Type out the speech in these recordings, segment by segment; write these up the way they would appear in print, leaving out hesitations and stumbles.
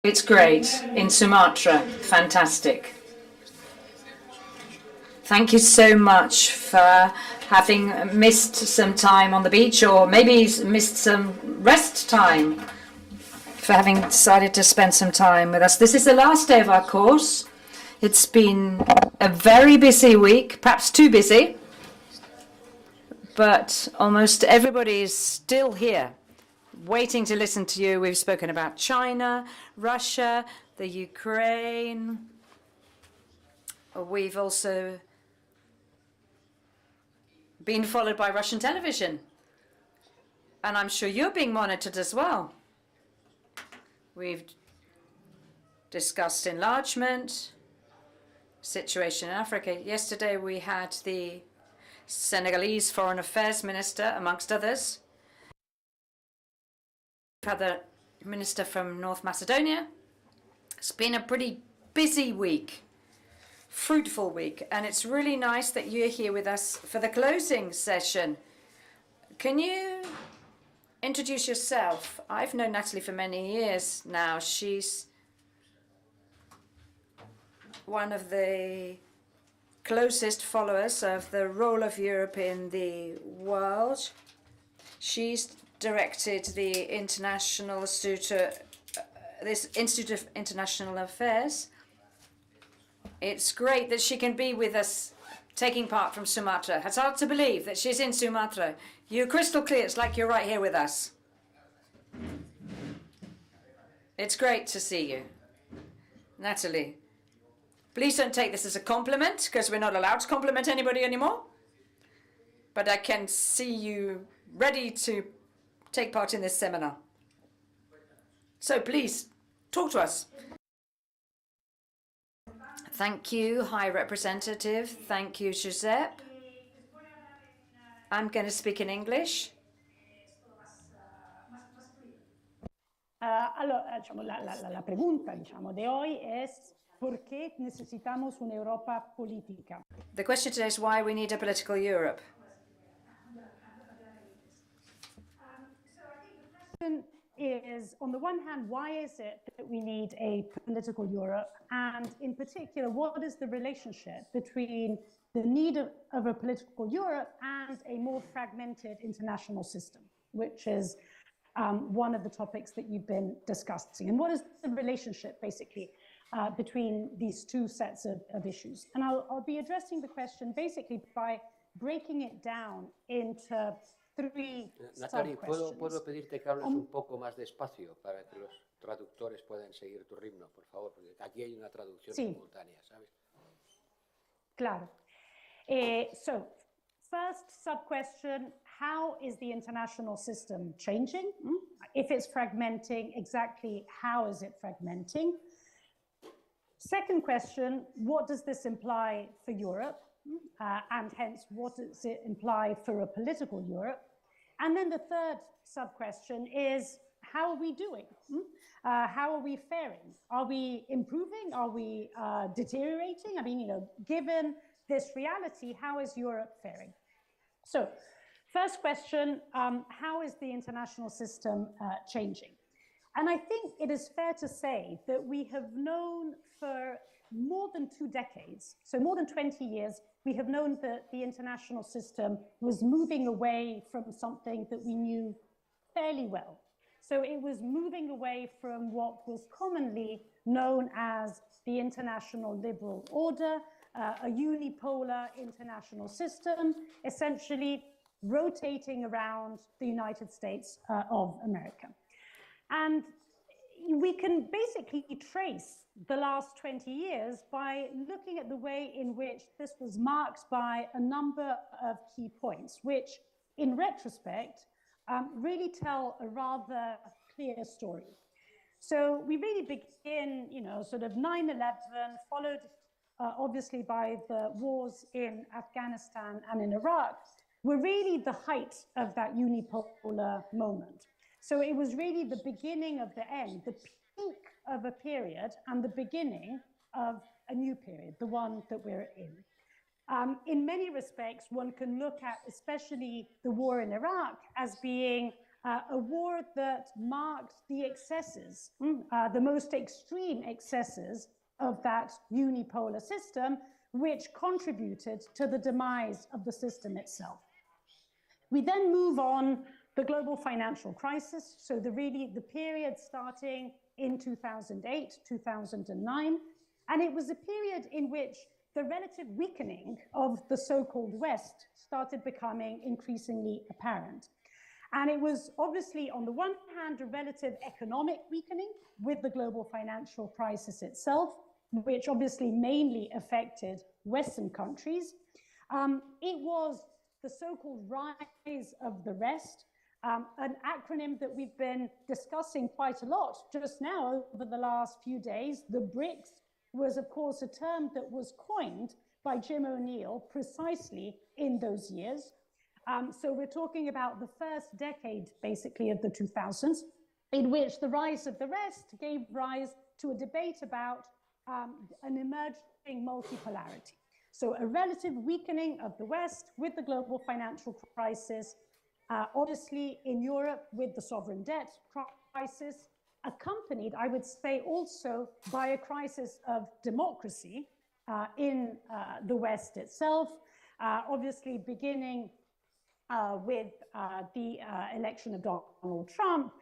It's great. In Sumatra, fantastic. Thank you so much for having missed some time on the beach, or maybe missed some rest time, for having decided to spend some time with us. This is the last day of our course. It's been a very busy week, perhaps too busy, but almost everybody is still here, waiting to listen to you. We've spoken about China, Russia, the Ukraine. We've also been followed by Russian television. And I'm sure you're being monitored as well. We've discussed enlargement, situation in Africa. Yesterday we had the Senegalese Foreign Affairs Minister, amongst others. We've had the Minister from North Macedonia. It's been a pretty busy week, fruitful week, and it's really nice that you're here with us for the closing session. Can you introduce yourself? I've known Natalie for many years now. She's one of the closest followers of the role of Europe in the world. She's directed the this Institute of International Affairs. It's great that she can be with us, taking part from Sumatra. It's hard to believe that she's in Sumatra. You're crystal clear. It's like you're right here with us. It's great to see you. Natalie, please don't take this as a compliment, because we're not allowed to compliment anybody anymore. But I can see you ready to take part in this seminar. So please, talk to us. Thank you, High Representative. Thank you, Giuseppe. I'm going to speak in English. Allora, la pregunta, de hoy es ¿por qué necesitamos una Europa política? The question today is why we need a political Europe. So I think the question is, on the one hand, why is it that we need a political Europe? And in particular, what is the relationship between the need of a political Europe and a more fragmented international system, which is one of the topics that you've been discussing? And what is the relationship, basically, between these two sets of issues? And I'll be addressing the question basically by breaking it down into three Natalie, sub-questions. ¿puedo pedirte que hables un poco más despacio para que los traductores puedan seguir tu ritmo, por favor? Porque aquí hay una traducción simultánea, ¿sabes? Claro. So, first sub-question, how is the international system changing? If it's fragmenting, exactly how is it fragmenting? Second question, what does this imply for Europe? And hence, what does it imply for a political Europe? And then the third sub-question is, how are we doing? How are we faring? Are we improving? Are we deteriorating? I mean, given this reality, how is Europe faring? So, first question, how is the international system changing? And I think it is fair to say that we have known for more than 2 decades, so more than 20 years, we have known that the international system was moving away from something that we knew fairly well. So it was moving away from what was commonly known as the international liberal order, a unipolar international system, essentially rotating around the United States of America. And we can basically trace the last 20 years by looking at the way in which this was marked by a number of key points, which in retrospect really tell a rather clear story. So we really begin, sort of 9/11, followed obviously by the wars in Afghanistan and in Iraq, were really the height of that unipolar moment. So it was really the beginning of the end, the peak of a period and the beginning of a new period, the one that we're in. In many respects, one can look at especially the war in Iraq as being a war that marked the excesses, the most extreme excesses of that unipolar system, which contributed to the demise of the system itself. We then move on the global financial crisis, so the period starting in 2008, 2009, and it was a period in which the relative weakening of the so-called West started becoming increasingly apparent. And it was obviously, on the one hand, a relative economic weakening with the global financial crisis itself, which obviously mainly affected Western countries. It was the so-called rise of the rest, an acronym that we've been discussing quite a lot just now over the last few days. The BRICS was, of course, a term that was coined by Jim O'Neill precisely in those years. So we're talking about the first decade, basically, of the 2000s, in which the rise of the rest gave rise to a debate about an emerging multipolarity. So a relative weakening of the West with the global financial crisis, obviously in Europe with the sovereign debt crisis, accompanied, I would say, also by a crisis of democracy in the West itself, obviously beginning with the election of Donald Trump,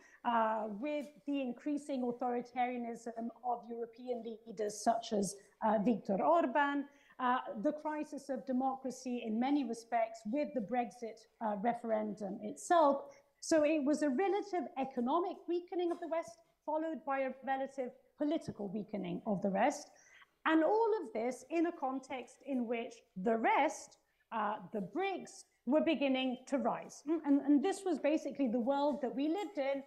with the increasing authoritarianism of European leaders such as Viktor Orban, the crisis of democracy in many respects with the Brexit referendum itself. So it was a relative economic weakening of the West, followed by a relative political weakening of the rest. And all of this in a context in which the rest, the BRICS, were beginning to rise. And this was basically the world that we lived in,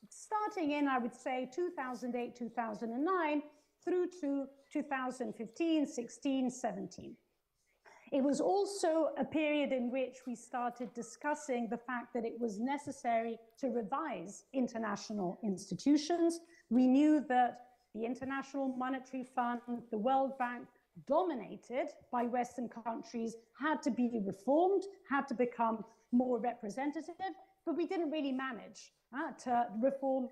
starting in, I would say, 2008, 2009, through to 2015, 16, 17. It was also a period in which we started discussing the fact that it was necessary to revise international institutions. We knew that the International Monetary Fund, the World Bank, dominated by Western countries, had to be reformed, had to become more representative, but we didn't really manage to reform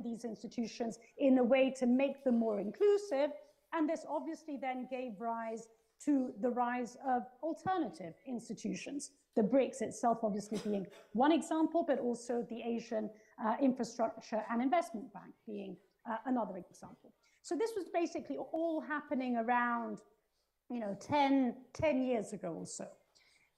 these institutions in a way to make them more inclusive. And this obviously then gave rise to the rise of alternative institutions, the BRICS itself obviously being one example, but also the Asian Infrastructure and Investment Bank being another example. So this was basically all happening around 10 years ago or so.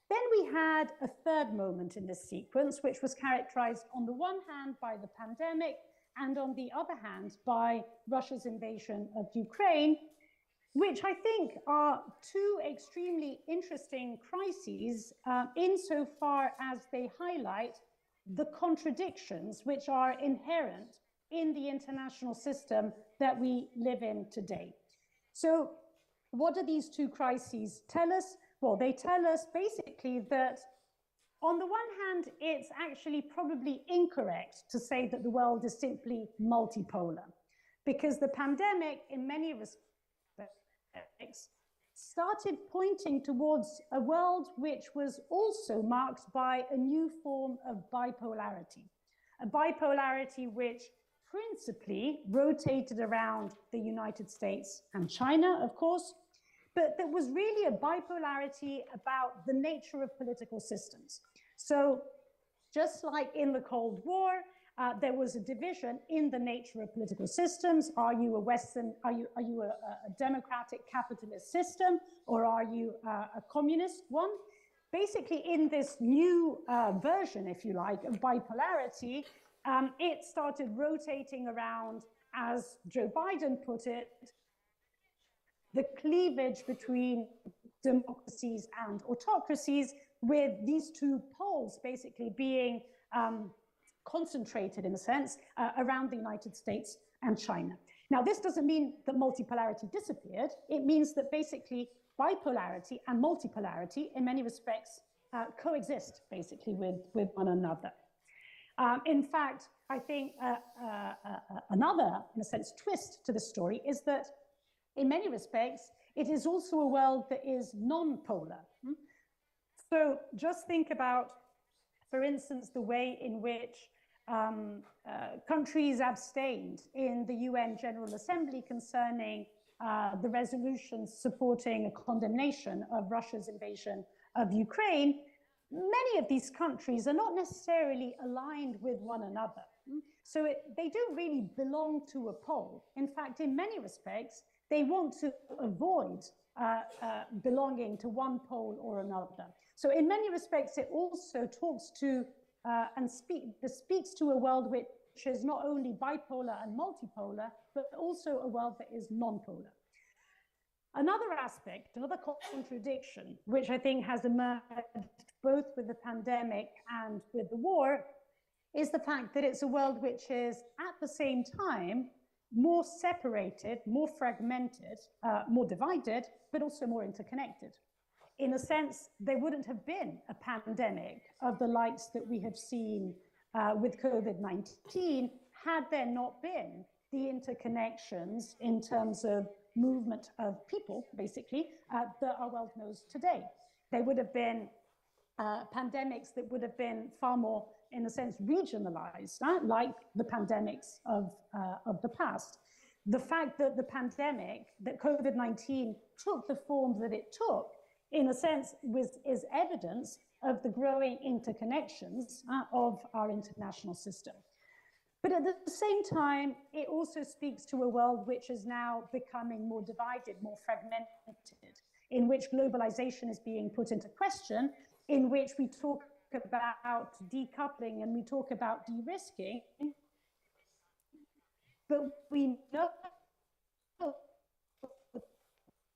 Then we had a third moment in this sequence, which was characterized on the one hand by the pandemic and on the other hand by Russia's invasion of Ukraine, which I think are two extremely interesting crises insofar as they highlight the contradictions which are inherent in the international system that we live in today. So what do these two crises tell us? Well, they tell us basically that on the one hand, it's actually probably incorrect to say that the world is simply multipolar, because the pandemic, in many respects, started pointing towards a world which was also marked by a new form of bipolarity, a bipolarity which principally rotated around the United States and China, of course, but that was really a bipolarity about the nature of political systems. So just like in the Cold War, there was a division in the nature of political systems. Are you a democratic capitalist system, or are you a communist one? Basically, in this new version, if you like, of bipolarity, it started rotating around, as Joe Biden put it, the cleavage between democracies and autocracies, with these two poles basically being concentrated, in a sense, around the United States and China. Now, this doesn't mean that multipolarity disappeared. It means that basically bipolarity and multipolarity, in many respects, coexist basically with one another. In fact, I think another, in a sense, twist to the story is that in many respects, it is also a world that is non-polar. So just think about, for instance, the way in which countries abstained in the UN General Assembly concerning the resolutions supporting a condemnation of Russia's invasion of Ukraine, many of these countries are not necessarily aligned with one another. So they don't really belong to a pole. In fact, in many respects, they want to avoid belonging to one pole or another. So in many respects, it also talks to speaks to a world which is not only bipolar and multipolar, but also a world that is non-polar. Another aspect, another contradiction, which I think has emerged both with the pandemic and with the war, is the fact that it's a world which is at the same time more separated, more fragmented, more divided, but also more interconnected. In a sense, there wouldn't have been a pandemic of the likes that we have seen with COVID-19 had there not been the interconnections in terms of movement of people, basically, that our world knows today. There would have been pandemics that would have been far more, in a sense, regionalized, like the pandemics of the past. The fact that the pandemic, that COVID-19 took the form that it took, in a sense, is evidence of the growing interconnections of our international system. But at the same time, it also speaks to a world which is now becoming more divided, more fragmented, in which globalization is being put into question, in which we talk about decoupling and we talk about de-risking, but we know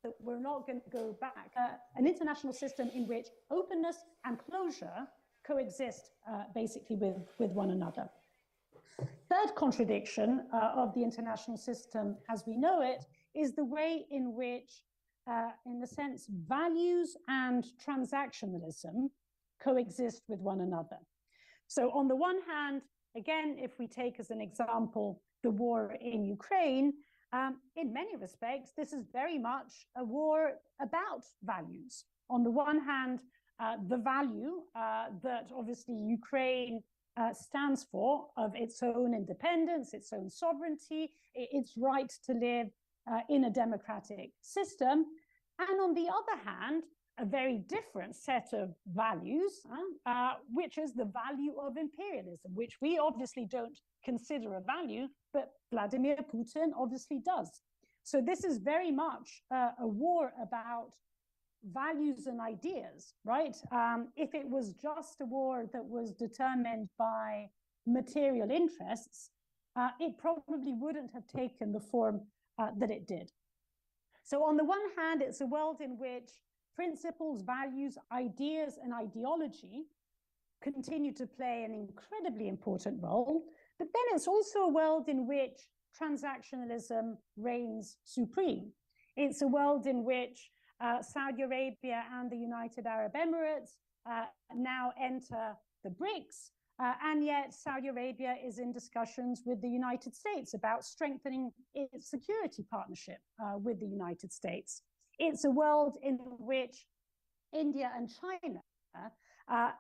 that we're not going to go back. An international system in which openness and closure coexist basically with one another. Third contradiction of the international system as we know it is the way in which, in the sense, values and transactionalism coexist with one another. So on the one hand, again, if we take as an example the war in Ukraine, in many respects, this is very much a war about values. On the one hand, the value that obviously Ukraine stands for of its own independence, its own sovereignty, its right to live in a democratic system. And on the other hand, a very different set of values, which is the value of imperialism, which we obviously don't consider a value, but Vladimir Putin obviously does. So this is very much a war about values and ideas, right? If it was just a war that was determined by material interests, it probably wouldn't have taken the form that it did. So on the one hand, it's a world in which principles, values, ideas, and ideology continue to play an incredibly important role, but then it's also a world in which transactionalism reigns supreme. It's a world in which Saudi Arabia and the United Arab Emirates now enter the BRICS, and yet Saudi Arabia is in discussions with the United States about strengthening its security partnership with the United States. It's a world in which India and China are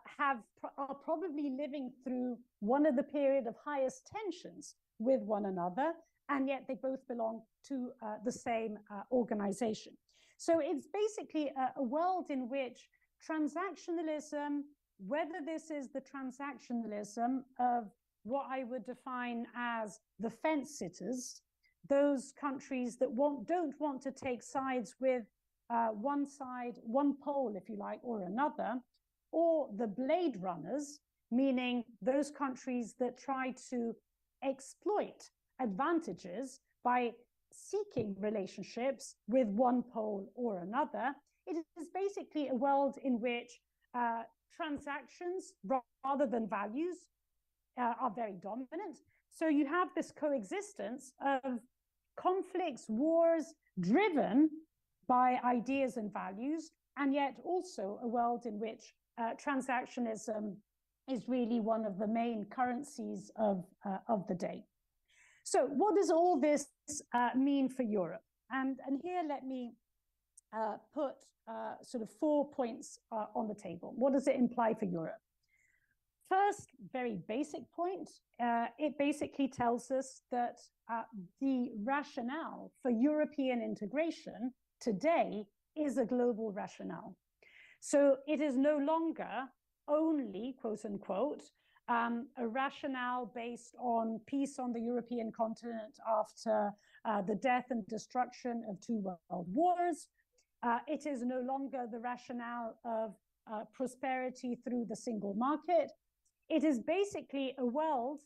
probably living through one of the period of highest tensions with one another, and yet they both belong to the same organization. So it's basically a world in which transactionalism, whether this is the transactionalism of what I would define as the fence sitters, those countries that don't want to take sides with one side, one pole, if you like, or another, or the blade runners, meaning those countries that try to exploit advantages by seeking relationships with one pole or another. It is basically a world in which transactions rather than values are very dominant. So you have this coexistence of conflicts, wars driven by ideas and values, and yet also a world in which transactionism is really one of the main currencies of the day. So what does all this mean for Europe? And here let me put sort of 4 points on the table. What does it imply for Europe? first very basic point, it basically tells us that the rationale for European integration today is a global rationale. So it is no longer only, quote unquote, a rationale based on peace on the European continent after the death and destruction of two world wars. It is no longer the rationale of prosperity through the single market. It is basically a world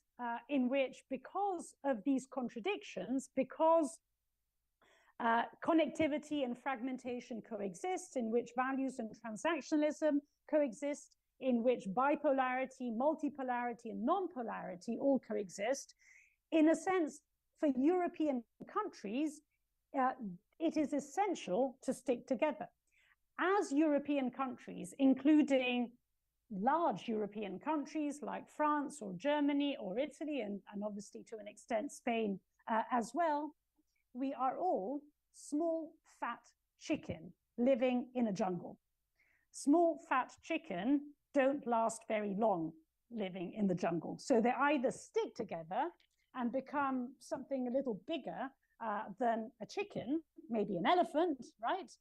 in which, because of these contradictions, because connectivity and fragmentation coexist, in which values and transactionalism coexist, in which bipolarity, multipolarity, and non-polarity all coexist, in a sense, for European countries, it is essential to stick together. As European countries, including large European countries like France or Germany or Italy, and obviously to an extent Spain as well, we are all small, fat chicken living in a jungle. Small, fat chicken don't last very long living in the jungle. So they either stick together and become something a little bigger than a chicken, maybe an elephant, right?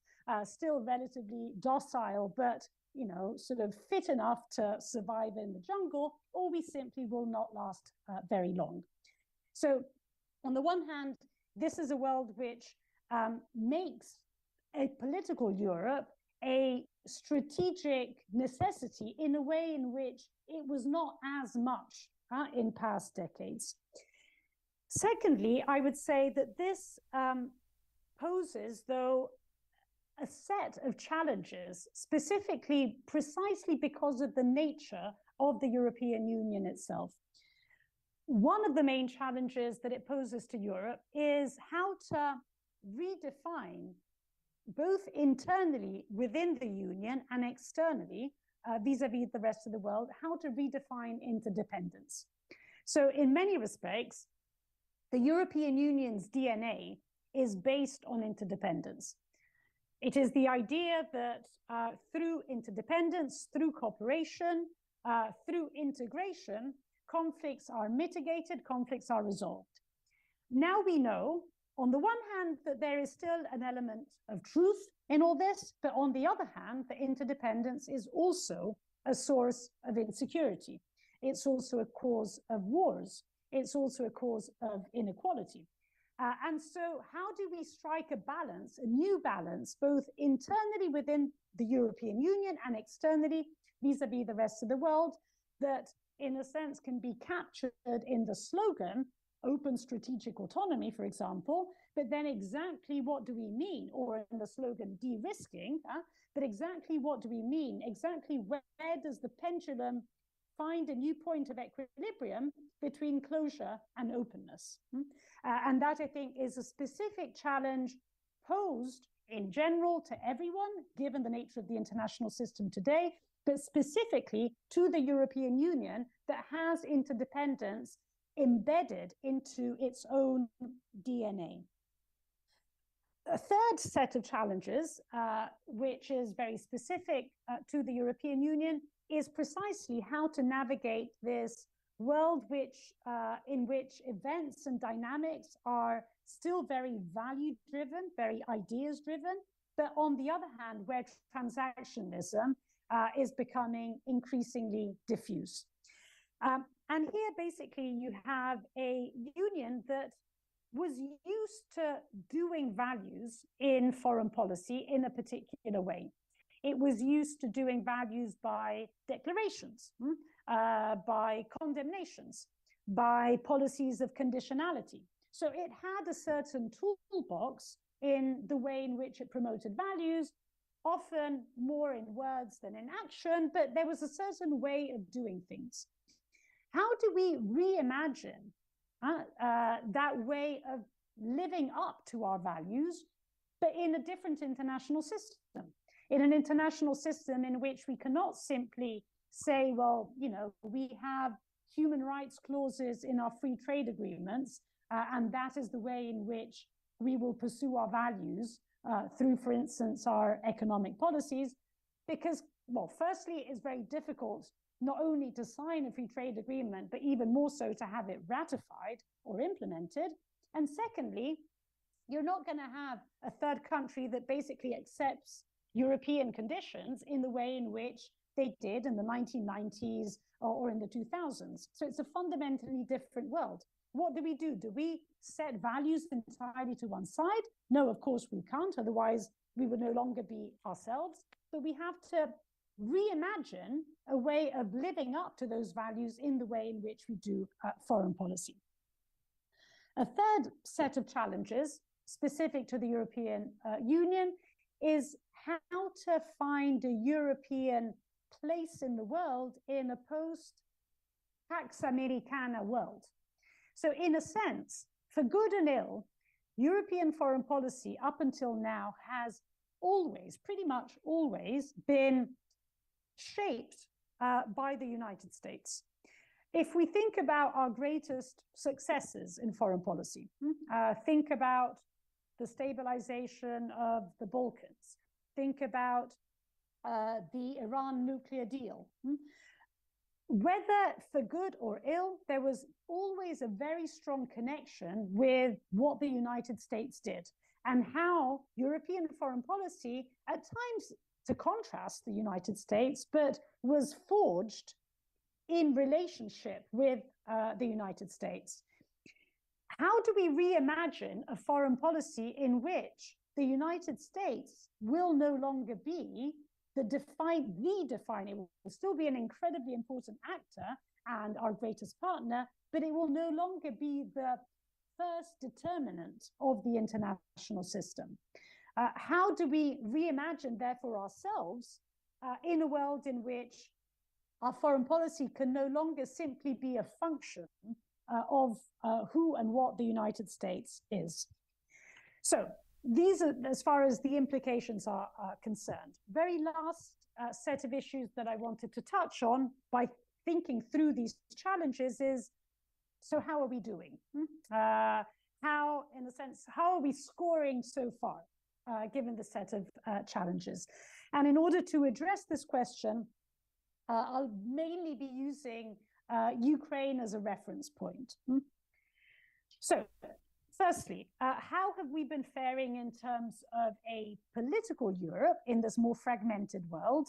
Still relatively docile, but sort of fit enough to survive in the jungle, or we simply will not last very long. So on the one hand, this is a world which makes a political Europe a strategic necessity in a way in which it was not as much in past decades. Secondly, I would say that this poses, though, a set of challenges, specifically precisely because of the nature of the European Union itself. One of the main challenges that it poses to Europe is how to redefine, both internally within the Union and externally, vis-a-vis the rest of the world, how to redefine interdependence. So in many respects, the European Union's DNA is based on interdependence. It is the idea that through interdependence, through cooperation, through integration, conflicts are mitigated, conflicts are resolved. Now we know, on the one hand, that there is still an element of truth in all this, but on the other hand, the interdependence is also a source of insecurity. It's also a cause of wars. It's also a cause of inequality. And so how do we strike a balance, a new balance, both internally within the European Union and externally vis-a-vis the rest of the world, that in a sense can be captured in the slogan, open strategic autonomy, for example, but then exactly what do we mean, or in the slogan de-risking, but exactly what do we mean? Exactly where does the pendulum find a new point of equilibrium between closure and openness? And that, I think, is a specific challenge posed in general to everyone, given the nature of the international system today, but specifically to the European Union that has interdependence embedded into its own DNA. A third set of challenges, which is very specific to the European Union, is precisely how to navigate this world in which events and dynamics are still very value-driven, very ideas-driven, but on the other hand, where transactionalism is becoming increasingly diffuse. And here, basically, you have a union that was used to doing values in foreign policy in a particular way. It was used to doing values by declarations, by condemnations, by policies of conditionality. So it had a certain toolbox in the way in which it promoted values, often more in words than in action, but there was a certain way of doing things. How do we reimagine that way of living up to our values, but in a different international system? In an international system in which we cannot simply say, well, we have human rights clauses in our free trade agreements, and that is the way in which we will pursue our values through, for instance, our economic policies, because, well, firstly, it's very difficult not only to sign a free trade agreement, but even more so to have it ratified or implemented. And secondly, you're not going to have a third country that basically accepts European conditions in the way in which they did in the 1990s or in the 2000s. So it's a fundamentally different world. What do? Do we set values entirely to one side? No, of course we can't. Otherwise, we would no longer be ourselves. But we have to reimagine a way of living up to those values in the way in which we do foreign policy. A third set of challenges specific to the European Union is how to find a European place in the world in a post-Pax Americana world. So in a sense, for good and ill, European foreign policy up until now has always, pretty much always, been shaped by the United States. If we think about our greatest successes in foreign policy, think about the stabilization of the Balkans, think about the Iran nuclear deal. Whether for good or ill, there was always a very strong connection with what the United States did and how European foreign policy, at times to contrast the United States, but was forged in relationship with the United States. How do we reimagine a foreign policy in which the United States will no longer be the defining, it will still be an incredibly important actor and our greatest partner, but it will no longer be the first determinant of the international system? How do we reimagine, therefore, ourselves in a world in which our foreign policy can no longer simply be a function of who and what the United States is? So these are, as far as the implications are concerned. Very last set of issues that I wanted to touch on by thinking through these challenges is, so how are we doing? How, in a sense, how are we scoring so far, given the set of challenges? And in order to address this question, I'll mainly be using Ukraine as a reference point. So, firstly, how have we been faring in terms of a political Europe in this more fragmented world?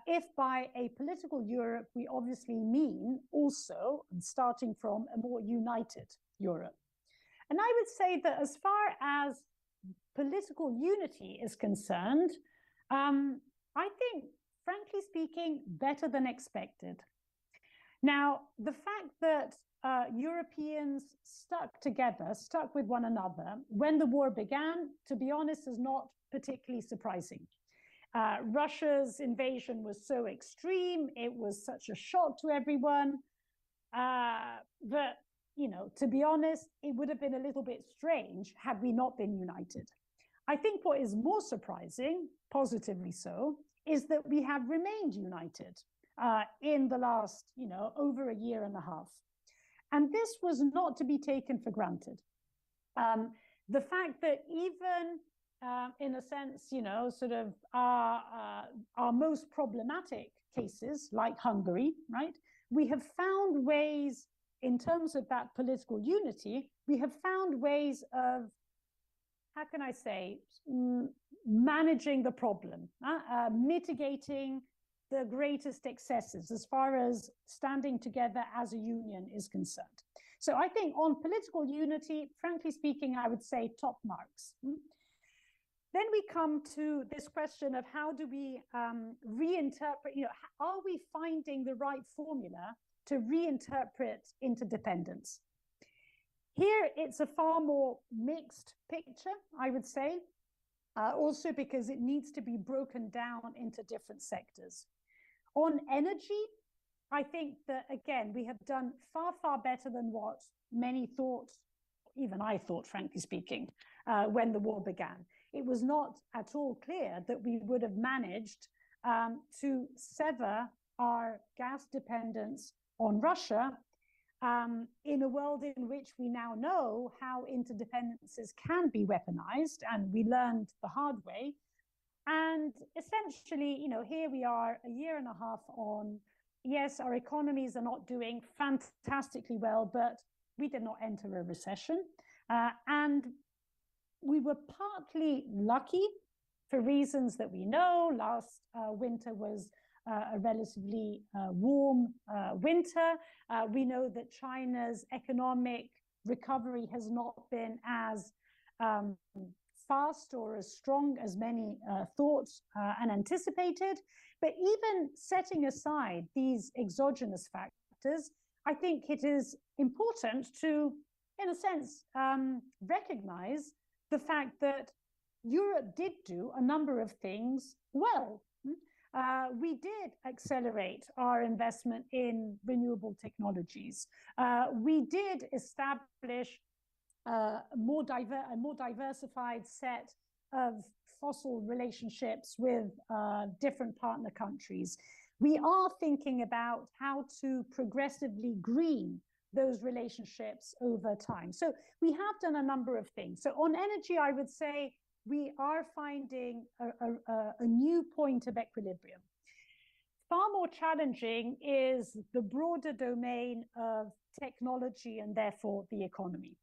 If by a political Europe, we obviously mean also, starting from a more united Europe. And I would say that as far as political unity is concerned, I think, frankly speaking, better than expected. Now, the fact that Europeans stuck together, stuck with one another when the war began, to be honest, is not particularly surprising. Russia's invasion was so extreme, it was such a shock to everyone that, you know, to be honest, it would have been a little bit strange had we not been united. I think what is more surprising, positively so, is that we have remained united in the last, you know, over a year and a half. And this was not to be taken for granted. The fact that even in a sense, you know, sort of our most problematic cases, like Hungary, right? We have found ways, in terms of that political unity, we have found ways of, how can I say, managing the problem, mitigating the greatest excesses as far as standing together as a union is concerned. So I think on political unity, frankly speaking, I would say top marks. Then we come to this question of how do we reinterpret, you know, are we finding the right formula to reinterpret interdependence? Here, it's a far more mixed picture, I would say, also because it needs to be broken down into different sectors. On energy, I think that, again, we have done far, far better than what many thought, even I thought, frankly speaking, when the war began. It was not at all clear that we would have managed to sever our gas dependence on Russia in a world in which we now know how interdependencies can be weaponized, and we learned the hard way. And essentially, you know, here we are a year and a half on, yes, our economies are not doing fantastically well, but we did not enter a recession. And we were partly lucky for reasons that we know. Last winter was a relatively warm winter. We know that China's economic recovery has not been as fast or as strong as many thought and anticipated. But even setting aside these exogenous factors, I think it is important to, in a sense, recognize the fact that Europe did do a number of things well. We did accelerate our investment in renewable technologies. We did establish a more diversified set of fossil relationships with different partner countries. We are thinking about how to progressively green those relationships over time. So we have done a number of things. So on energy, I would say we are finding a new point of equilibrium. Far more challenging is the broader domain of technology and therefore the economy.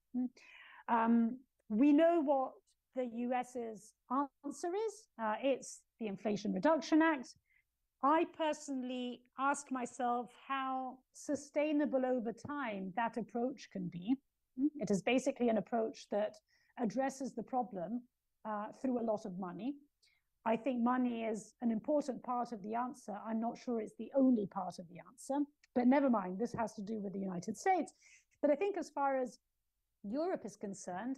We know what the US's answer is. It's the Inflation Reduction Act. I personally ask myself how sustainable over time that approach can be. It is basically an approach that addresses the problem through a lot of money. I think money is an important part of the answer. I'm not sure it's the only part of the answer, but never mind, this has to do with the United States. But I think as far as Europe is concerned,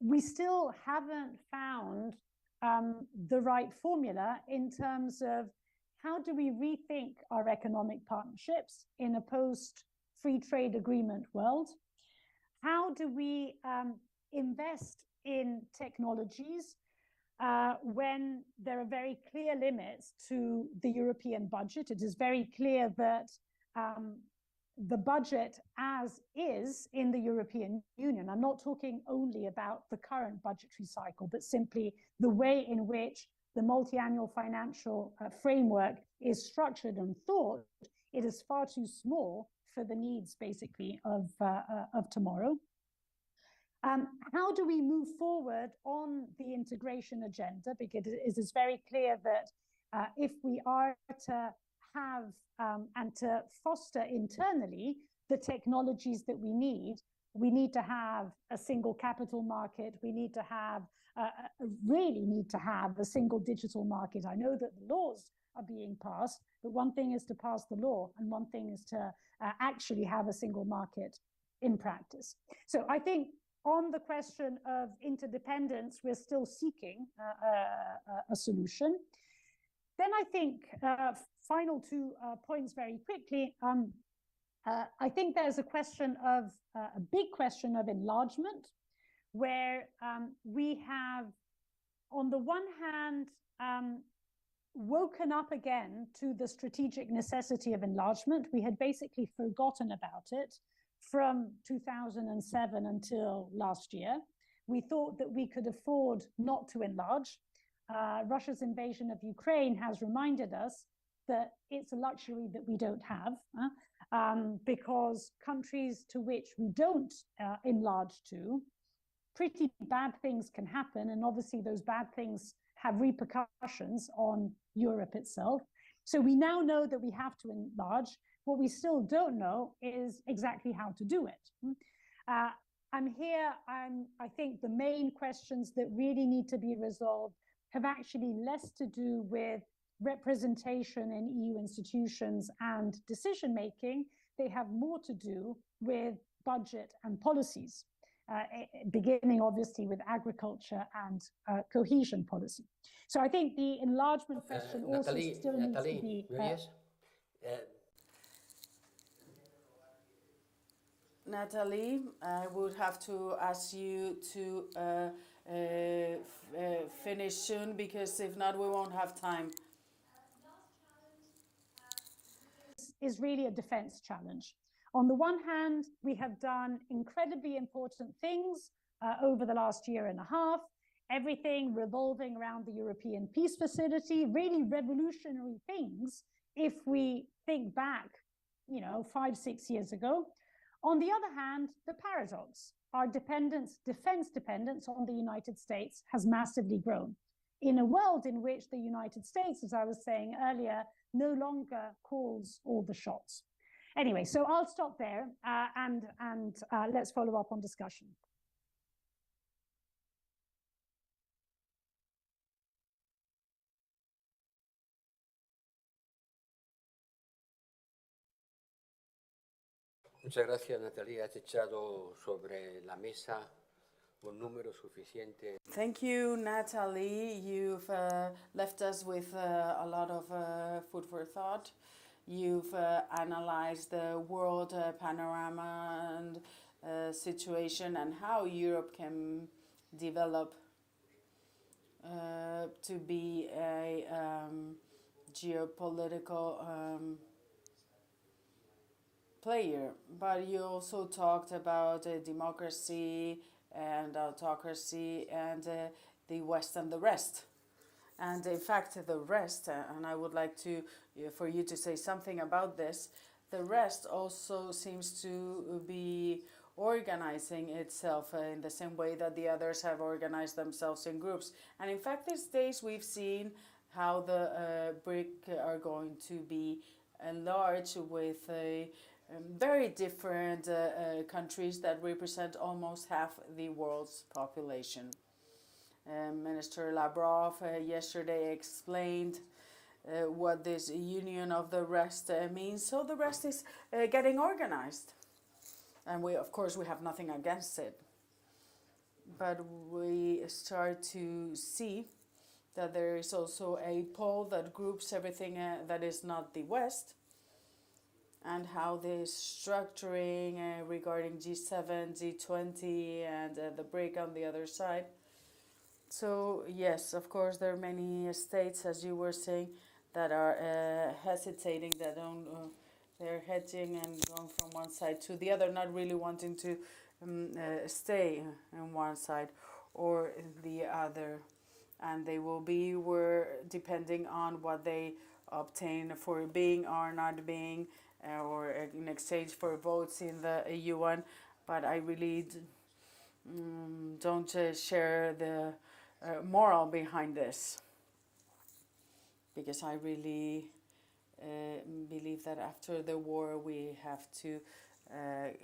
we still haven't found the right formula in terms of how do we rethink our economic partnerships in a post-free trade agreement world? How do we invest in technologies when there are very clear limits to the European budget? It is very clear that the budget as is in the European Union, I'm not talking only about the current budgetary cycle, but simply the way in which the multi-annual financial framework is structured and thought, it is far too small for the needs, basically, of tomorrow. How do we move forward on the integration agenda? Because it is very clear that if we are to have and to foster internally the technologies that we need to have a single capital market. We need to have, really need to have a single digital market. I know that the laws are being passed, but one thing is to pass the law and one thing is to actually have a single market in practice. So I think on the question of interdependence, we're still seeking a solution. Then I think final two points very quickly. I think there's a question of a big question of enlargement, where we have, on the one hand, woken up again to the strategic necessity of enlargement. We had basically forgotten about it from 2007 until last year. We thought that we could afford not to enlarge. Russia's invasion of Ukraine has reminded us that it's a luxury that we don't have, because countries to which we don't enlarge to, pretty bad things can happen. And obviously those bad things have repercussions on Europe itself. So we now know that we have to enlarge. What we still don't know is exactly how to do it. I think the main questions that really need to be resolved have actually less to do with representation in EU institutions and decision-making. They have more to do with budget and policies, beginning obviously with agriculture and cohesion policy. So I think the enlargement question also still needs to be... Natalie, I would have to ask you to finish soon, because if not, we won't have time. Is really a defense challenge. On the one hand, we have done incredibly important things over the last year and a half, everything revolving around the European Peace Facility, really revolutionary things if we think back, 5-6 years ago. On the other hand, the paradox, our defense dependence on the United States has massively grown in a world in which the United States, as I was saying earlier, no longer calls all the shots. Anyway, so I'll stop there and let's follow up on discussion. Muchas gracias, Natalia. Has echado sobre la mesa un número suficiente. Thank you, Natalie. You've left us with a lot of food for thought. You've analyzed the world panorama and situation and how Europe can develop to be a geopolitical player. But you also talked about democracy and autocracy and the West and the rest. And in fact, the rest, and I would like for you to say something about this, the rest also seems to be organizing itself in the same way that the others have organized themselves in groups. And in fact, these days we've seen how the BRIC are going to be enlarged with very different countries that represent almost half the world's population. Minister Lavrov yesterday explained what this union of the rest means. So the rest is getting organized. And of course, we have nothing against it. But we start to see that there is also a pole that groups everything that is not the West, and how this structuring regarding G7, G20, and the BRIC on the other side. So yes, of course, there are many states, as you were saying, that are hesitating, that don't, they're hedging and going from one side to the other, not really wanting to stay on one side or the other. And they will be depending on what they obtain for being or not being, or in exchange for votes in the UN. But I really don't share the moral behind this, because I really believe that after the war we have to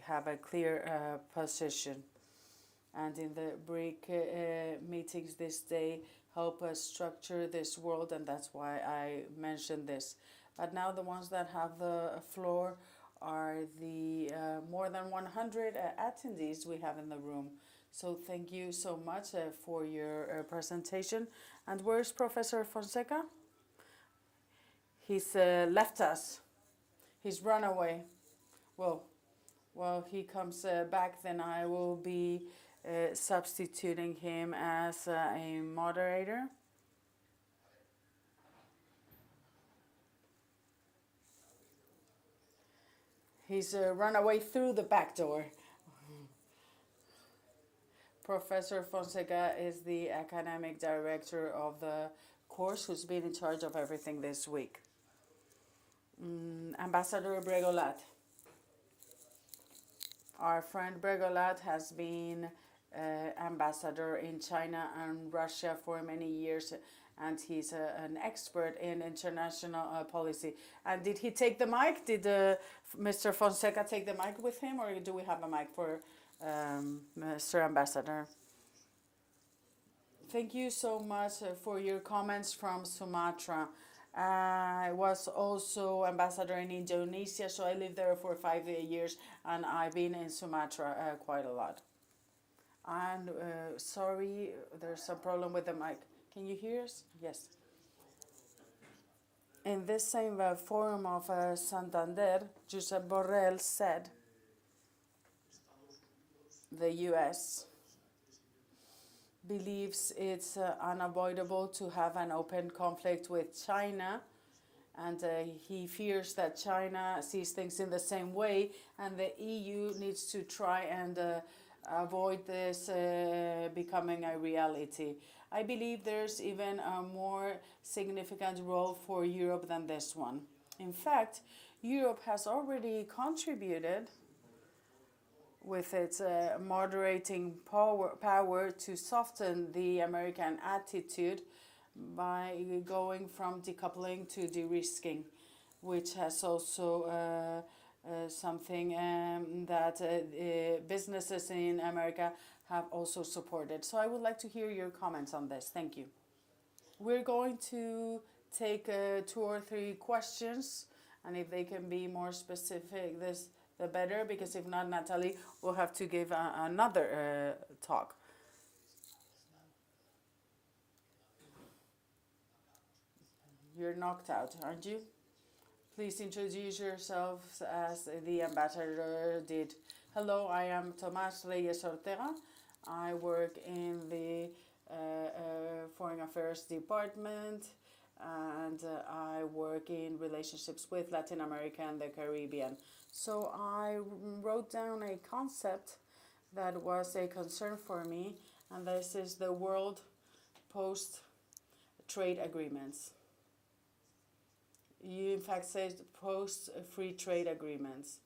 have a clear position. And in the BRIC meetings this day help us structure this world, and that's why I mentioned this. But now the ones that have the floor are the more than 100 attendees we have in the room. So thank you so much for your presentation. And where's Professor Fonseca? He's left us. He's run away. Well, he comes back, then I will be substituting him as a moderator. He's run away through the back door. Professor Fonseca is the academic director of the course, who's been in charge of everything this week. Ambassador Bregolat. Our friend Bregolat has been ambassador in China and Russia for many years, and he's an expert in international policy. And did he take the mic? Did Mr. Fonseca take the mic with him, or do we have a mic for Mr. Ambassador? Thank you so much for your comments from Sumatra. I was also ambassador in Indonesia, so I lived there for 5 years, and I've been in Sumatra quite a lot. And sorry, there's some problem with the mic. Can you hear us? Yes. In this same forum of Santander, Josep Borrell said the US believes it's unavoidable to have an open conflict with China, and he fears that China sees things in the same way, and the EU needs to try and avoid this becoming a reality. I believe there's even a more significant role for Europe than this one. In fact, Europe has already contributed with its moderating power to soften the American attitude by going from decoupling to de-risking, which has also something that businesses in America have also supported. So I would like to hear your comments on this. Thank you. We're going to take 2 or 3 questions, and if they can be more specific, the better, because if not, Natalie will have to give another talk. You're knocked out, aren't you? Please introduce yourselves as the ambassador did. Hello, I am Tomás Reyes Ortega. I work in the Foreign Affairs Department, and I work in relationships with Latin America and the Caribbean. So I wrote down a concept that was a concern for me, and this is the world post-trade agreements. You in fact said post-free trade agreements.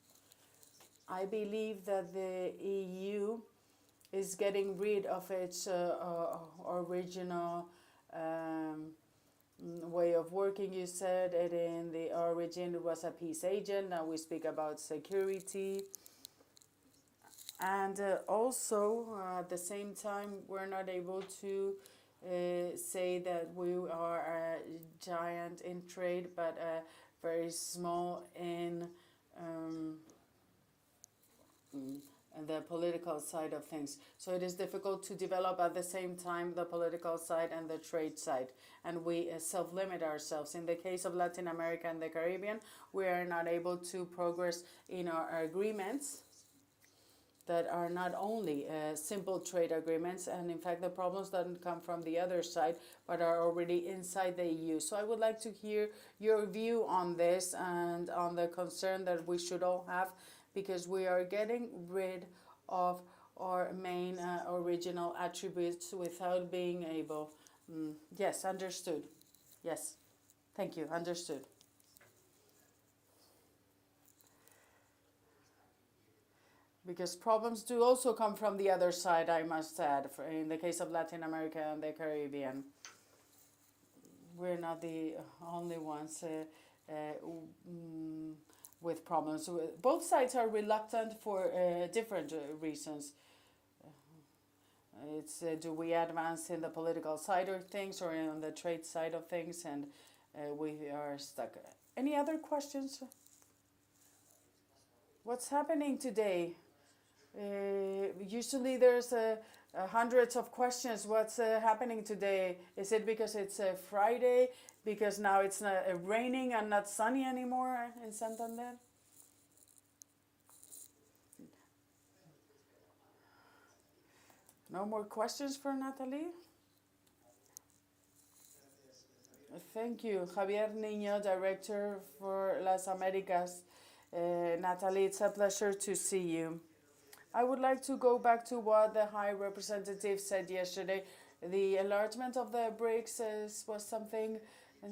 I believe that the EU is getting rid of its original way of working. You said it in the origin it was a peace agent. Now we speak about security. And also, at the same time, we're not able to say that we are a giant in trade, but very small in the political side of things. So it is difficult to develop at the same time the political side and the trade side. And we self-limit ourselves. In the case of Latin America and the Caribbean, we are not able to progress in our agreements that are not only simple trade agreements, and in fact the problems don't come from the other side, but are already inside the EU. So I would like to hear your view on this and on the concern that we should all have, because we are getting rid of our main original attributes without being able. Yes, understood. Yes, thank you, understood. Because problems do also come from the other side, I must add, in the case of Latin America and the Caribbean. We're not the only ones with problems. Both sides are reluctant for different reasons. It's do we advance in the political side of things or on the trade side of things, and we are stuck. Any other questions? What's happening today? Usually there's hundreds of questions. What's happening today? Is it because it's Friday? Because now it's not raining and not sunny anymore in Santander? No more questions for Natalie? Thank you. Javier Niño, Director for Las Americas. Natalie, it's a pleasure to see you. I would like to go back to what the High Representative said yesterday. The enlargement of the BRICS was something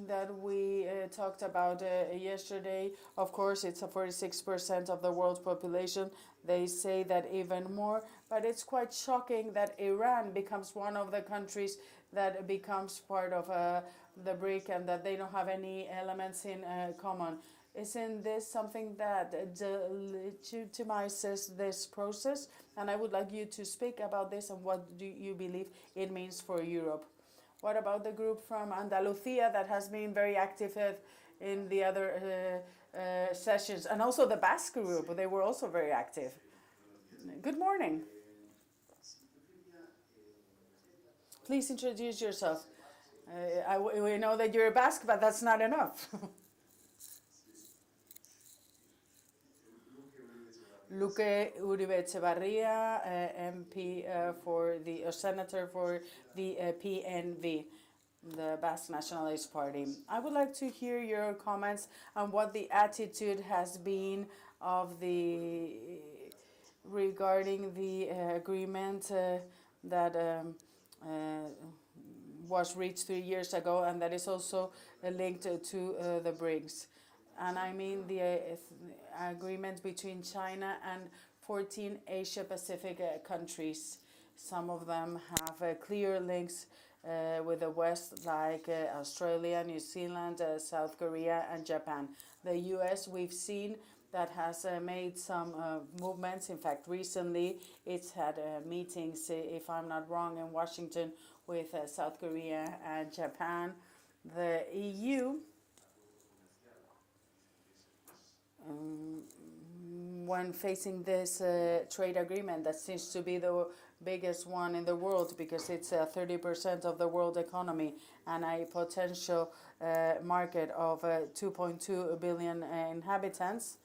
that we talked about yesterday. Of course, it's 46% of the world's population. They say that even more, but it's quite shocking that Iran becomes one of the countries that becomes part of the BRIC, and that they don't have any elements in common. Isn't this something that legitimizes this process? And I would like you to speak about this and what do you believe it means for Europe. What about the group from Andalusia that has been very active in the other sessions? And also the Basque group, they were also very active. Good morning. Please introduce yourself. We know that you're a Basque, but that's not enough. Luque Uribe Echevarría, MP for the Senator for the PNV, the Basque Nationalist Party. I would like to hear your comments on what the attitude has been of the regarding the agreement that was reached 3 years ago, and that is also linked to the BRICS. and I mean the agreement between China and 14 Asia-Pacific countries. Some of them have clear links with the West, like Australia, New Zealand, South Korea, and Japan. The US, we've seen that has made some movements. In fact, recently it's had meetings, if I'm not wrong, in Washington with South Korea and Japan. The EU, when facing this trade agreement that seems to be the biggest one in the world because it's 30% of the world economy and a potential market of 2.2 billion inhabitants.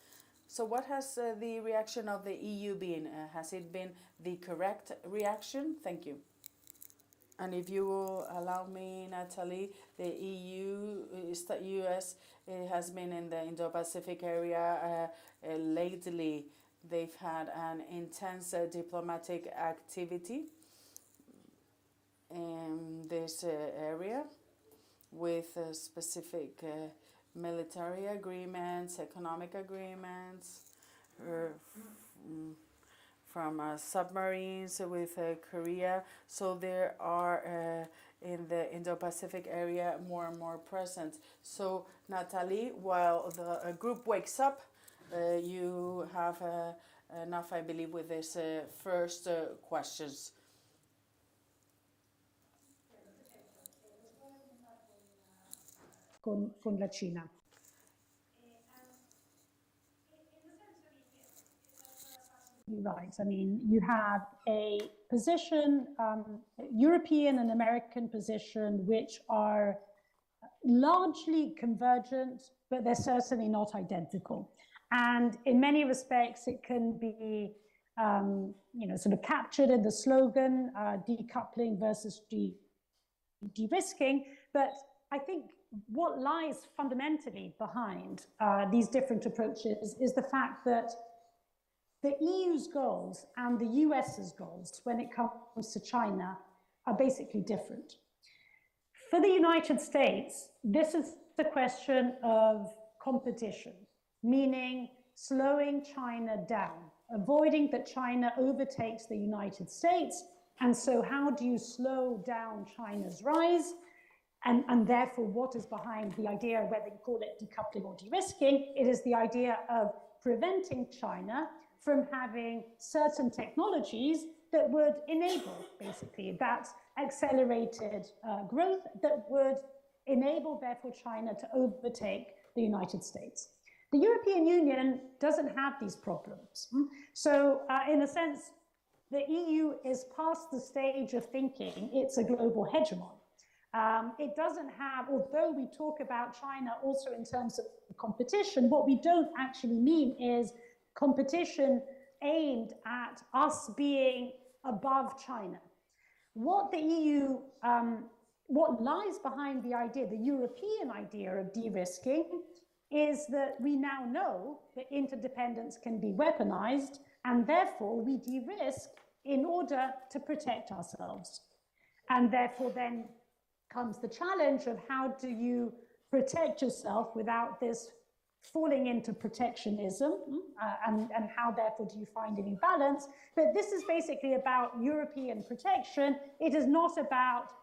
So what has the reaction of the EU been? Has it been the correct reaction? Thank you. And if you will allow me, Natalie, the US has been in the Indo-Pacific area lately. They've had an intense diplomatic activity in this area with specific military agreements, economic agreements, from submarines with Korea. So there are in the Indo-Pacific area more and more present. So Natalie, while the group wakes up, you have enough, I believe, with this first questions. Con la Cina. Right. I mean, you have a position, European and American position, which are largely convergent, but they're certainly not identical. And in many respects, it can be, sort of captured in the slogan, decoupling versus de-risking. But I think what lies fundamentally behind these different approaches is the fact that the EU's goals and the US's goals when it comes to China are basically different. For the United States, this is the question of competition, meaning slowing China down, avoiding that China overtakes the United States. And so how do you slow down China's rise? And therefore, what is behind the idea, whether you call it decoupling or de-risking, it is the idea of preventing China from having certain technologies that would enable, basically, that accelerated growth that would enable, therefore, China to overtake the United States. The European Union doesn't have these problems. So, in a sense, the EU is past the stage of thinking it's a global hegemon. It doesn't have, although we talk about China also in terms of competition, what we don't actually mean is competition aimed at us being above China. What the EU, what lies behind the idea, the European idea of de-risking, is that we now know that interdependence can be weaponized, and therefore we de-risk in order to protect ourselves. And therefore then comes the challenge of how do you protect yourself without this falling into protectionism, and how therefore do you find any balance? But this is basically about European protection. It is not about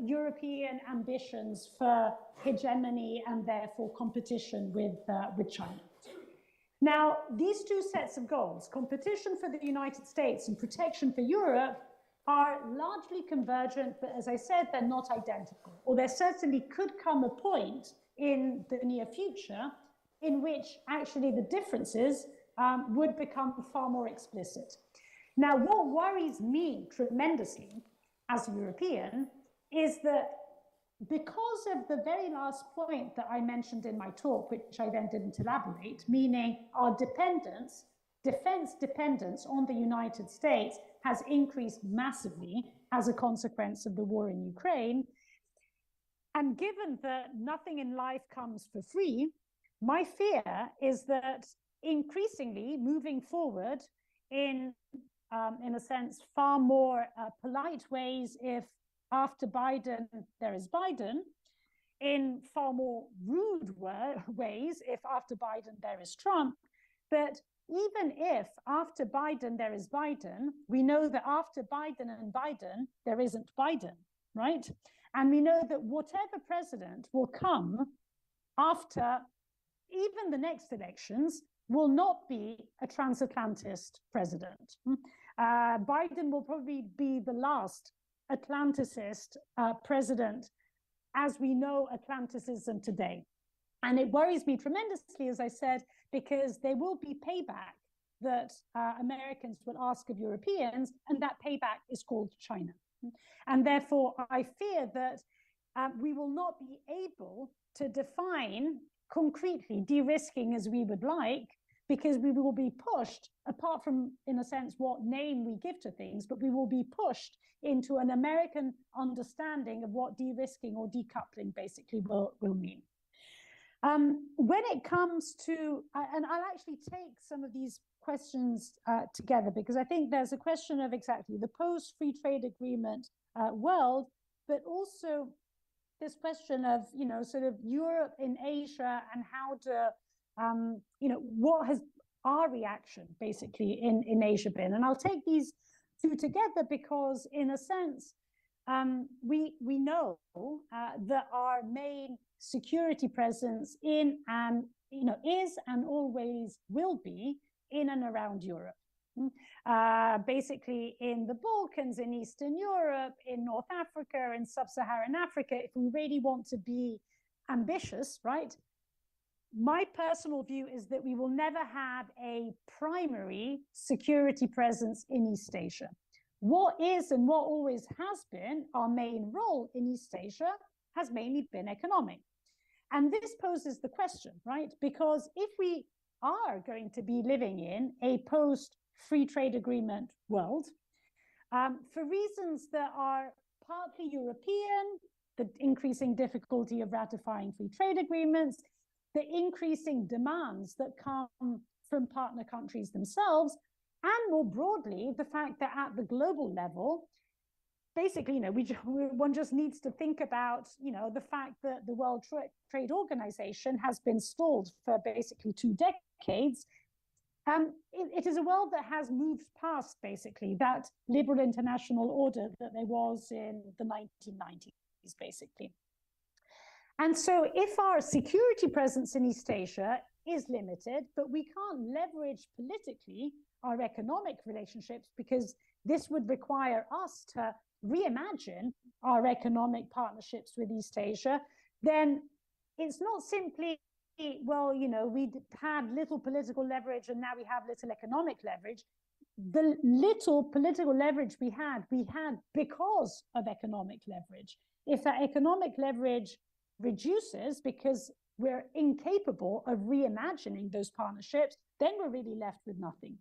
European ambitions for hegemony and therefore competition with China. Now, these two sets of goals, competition for the United States and protection for Europe, are largely convergent, but as I said, they're not identical. Or there certainly could come a point in the near future in which actually the differences would become far more explicit. Now, what worries me tremendously as a European is that because of the very last point that I mentioned in my talk, which I then didn't elaborate, meaning our dependence, defense dependence on the United States has increased massively as a consequence of the war in Ukraine. And given that nothing in life comes for free, my fear is that increasingly moving forward in a sense, far more polite ways, if after Biden there is Biden, in far more rude ways if after Biden there is Trump. But even if after Biden there is Biden, we know that after Biden and Biden, there isn't Biden, right? And we know that whatever president will come after even the next elections will not be a transatlantist president. Biden will probably be the last Atlanticist president as we know Atlanticism today. And it worries me tremendously, as I said, because there will be payback that Americans will ask of Europeans, and that payback is called China. And therefore, I fear that we will not be able to define concretely de-risking as we would like, because we will be pushed, apart from, in a sense, what name we give to things, but we will be pushed into an American understanding of what de-risking or decoupling basically will mean. When it comes to, and I'll actually take some of these questions together, because I think there's a question of exactly the post-free trade agreement world, but also this question of, sort of Europe in Asia and how to, what has our reaction basically in Asia been? And I'll take these two together because in a sense, we know that our main security presence in and, is and always will be in and around Europe. Basically in the Balkans, in Eastern Europe, in North Africa, in Sub-Saharan Africa, if we really want to be ambitious, right? My personal view is that we will never have a primary security presence in East Asia. What is and what always has been our main role in East Asia has mainly been economic. And this poses the question, right? Because if we are going to be living in a post-free trade agreement world, for reasons that are partly European, the increasing difficulty of ratifying free trade agreements, the increasing demands that come from partner countries themselves, and more broadly, the fact that at the global level, basically, one just needs to think about, the fact that the World Trade Organization has been stalled for basically 2 decades. It is a world that has moved past basically that liberal international order that there was in the 1990s, basically. And so if our security presence in East Asia is limited, but we can't leverage politically our economic relationships because this would require us to reimagine our economic partnerships with East Asia, then it's not simply, well, we had little political leverage and now we have little economic leverage. The little political leverage we had because of economic leverage. If that economic leverage reduces because we're incapable of reimagining those partnerships, then we're really left with nothing.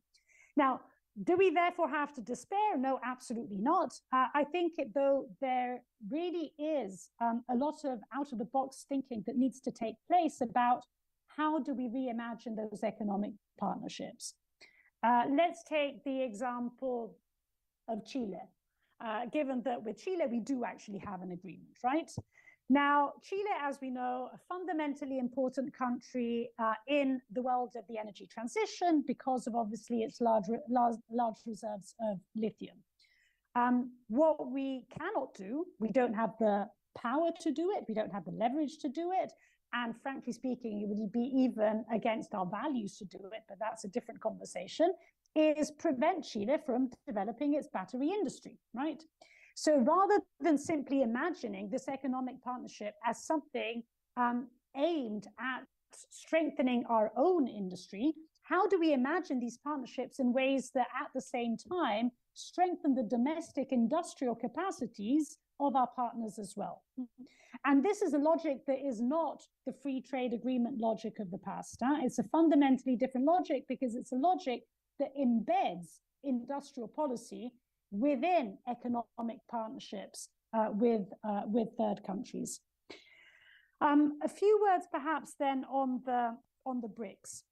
Now, do we therefore have to despair? No, absolutely not. I think, though, there really is a lot of out-of-the-box thinking that needs to take place about how do we reimagine those economic partnerships. Let's take the example of Chile, given that with Chile, we do actually have an agreement, right? Now, Chile, as we know, a fundamentally important country in the world of the energy transition because of obviously its large reserves of lithium. What we cannot do, we don't have the power to do it, we don't have the leverage to do it, and frankly speaking, it would be even against our values to do it, but that's a different conversation, is prevent Chile from developing its battery industry, right? So rather than simply imagining this economic partnership as something aimed at strengthening our own industry, how do we imagine these partnerships in ways that at the same time strengthen the domestic industrial capacities of our partners as well? And this is a logic that is not the free trade agreement logic of the past. It's a fundamentally different logic because it's a logic that embeds industrial policy within economic partnerships with third countries. A few words perhaps then on the BRICS.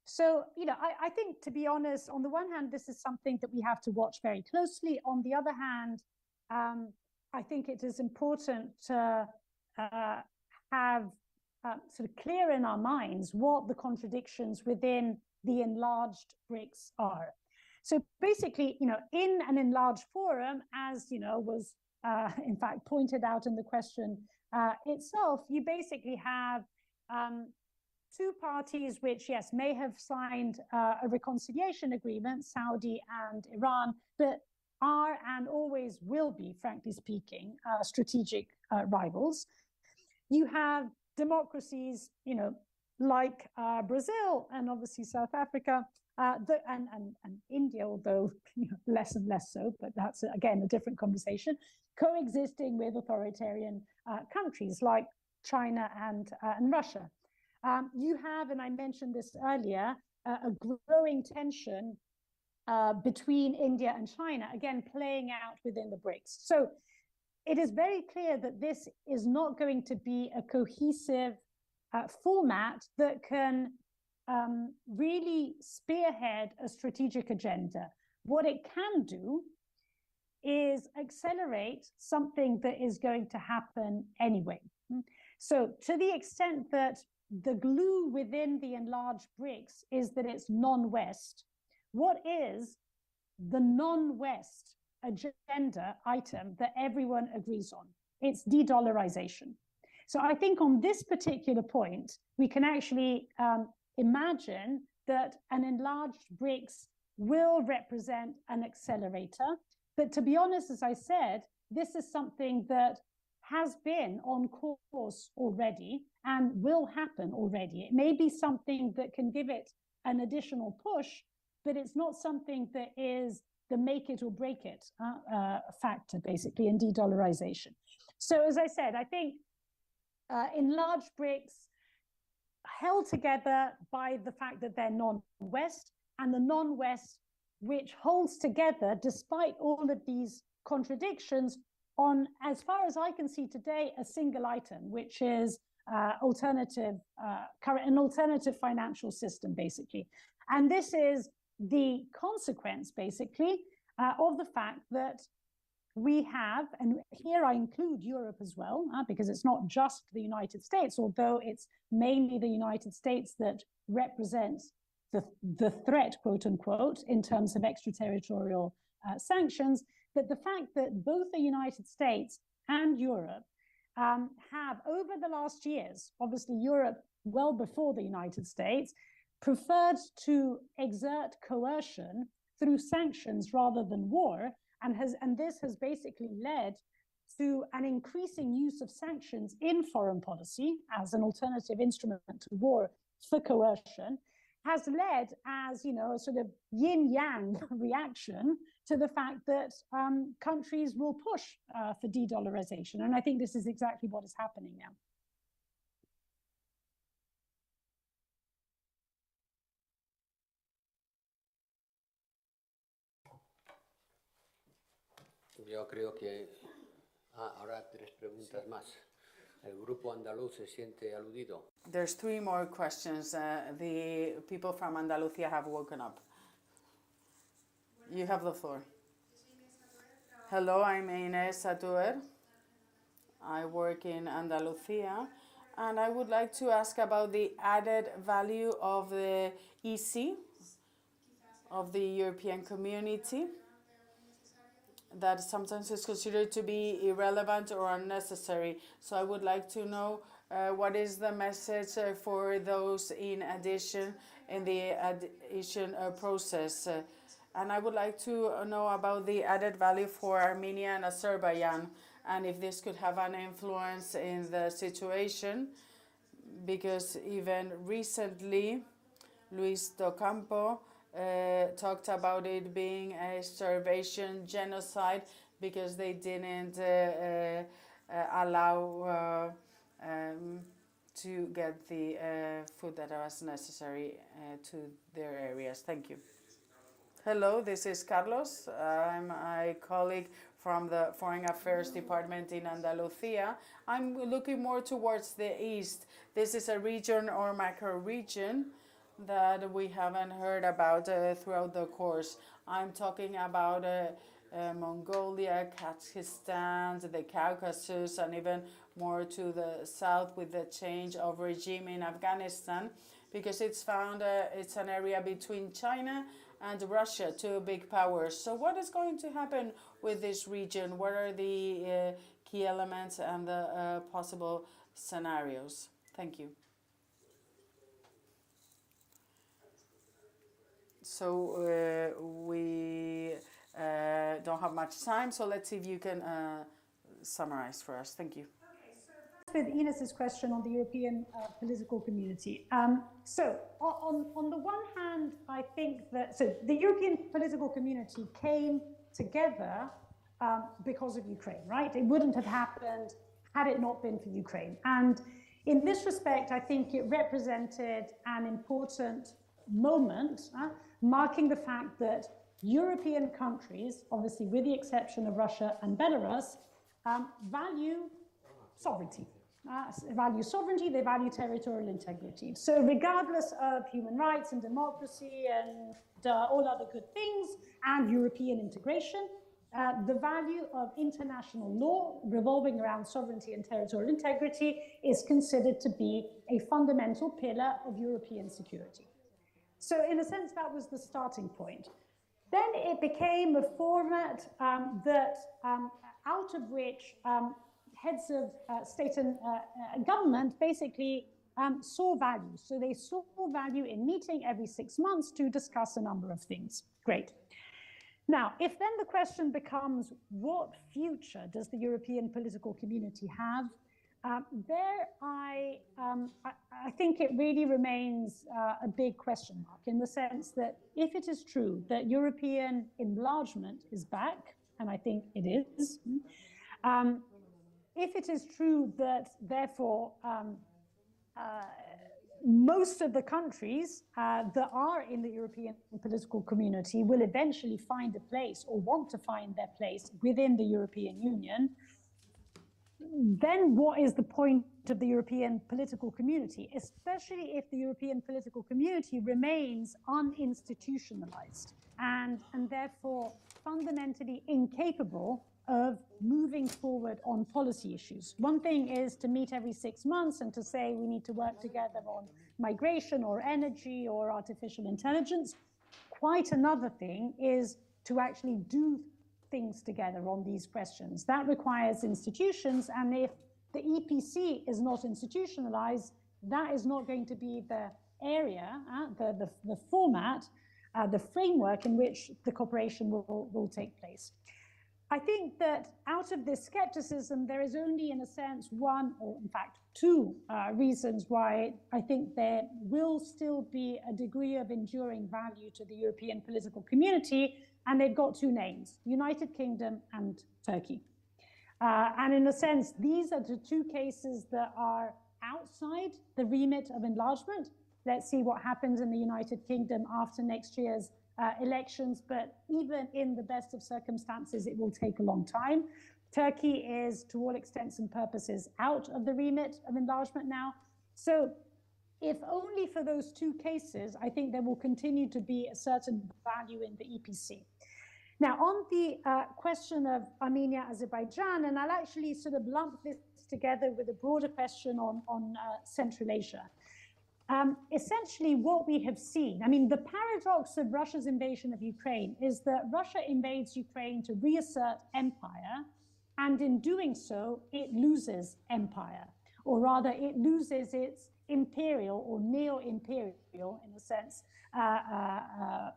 So, I think, to be honest, on the one hand, this is something that we have to watch very closely. On the other hand, I think it is important to have sort of clear in our minds what the contradictions within the enlarged BRICS are. So basically, in an enlarged forum, as was in fact pointed out in the question itself, you basically have two parties which, yes, may have signed a reconciliation agreement, Saudi and Iran, but are and always will be, frankly speaking, strategic rivals. You have democracies, like Brazil and obviously South Africa, and India, although less and less so, but that's again a different conversation, coexisting with authoritarian countries like China and Russia. You have, and I mentioned this earlier, a growing tension between India and China, again playing out within the BRICS. So it is very clear that this is not going to be a cohesive format that can really spearhead a strategic agenda. What it can do is accelerate something that is going to happen anyway. So to the extent that the glue within the enlarged BRICS is that it's non-West, what is the non-West agenda item that everyone agrees on? It's de-dollarization. So I think on this particular point, we can actually imagine that an enlarged BRICS will represent an accelerator. But to be honest, as I said, this is something that has been on course already and will happen already. It may be something that can give it an additional push, but it's not something that is the make it or break it factor, basically, in de-dollarization. So as I said, I think enlarged BRICS held together by the fact that they're non-West, and the non-West which holds together despite all of these contradictions on, as far as I can see today, a single item, which is an alternative financial system, basically. And this is the consequence, basically, of the fact that we have, and here I include Europe as well, because it's not just the United States, although it's mainly the United States that represents the threat, quote unquote, in terms of extraterritorial sanctions. But the fact that both the United States and Europe have, over the last years, obviously Europe well before the United States, preferred to exert coercion through sanctions rather than war, and this has basically led to an increasing use of sanctions in foreign policy as an alternative instrument to war for coercion, has led as, a sort of yin-yang reaction to the fact that countries will push for de-dollarization. And I think this is exactly what is happening now. Yo creo que... ahora 3 preguntas más. El grupo andaluz se siente aludido. There's 3 more questions. The people from Andalucía have woken up. You have the floor. Hello, I'm Inés Satuer. I work in Andalucía, and I would like to ask about the added value of the EC, of the European Community, that sometimes is considered to be irrelevant or unnecessary. So I would like to know what is the message for those in addition in the addition process. And I would like to know about the added value for Armenia and Azerbaijan, and if this could have an influence in the situation, because even recently, Luis Docampo talked about it being a starvation genocide because they didn't allow to get the food that was necessary to their areas. Thank you. Hello, this is Carlos. I'm a colleague from the Foreign Affairs Department in Andalucía. I'm looking more towards the east. This is a region or macro region that we haven't heard about throughout the course. I'm talking about Mongolia, Kazakhstan, the Caucasus, and even more to the south with the change of regime in Afghanistan, because it's found it's an area between China and Russia, two big powers. So what is going to happen with this region? What are the key elements and the possible scenarios? Thank you. So we don't have much time, so let's see if you can summarize for us. Thank you. With Ines's question on the European political community. So on the one hand, I think that the European political community came together because of Ukraine, right? It wouldn't have happened had it not been for Ukraine. And in this respect, I think it represented an important moment, marking the fact that European countries, obviously with the exception of Russia and Belarus, value sovereignty. Value sovereignty, they value territorial integrity. So regardless of human rights and democracy and all other good things and European integration, the value of international law revolving around sovereignty and territorial integrity is considered to be a fundamental pillar of European security. So in a sense, that was the starting point. Then it became a format out of which heads of state and government basically saw value. So they saw value in meeting every 6 months to discuss a number of things. Great. Now, if then the question becomes, what future does the European political community have? I think it really remains a big question mark, in the sense that if it is true that European enlargement is back, and I think it is, if it is true that, therefore, most of the countries that are in the European political community will eventually find a place or want to find their place within the European Union, then what is the point of the European political community, especially if the European political community remains uninstitutionalized and therefore fundamentally incapable of moving forward on policy issues? One thing is to meet every 6 months and to say we need to work together on migration or energy or artificial intelligence. Quite another thing is to actually do things together on these questions. That requires institutions, and if the EPC is not institutionalized, that is not going to be the area, the format, the framework in which the cooperation will take place. I think that out of this skepticism, there is only, in a sense, one, or in fact, two reasons why I think there will still be a degree of enduring value to the European political community, and they've got two names: United Kingdom and Turkey. And in a sense, these are the two cases that are outside the remit of enlargement. Let's see what happens in the United Kingdom after next year's elections, but even in the best of circumstances, it will take a long time. Turkey is, to all extents and purposes, out of the remit of enlargement now. So if only for those two cases, I think there will continue to be a certain value in the EPC. Now, on the question of Armenia, Azerbaijan, and I'll actually sort of lump this together with a broader question on Central Asia. Essentially, what we have seen, I mean, the paradox of Russia's invasion of Ukraine is that Russia invades Ukraine to reassert empire, and in doing so, it loses empire, or rather, it loses its imperial or neo-imperial, in a sense,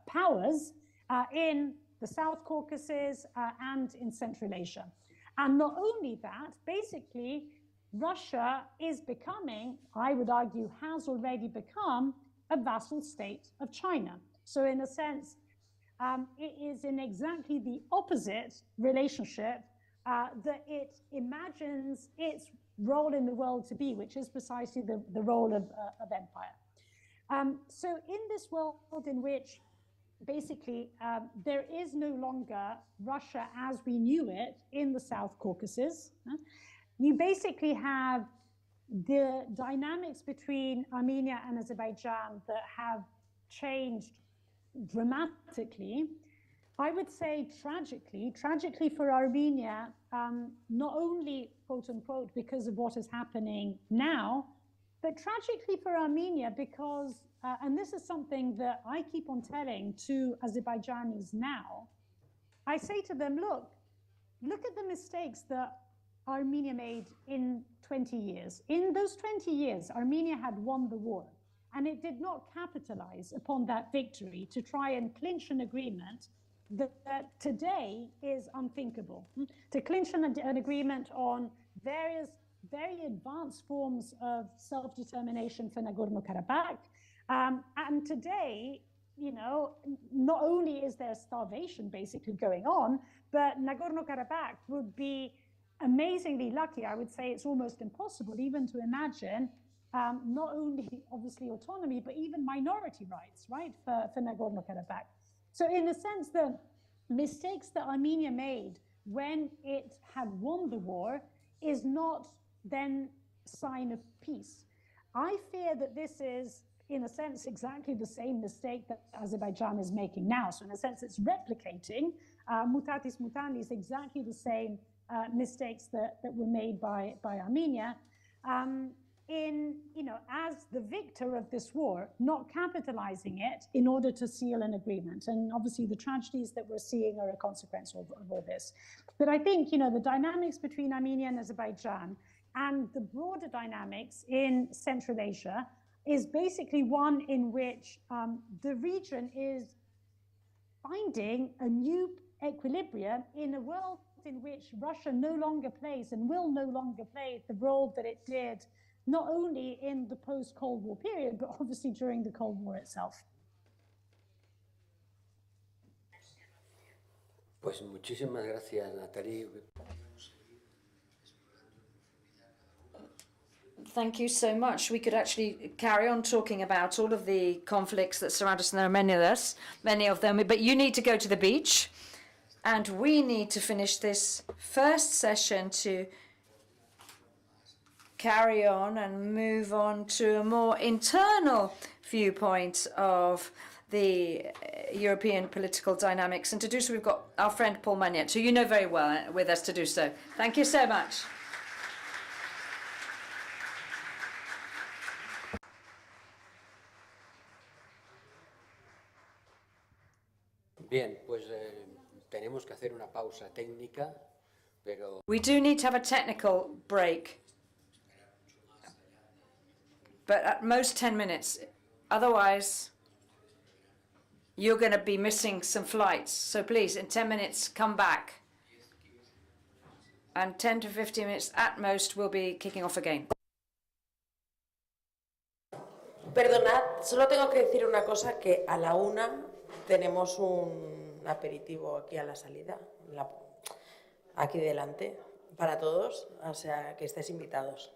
powers in the South Caucasus and in Central Asia. And not only that, basically, Russia is becoming, I would argue, has already become a vassal state of China. So in a sense, it is in exactly the opposite relationship that it imagines its role in the world to be, which is precisely the role of empire. So in this world in which basically there is no longer Russia as we knew it in the South Caucasus, you basically have the dynamics between Armenia and Azerbaijan that have changed dramatically. I would say tragically for Armenia, not only quote unquote because of what is happening now, but tragically for Armenia because, and this is something that I keep on telling to Azerbaijanis now, I say to them, look at the mistakes that Armenia made in 20 years. In those 20 years, Armenia had won the war, and it did not capitalize upon that victory to try and clinch an agreement that today is unthinkable. To clinch an agreement on various very advanced forms of self-determination for Nagorno-Karabakh. And today, you know, not only is there starvation basically going on, but Nagorno-Karabakh would be amazingly lucky. I would say it's almost impossible even to imagine not only obviously autonomy, but even minority rights, right, for Nagorno-Karabakh. So in a sense, the mistakes that Armenia made when it had won the war is not then sign of peace. I fear that this is, in a sense, exactly the same mistake that Azerbaijan is making now. So in a sense, it's replicating mutatis mutandis, exactly the same mistakes that were made by Armenia. In, you know, as the victor of this war, not capitalizing it in order to seal an agreement. And obviously the tragedies that we're seeing are a consequence of all this. But I think, you know, the dynamics between Armenia and Azerbaijan and the broader dynamics in Central Asia is basically one in which the region is finding a new equilibrium in a world in which Russia no longer plays and will no longer play the role that it did not only in the post-Cold War period, but obviously during the Cold War itself. Pues muchísimas gracias, Natalie. Thank you so much. We could actually carry on talking about all of the conflicts that surround us, and there are many of them, but you need to go to the beach, and we need to finish this first session to carry on and move on to a more internal viewpoint of the European political dynamics. And to do so, we've got our friend Paul Magnet, who you know very well, with us to do so. Thank you so much. Bien, pues tenemos que hacer una pausa técnica, pero... We do need to have a technical break, but at most 10 minutes. Otherwise, you're going to be missing some flights. So please, in 10 minutes, come back. And 10 to 15 minutes at most, we'll be kicking off again. Perdonad, solo tengo que decir una cosa, que a la 1 tenemos un aperitivo aquí a la salida, aquí delante, para todos, o sea, que estéis invitados.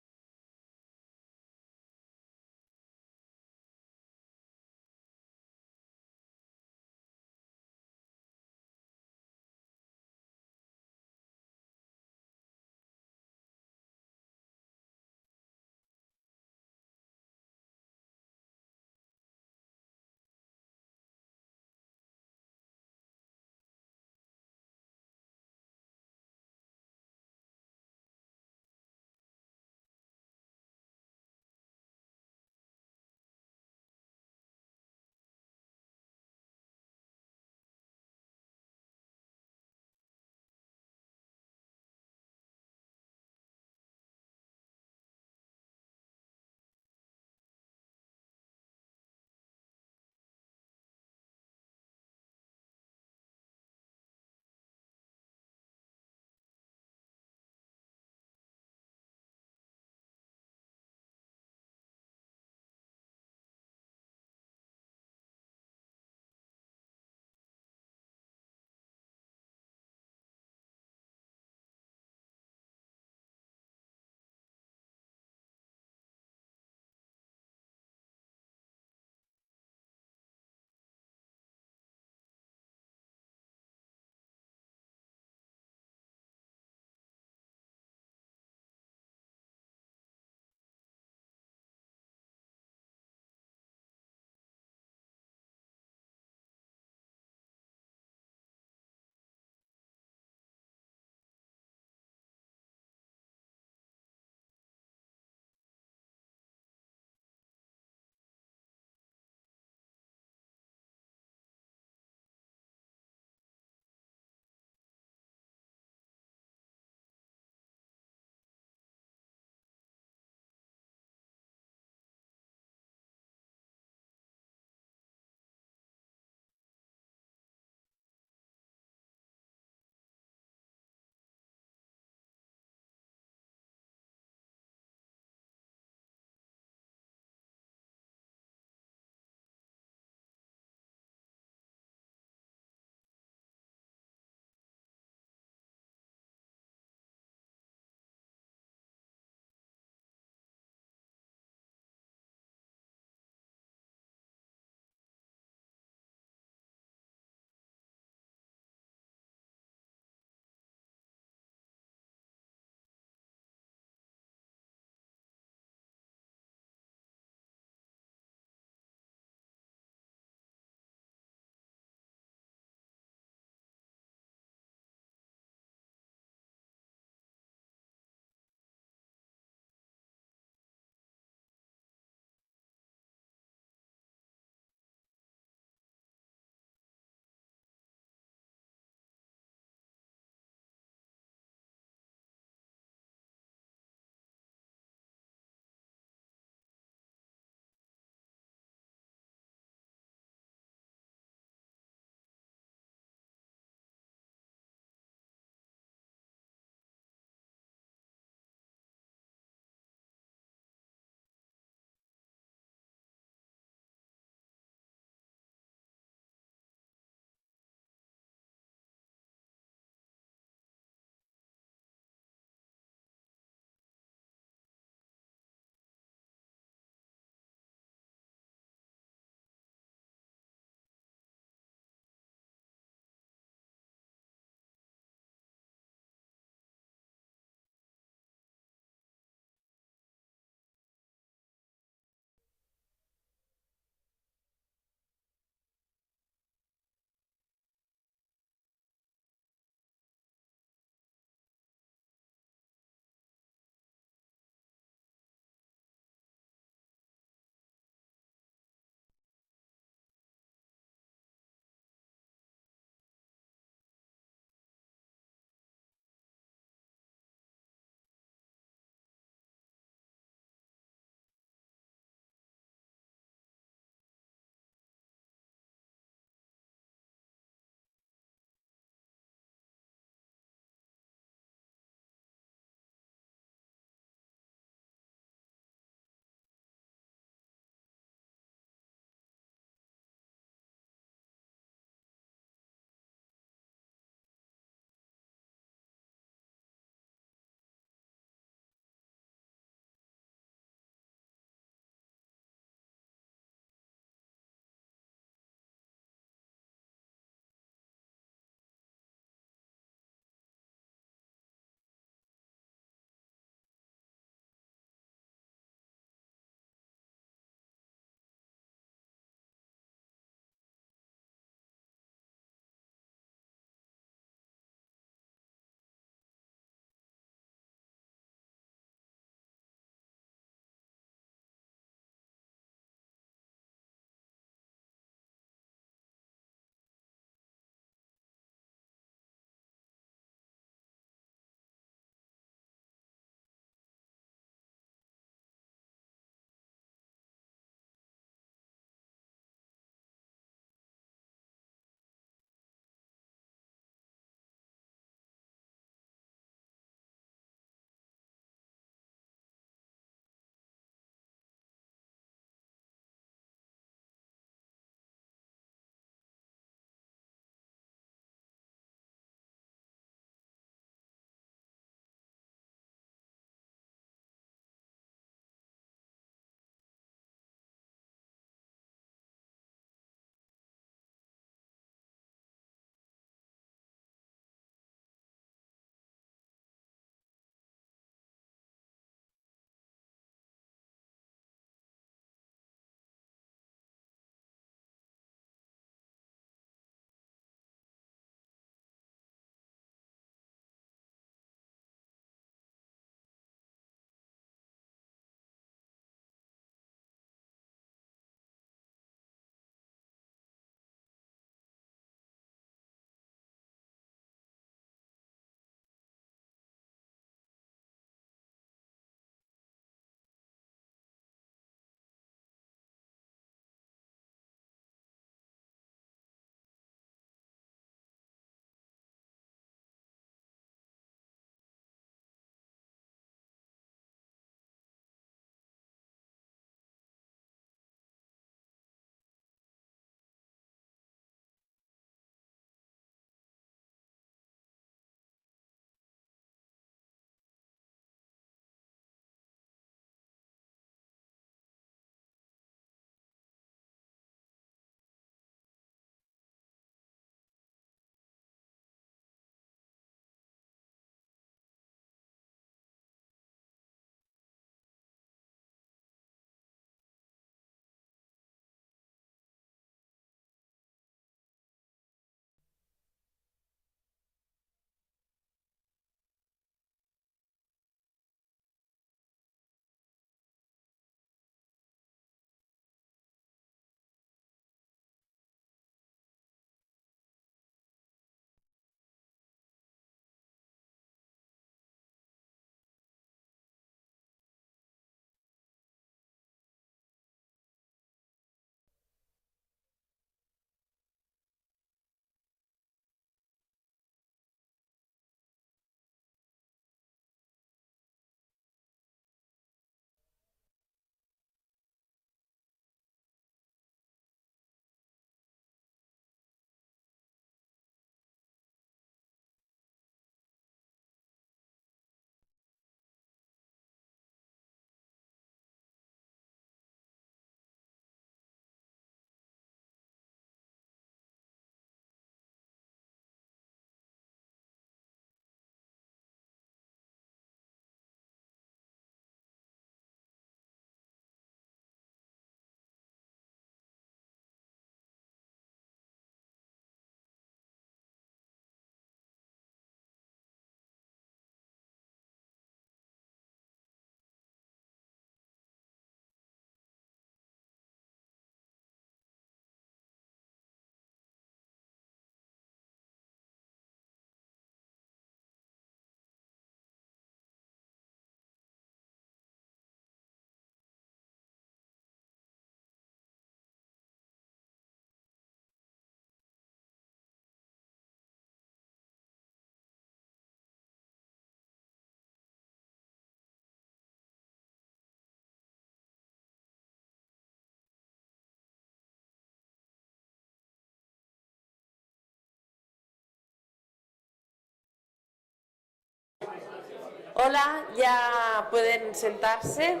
Hola, ya pueden sentarse.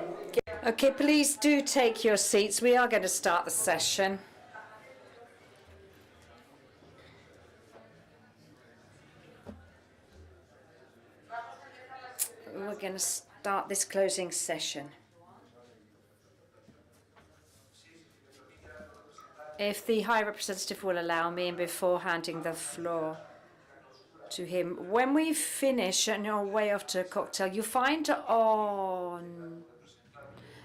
Okay, please do take your seats. We are going to start the session. We're going to start this closing session. If the High Representative will allow me, and before handing the floor to him, when we finish on your way off to a cocktail, you find on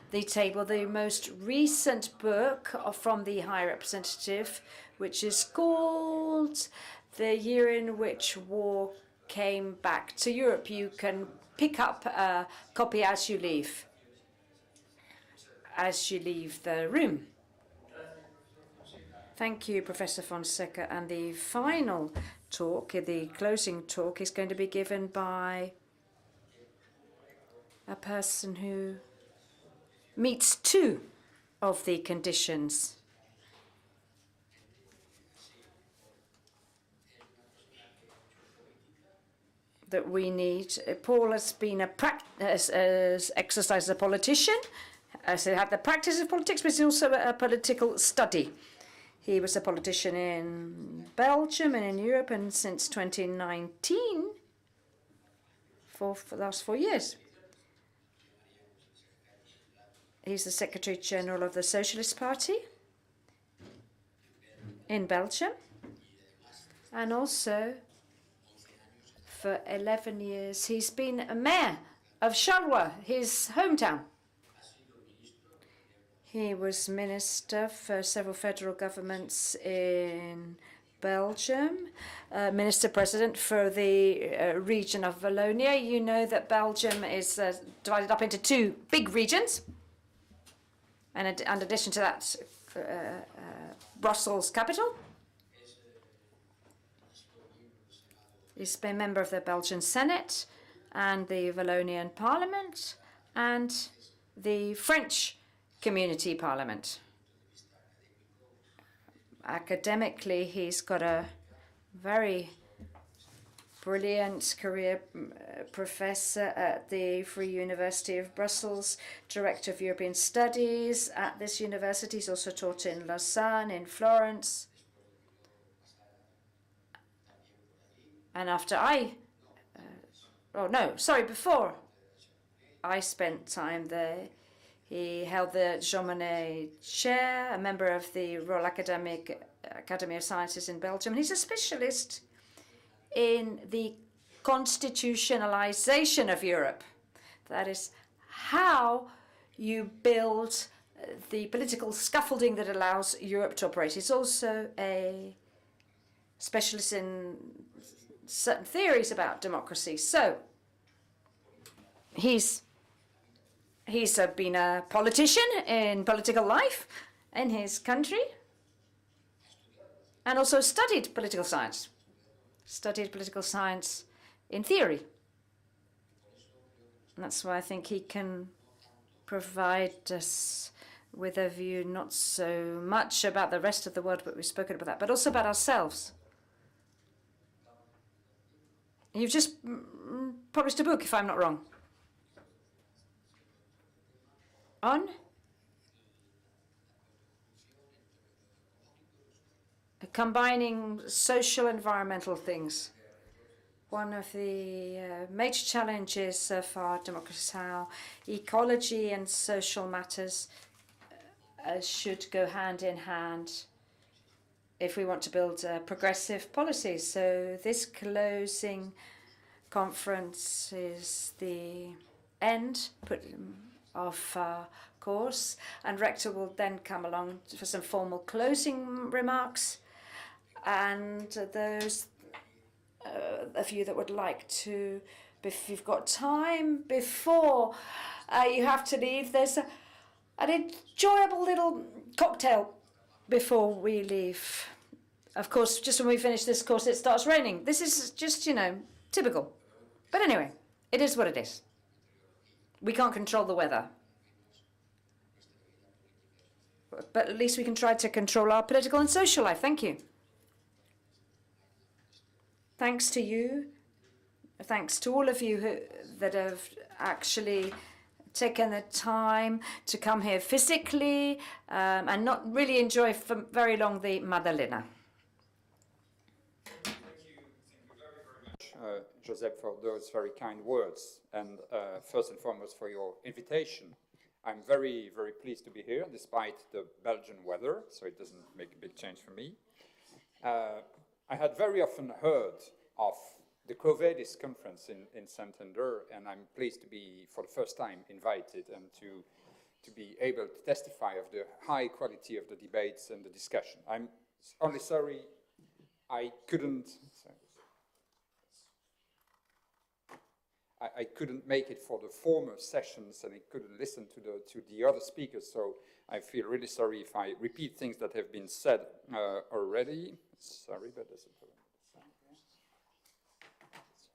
the table the most recent book from the High Representative, which is called The Year in Which War Came Back to Europe. You can pick up a copy as you leave the room. Thank you, Professor Fonseca. And the final talk, the closing talk, is going to be given by a person who meets two of the conditions that we need. Paul has been has exercised as a politician, so he had the practice of politics, but he's also a political study. He was a politician in Belgium and in Europe, and since 2019, for the last 4 years. He's the Secretary General of the Socialist Party in Belgium, and also for 11 years he's been a mayor of Charleroi, his hometown. He was minister for several federal governments in Belgium, minister-president for the region of Wallonia. You know that Belgium is divided up into two big regions. And in addition to that, Brussels capital. He's been a member of the Belgian Senate and the Wallonian Parliament and the French Community Parliament. Academically, he's got a very brilliant career, professor at the Free University of Brussels, director of European Studies at this university. He's also taught in Lausanne, in Florence. And before I spent time there, he held the Jean Monnet Chair, a member of the Royal Academy of Sciences in Belgium. And he's a specialist in the constitutionalization of Europe. That is how you build the political scaffolding that allows Europe to operate. He's also a specialist in certain theories about democracy. So he's been a politician in political life in his country and also studied political science. Studied political science in theory. And that's why I think he can provide us with a view not so much about the rest of the world, but we've spoken about that, but also about ourselves. You've just published a book, if I'm not wrong, on combining social environmental things. One of the major challenges of our democracy is how ecology and social matters should go hand in hand if we want to build progressive policies. So this closing conference is the end of our course, and Rector will then come along for some formal closing remarks. And those of you that would like to, if you've got time before you have to leave, there's an enjoyable little cocktail before we leave. Of course, just when we finish this course, it starts raining. This is just, typical. But anyway, it is what it is. We can't control the weather. But at least we can try to control our political and social life. Thank you. Thanks to you, Thanks to all of you that have actually taken the time to come here physically and not really enjoy for very long the Madalena. Thank you very much, Josep, for those very kind words, and first and foremost for your invitation. I'm very, very pleased to be here, despite the Belgian weather, so it doesn't make a big change for me. I had very often heard of the QUO VADIS conference in Santander, and I'm pleased to be, for the first time, invited and to be able to testify of the high quality of the debates and the discussion. I'm only sorry I couldn't make it for the former sessions, and I couldn't listen to the other speakers, so I feel really sorry if I repeat things that have been said already. Sorry, but does it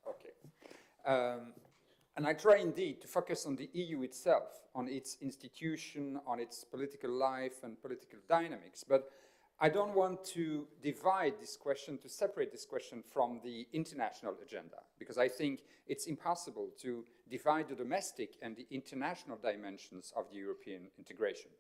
okay. And I try indeed to focus on the EU itself, on its institution, on its political life and political dynamics, but I don't want to divide this question, to separate this question from the international agenda, because I think it's impossible to divide the domestic and the international dimensions of the European integration.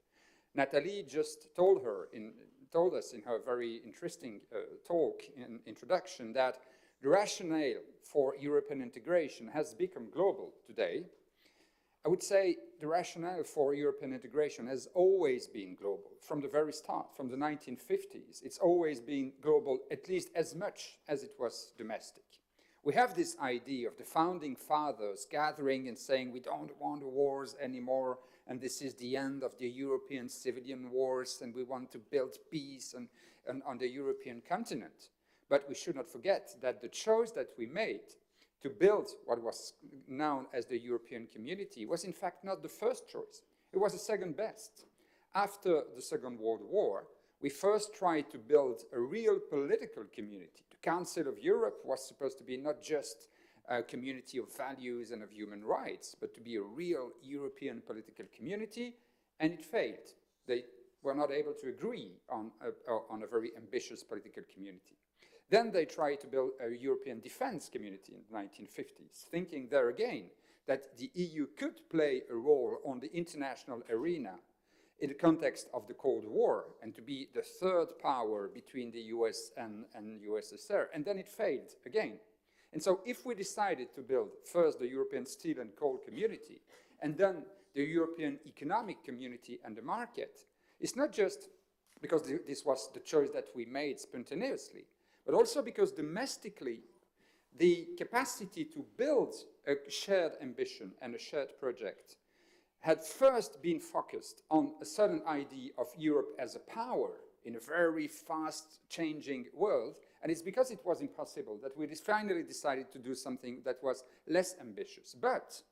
Nathalie just told us in her very interesting talk in introduction that the rationale for European integration has become global today. I would say the rationale for European integration has always been global from the very start, from the 1950s. It's always been global, at least as much as it was domestic. We have this idea of the founding fathers gathering and saying we don't want wars anymore, and this is the end of the European civilian wars, and we want to build peace on the European continent. But we should not forget that the choice that we made to build what was known as the European community was in fact not the first choice. It was the second best. After the Second World War, we first tried to build a real political community. The Council of Europe was supposed to be not just a community of values and of human rights, but to be a real European political community, and it failed. They were not able to agree on a very ambitious political community. Then they tried to build a European defense community in the 1950s, thinking there again that the EU could play a role on the international arena in the context of the Cold War and to be the third power between the US and USSR. And then it failed again. And so if we decided to build first the European Steel and Coal Community and then the European Economic Community and the market, it's not just because this was the choice that we made spontaneously, but also because domestically, the capacity to build a shared ambition and a shared project had first been focused on a certain idea of Europe as a power in a very fast-changing world, and it's because it was impossible that we finally decided to do something that was less ambitious. But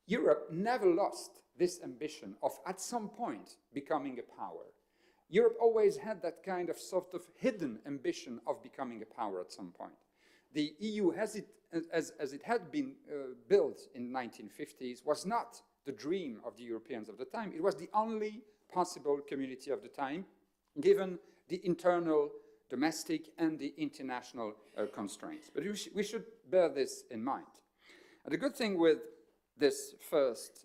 Europe never lost this ambition of, at some point, becoming a power. Europe always had that kind of sort of hidden ambition of becoming a power at some point. The EU, as it had been built in the 1950s, was not the dream of the Europeans of the time. It was the only possible community of the time, given the internal, domestic, and the international constraints. But we should bear this in mind. And the good thing with this first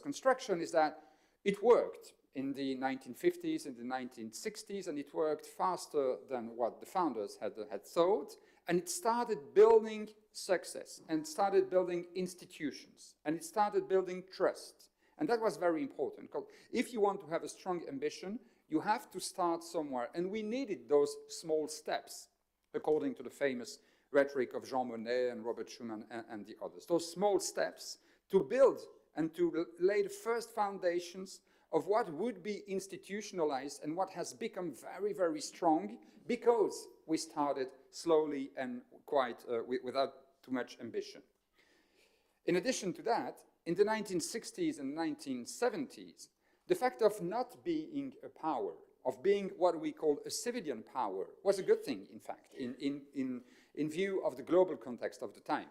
construction is that it worked in the 1950s, in the 1960s, and it worked faster than what the founders had thought, and it started building success, and started building institutions, and it started building trust. And that was very important, because if you want to have a strong ambition, you have to start somewhere, and we needed those small steps, according to the famous rhetoric of Jean Monnet and Robert Schuman and the others. Those small steps to build and to lay the first foundations of what would be institutionalized and what has become very, very strong because we started slowly and quite without too much ambition. In addition to that, in the 1960s and 1970s, the fact of not being a power, of being what we call a civilian power, was a good thing, in fact, in view of the global context of the time.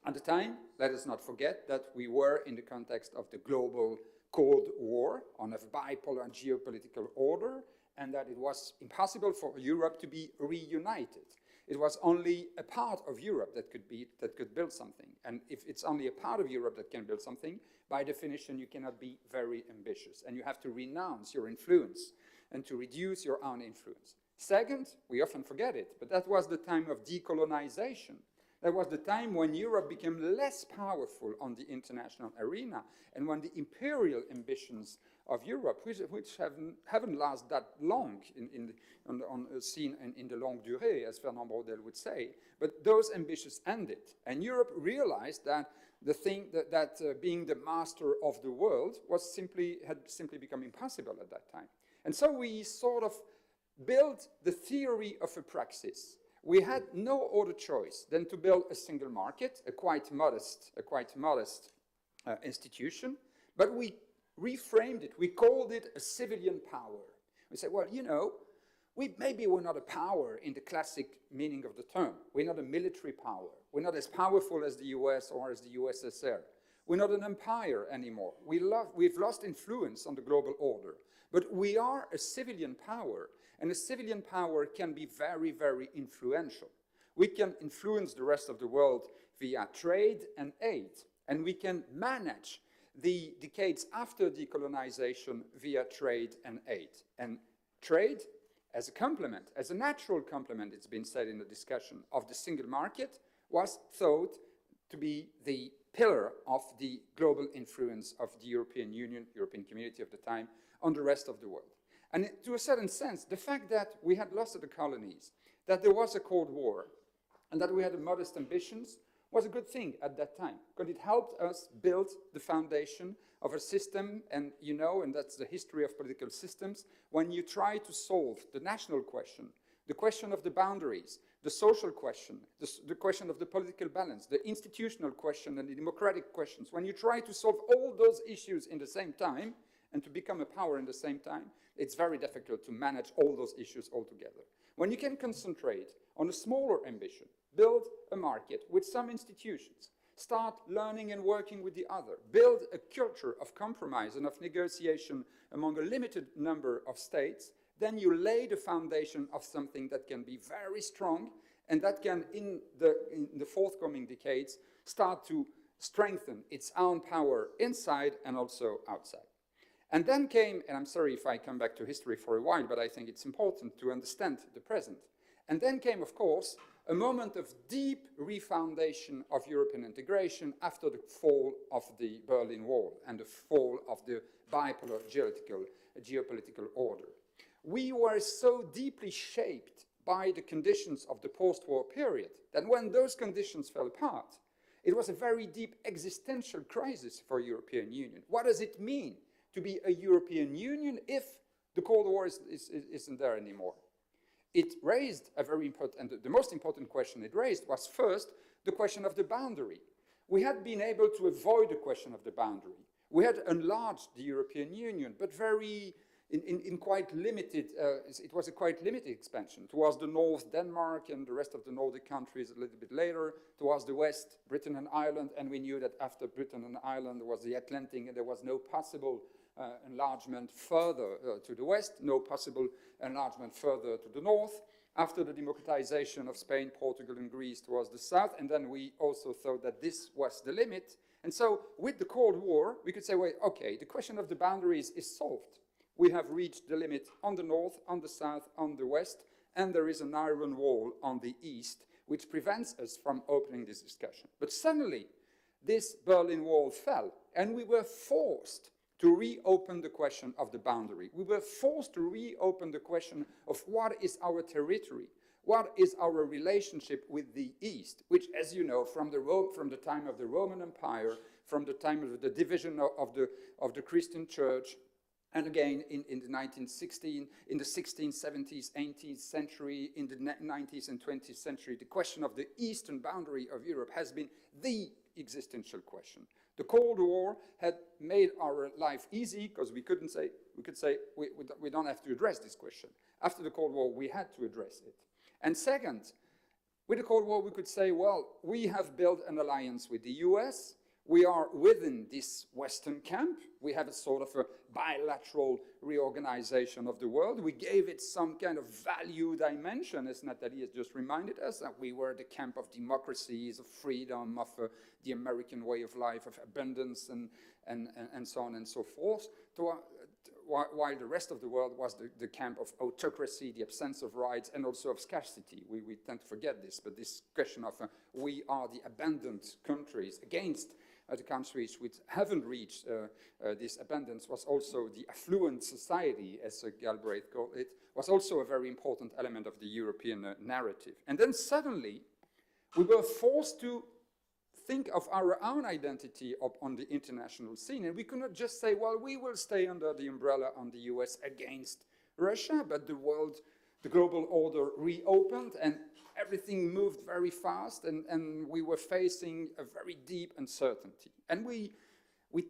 At the time, let us not forget that we were in the context of the global Cold War on a bipolar geopolitical order, and that it was impossible for Europe to be reunited. it was only a part of Europe that could build something. And if it's only a part of Europe that can build something, by definition, you cannot be very ambitious, and you have to renounce your influence and to reduce your own influence. Second, we often forget it, but that was the time of decolonization. That was the time when Europe became less powerful on the international arena, and when the imperial ambitions of Europe, which haven't lasted that long seen in the longue durée, as Fernand Braudel would say, but those ambitions ended. And Europe realized that the thing that being the master of the world had simply become impossible at that time. And so we sort of built the theory of a praxis. We had no other choice than to build a single market, a quite modest institution, but we reframed it. We called it a civilian power. We said, well, you know, maybe we're not a power in the classic meaning of the term. We're not a military power. We're not as powerful as the US or as the USSR. We're not an empire anymore. We've lost influence on the global order. But we are a civilian power, and a civilian power can be very, very influential. We can influence the rest of the world via trade and aid, and we can manage the decades after decolonization via trade and aid. And trade, as a complement, as a natural complement, it's been said in the discussion, of the single market, was thought to be the pillar of the global influence of the European Union, European Community of the time, on the rest of the world. And to a certain sense, the fact that we had lost the colonies, that there was a Cold War, and that we had modest ambitions was a good thing at that time, because it helped us build the foundation of a system, and you know, and that's the history of political systems, when you try to solve the national question, the question of the boundaries, the social question, the question of the political balance, the institutional question and the democratic questions, when you try to solve all those issues in the same time, and to become a power in the same time, it's very difficult to manage all those issues altogether. When you can concentrate on a smaller ambition, build a market with some institutions, start learning and working with the other, build a culture of compromise and of negotiation among a limited number of states, then you lay the foundation of something that can be very strong and that can, in the forthcoming decades, start to strengthen its own power inside and also outside. And then came, and I'm sorry if I come back to history for a while, but I think it's important to understand the present. And then came, of course, a moment of deep refoundation of European integration after the fall of the Berlin Wall and the fall of the bipolar geopolitical order. We were so deeply shaped by the conditions of the post-war period that when those conditions fell apart, it was a very deep existential crisis for European Union. What does it mean to be a European Union if the Cold War isn't there anymore? It raised a very important, and the most important question it raised was first the question of the boundary. We had been able to avoid the question of the boundary. We had enlarged the European Union, but in quite limited, it was a quite limited expansion. Towards the north, Denmark and the rest of the Nordic countries a little bit later. Towards the west, Britain and Ireland, and we knew that after Britain and Ireland was the Atlantic and there was no possible enlargement further to the west, no possible enlargement further to the north. After the democratization of Spain, Portugal, and Greece towards the south, and then we also thought that this was the limit. And so with the Cold War, we could say, well, okay, the question of the boundaries is solved. We have reached the limit on the north, on the south, on the west, and there is an iron wall on the east, which prevents us from opening this discussion. But suddenly, this Berlin Wall fell, and we were forced to reopen the question of the boundary. We were forced to reopen the question of what is our territory, what is our relationship with the East, which, as you know, from the time of the Roman Empire, from the time of the division of the Christian Church, and again in the 1916, in the 16th, 17th, 18th century, in the 19th and 20th century, the question of the eastern boundary of Europe has been the existential question. The Cold War had made our life easy because we could say we don't have to address this question. After the Cold War, we had to address it. And second, with the Cold War, we could say, well, we have built an alliance with the US, We are within this Western camp. We have a sort of a bilateral reorganization of the world. We gave it some kind of value dimension, as Nathalie has just reminded us, that we were the camp of democracies, of freedom, of the American way of life, of abundance, and so on and so forth, while the rest of the world was the camp of autocracy, the absence of rights, and also of scarcity. We tend to forget this, but this question of we are the abandoned countries against the countries which haven't reached this abundance was also the affluent society, as Galbraith called it, was also a very important element of the European narrative. And then suddenly, we were forced to think of our own identity on the international scene. And we could not just say, well, we will stay under the umbrella on the US against Russia, but the global order reopened and everything moved very fast, and we were facing a very deep uncertainty. And we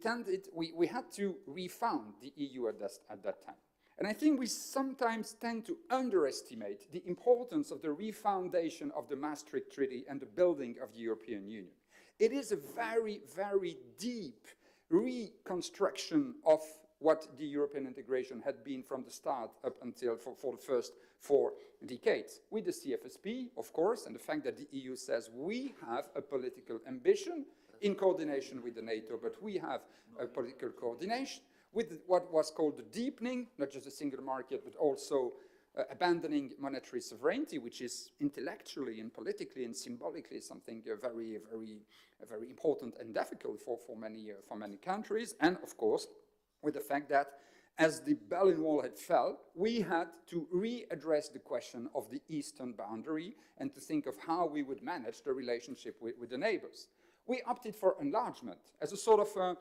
had to refound the EU at that time. And I think we sometimes tend to underestimate the importance of the refoundation of the Maastricht Treaty and the building of the European Union. It is a very, very deep reconstruction of what the European integration had been from the start up until for the first 4 decades. With the CFSP, of course, and the fact that the EU says we have a political ambition in coordination with the NATO, but we have a political coordination with what was called the deepening, not just the single market, but also abandoning monetary sovereignty, which is intellectually and politically and symbolically something very, very important and difficult for many countries. And of course, with the fact that as the Berlin Wall had fell, we had to readdress the question of the eastern boundary and to think of how we would manage the relationship with the neighbors. We opted for enlargement as a sort of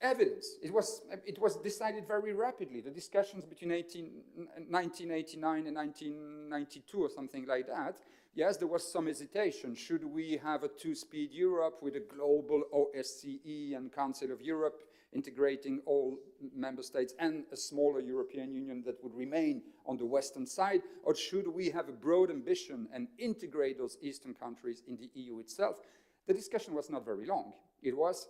evidence. It was decided very rapidly. The discussions between 1989 and 1992 or something like that, yes, there was some hesitation. Should we have a two-speed Europe with a global OSCE and Council of Europe integrating all member states and a smaller European Union that would remain on the western side? Or should we have a broad ambition and integrate those eastern countries in the EU itself? The discussion was not very long. It was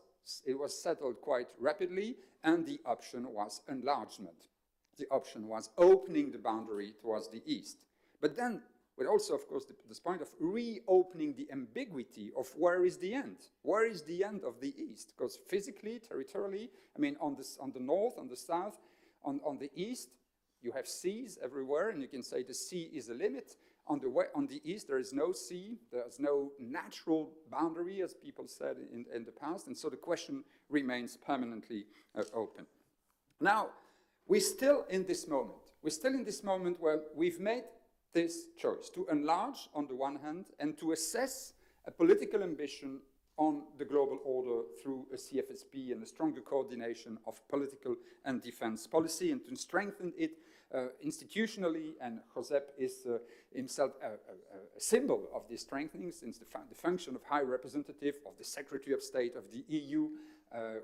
settled quite rapidly, and the option was enlargement. The option was opening the boundary towards the east. But then, with also, of course, this point of reopening the ambiguity of where is the end? Where is the end of the east? Because physically, territorially, I mean, on the north, on the south, on the east, you have seas everywhere, and you can say the sea is a limit. On the east, there is no sea, there's no natural boundary, as people said in the past, and so the question remains permanently open. Now, we're still in this moment where we've made this choice to enlarge on the one hand and to assess a political ambition on the global order through a CFSP and a stronger coordination of political and defense policy, and to strengthen it institutionally, and Josep is himself a symbol of this strengthening, since the function of High Representative of the Secretary of State of the EU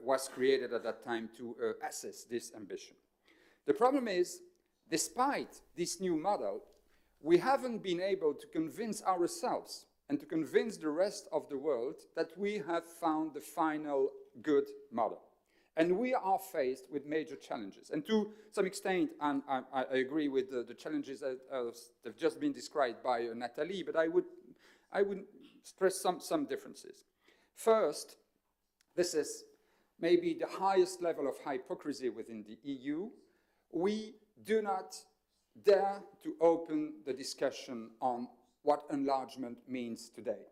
was created at that time to assess this ambition. The problem is, despite this new model, we haven't been able to convince ourselves and to convince the rest of the world that we have found the final good model. And we are faced with major challenges. And to some extent, and I agree with the challenges that have just been described by Nathalie, but I would stress some differences. First, this is maybe the highest level of hypocrisy within the EU. We do not dare to open the discussion on what enlargement means today.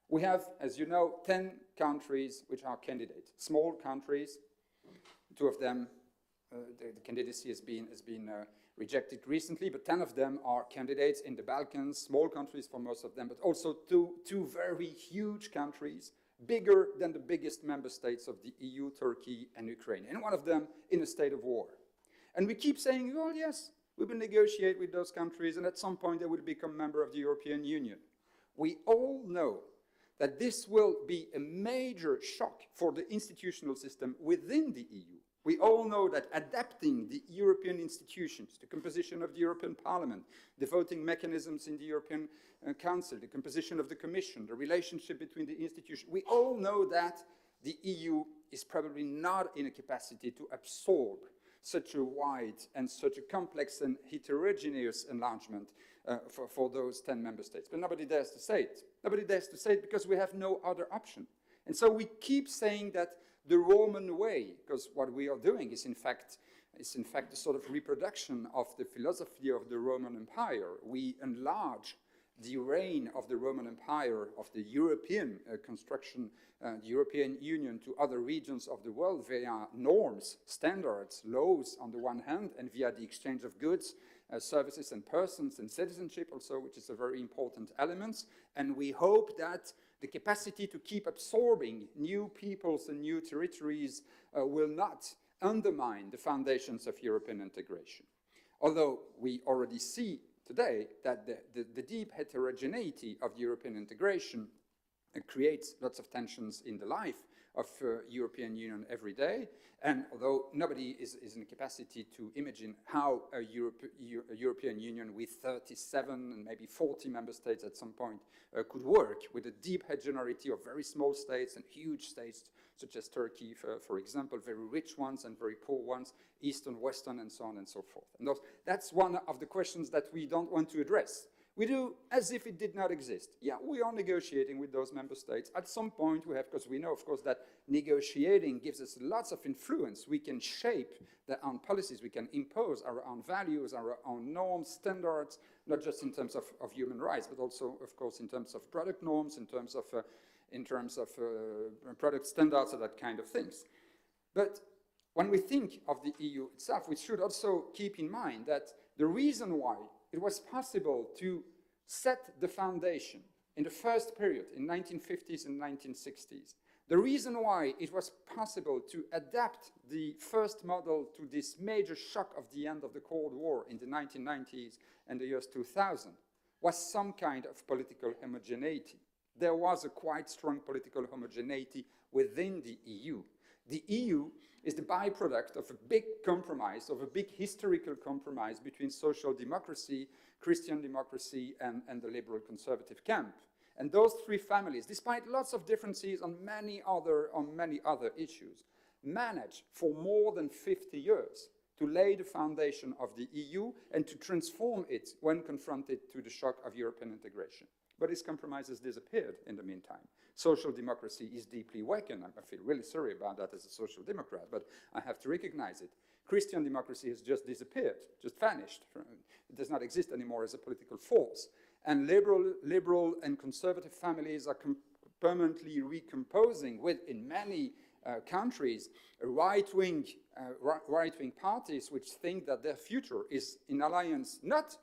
We have, as you know, 10 countries which are candidates, small countries. 2 of them, the candidacy has been rejected recently, but 10 of them are candidates in the Balkans, small countries for most of them, but also two very huge countries, bigger than the biggest member states of the EU, Turkey and Ukraine, and one of them in a state of war. And we keep saying, well, yes, we will negotiate with those countries, and at some point they will become member of the European Union. We all know that this will be a major shock for the institutional system within the EU. We all know that adapting the European institutions, the composition of the European Parliament, the voting mechanisms in the European Council, the composition of the Commission, the relationship between the institutions, we all know that the EU is probably not in a capacity to absorb such a wide and such a complex and heterogeneous enlargement for those 10 member states. But nobody dares to say it. Nobody dares to say it because we have no other option. And so we keep saying that the Roman way, because what we are doing is in fact a sort of reproduction of the philosophy of the Roman Empire. We enlarge the reign of the Roman Empire, of the European construction, the European Union to other regions of the world via norms, standards, laws on the one hand, and via the exchange of goods, services and persons and citizenship also, which is a very important element. And we hope that the capacity to keep absorbing new peoples and new territories will not undermine the foundations of European integration. Although we already see today that the deep heterogeneity of European integration creates lots of tensions in the life of European Union every day. And although nobody is in a capacity to imagine how a European Union with 37 and maybe 40 member states at some point could work with a deep heterogeneity of very small states and huge states such as Turkey, for example, very rich ones and very poor ones, Eastern, Western, and so on and so forth. And that's one of the questions that we don't want to address. We do as if it did not exist. Yeah, we are negotiating with those member states. At some point we have, because we know, of course, that negotiating gives us lots of influence. We can shape their own policies. We can impose our own values, our own norms, standards, not just in terms of human rights, but also, of course, in terms of product norms, in terms of product standards and that kind of things. But when we think of the EU itself, we should also keep in mind that the reason why it was possible to set the foundation in the first period, in 1950s and 1960s. The reason why it was possible to adapt the first model to this major shock of the end of the Cold War in the 1990s and the years 2000 was some kind of political homogeneity. There was a quite strong political homogeneity within the EU. The EU is the byproduct of a big compromise, of a big historical compromise between social democracy, Christian democracy, and the liberal conservative camp. And those three families, despite lots of differences on many other issues, managed for more than 50 years to lay the foundation of the EU and to transform it when confronted to the shock of European integration. But its compromises disappeared in the meantime. Social democracy is deeply weakened. I feel really sorry about that as a social democrat, but I have to recognize it. Christian democracy has just disappeared, just vanished. It does not exist anymore as a political force. And liberal and conservative families are permanently recomposing with, in many countries, right-wing parties which think that their future is in alliance not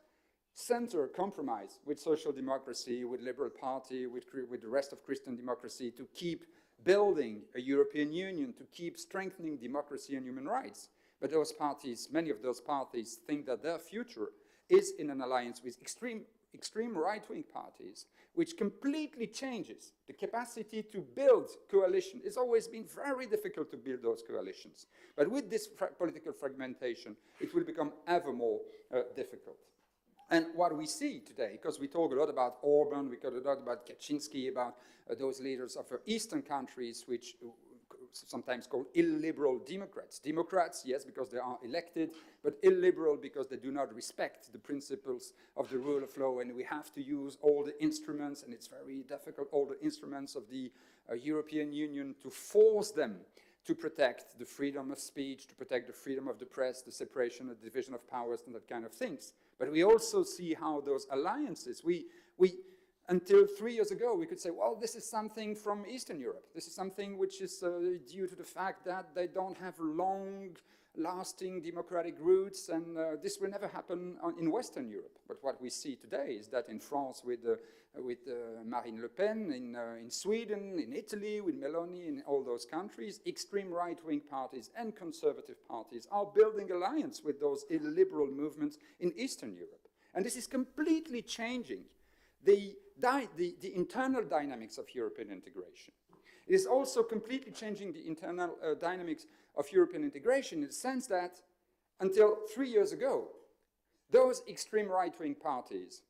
center compromise with social democracy, with Liberal Party, with the rest of Christian democracy to keep building a European Union, to keep strengthening democracy and human rights. But those parties, many of those parties, think that their future is in an alliance with extreme right-wing parties, which completely changes the capacity to build coalition. It's always been very difficult to build those coalitions. But with this political fragmentation, it will become ever more difficult. And what we see today, because we talk a lot about Orban, we talk a lot about Kaczynski, about those leaders of Eastern countries, which sometimes called illiberal Democrats. Democrats, yes, because they are elected, but illiberal because they do not respect the principles of the rule of law, and we have to use all the instruments, and it's very difficult, all the instruments of the European Union to force them to protect the freedom of speech, to protect the freedom of the press, the separation and division of powers, and that kind of things. But we also see how those alliances, until 3 years ago, we could say, well, this is something from Eastern Europe. This is something which is due to the fact that they don't have long-lasting democratic roots, and this will never happen in Western Europe. But what we see today is that in France with Marine Le Pen, in Sweden, in Italy, with Meloni, in all those countries, extreme right-wing parties and conservative parties are building alliance with those illiberal movements in Eastern Europe. And this is completely changing the internal dynamics of European integration. It is also completely changing the internal dynamics of European integration in the sense that until 3 years ago, those extreme right-wing parties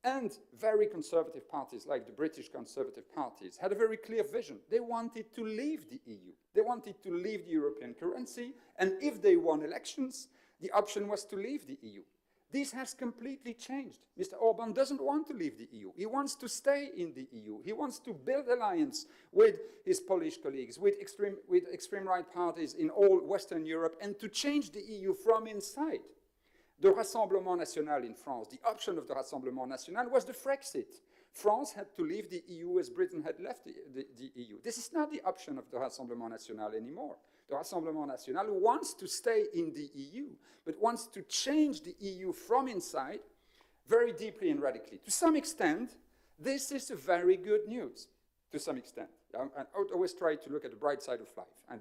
and very conservative parties like the British Conservative parties had a very clear vision. They wanted to leave the EU. They wanted to leave the European currency, and if they won elections, the option was to leave the EU. This has completely changed. Mr. Orban doesn't want to leave the EU. He wants to stay in the EU. He wants to build alliance with his Polish colleagues, with extreme right parties in all Western Europe, and to change the EU from inside. The Rassemblement National in France, the option of the Rassemblement National was the Frexit. France had to leave the EU as Britain had left the EU. This is not the option of the Rassemblement National anymore. The Rassemblement National wants to stay in the EU, but wants to change the EU from inside very deeply and radically. To some extent, this is a very good news, to some extent. I always try to look at the bright side of life and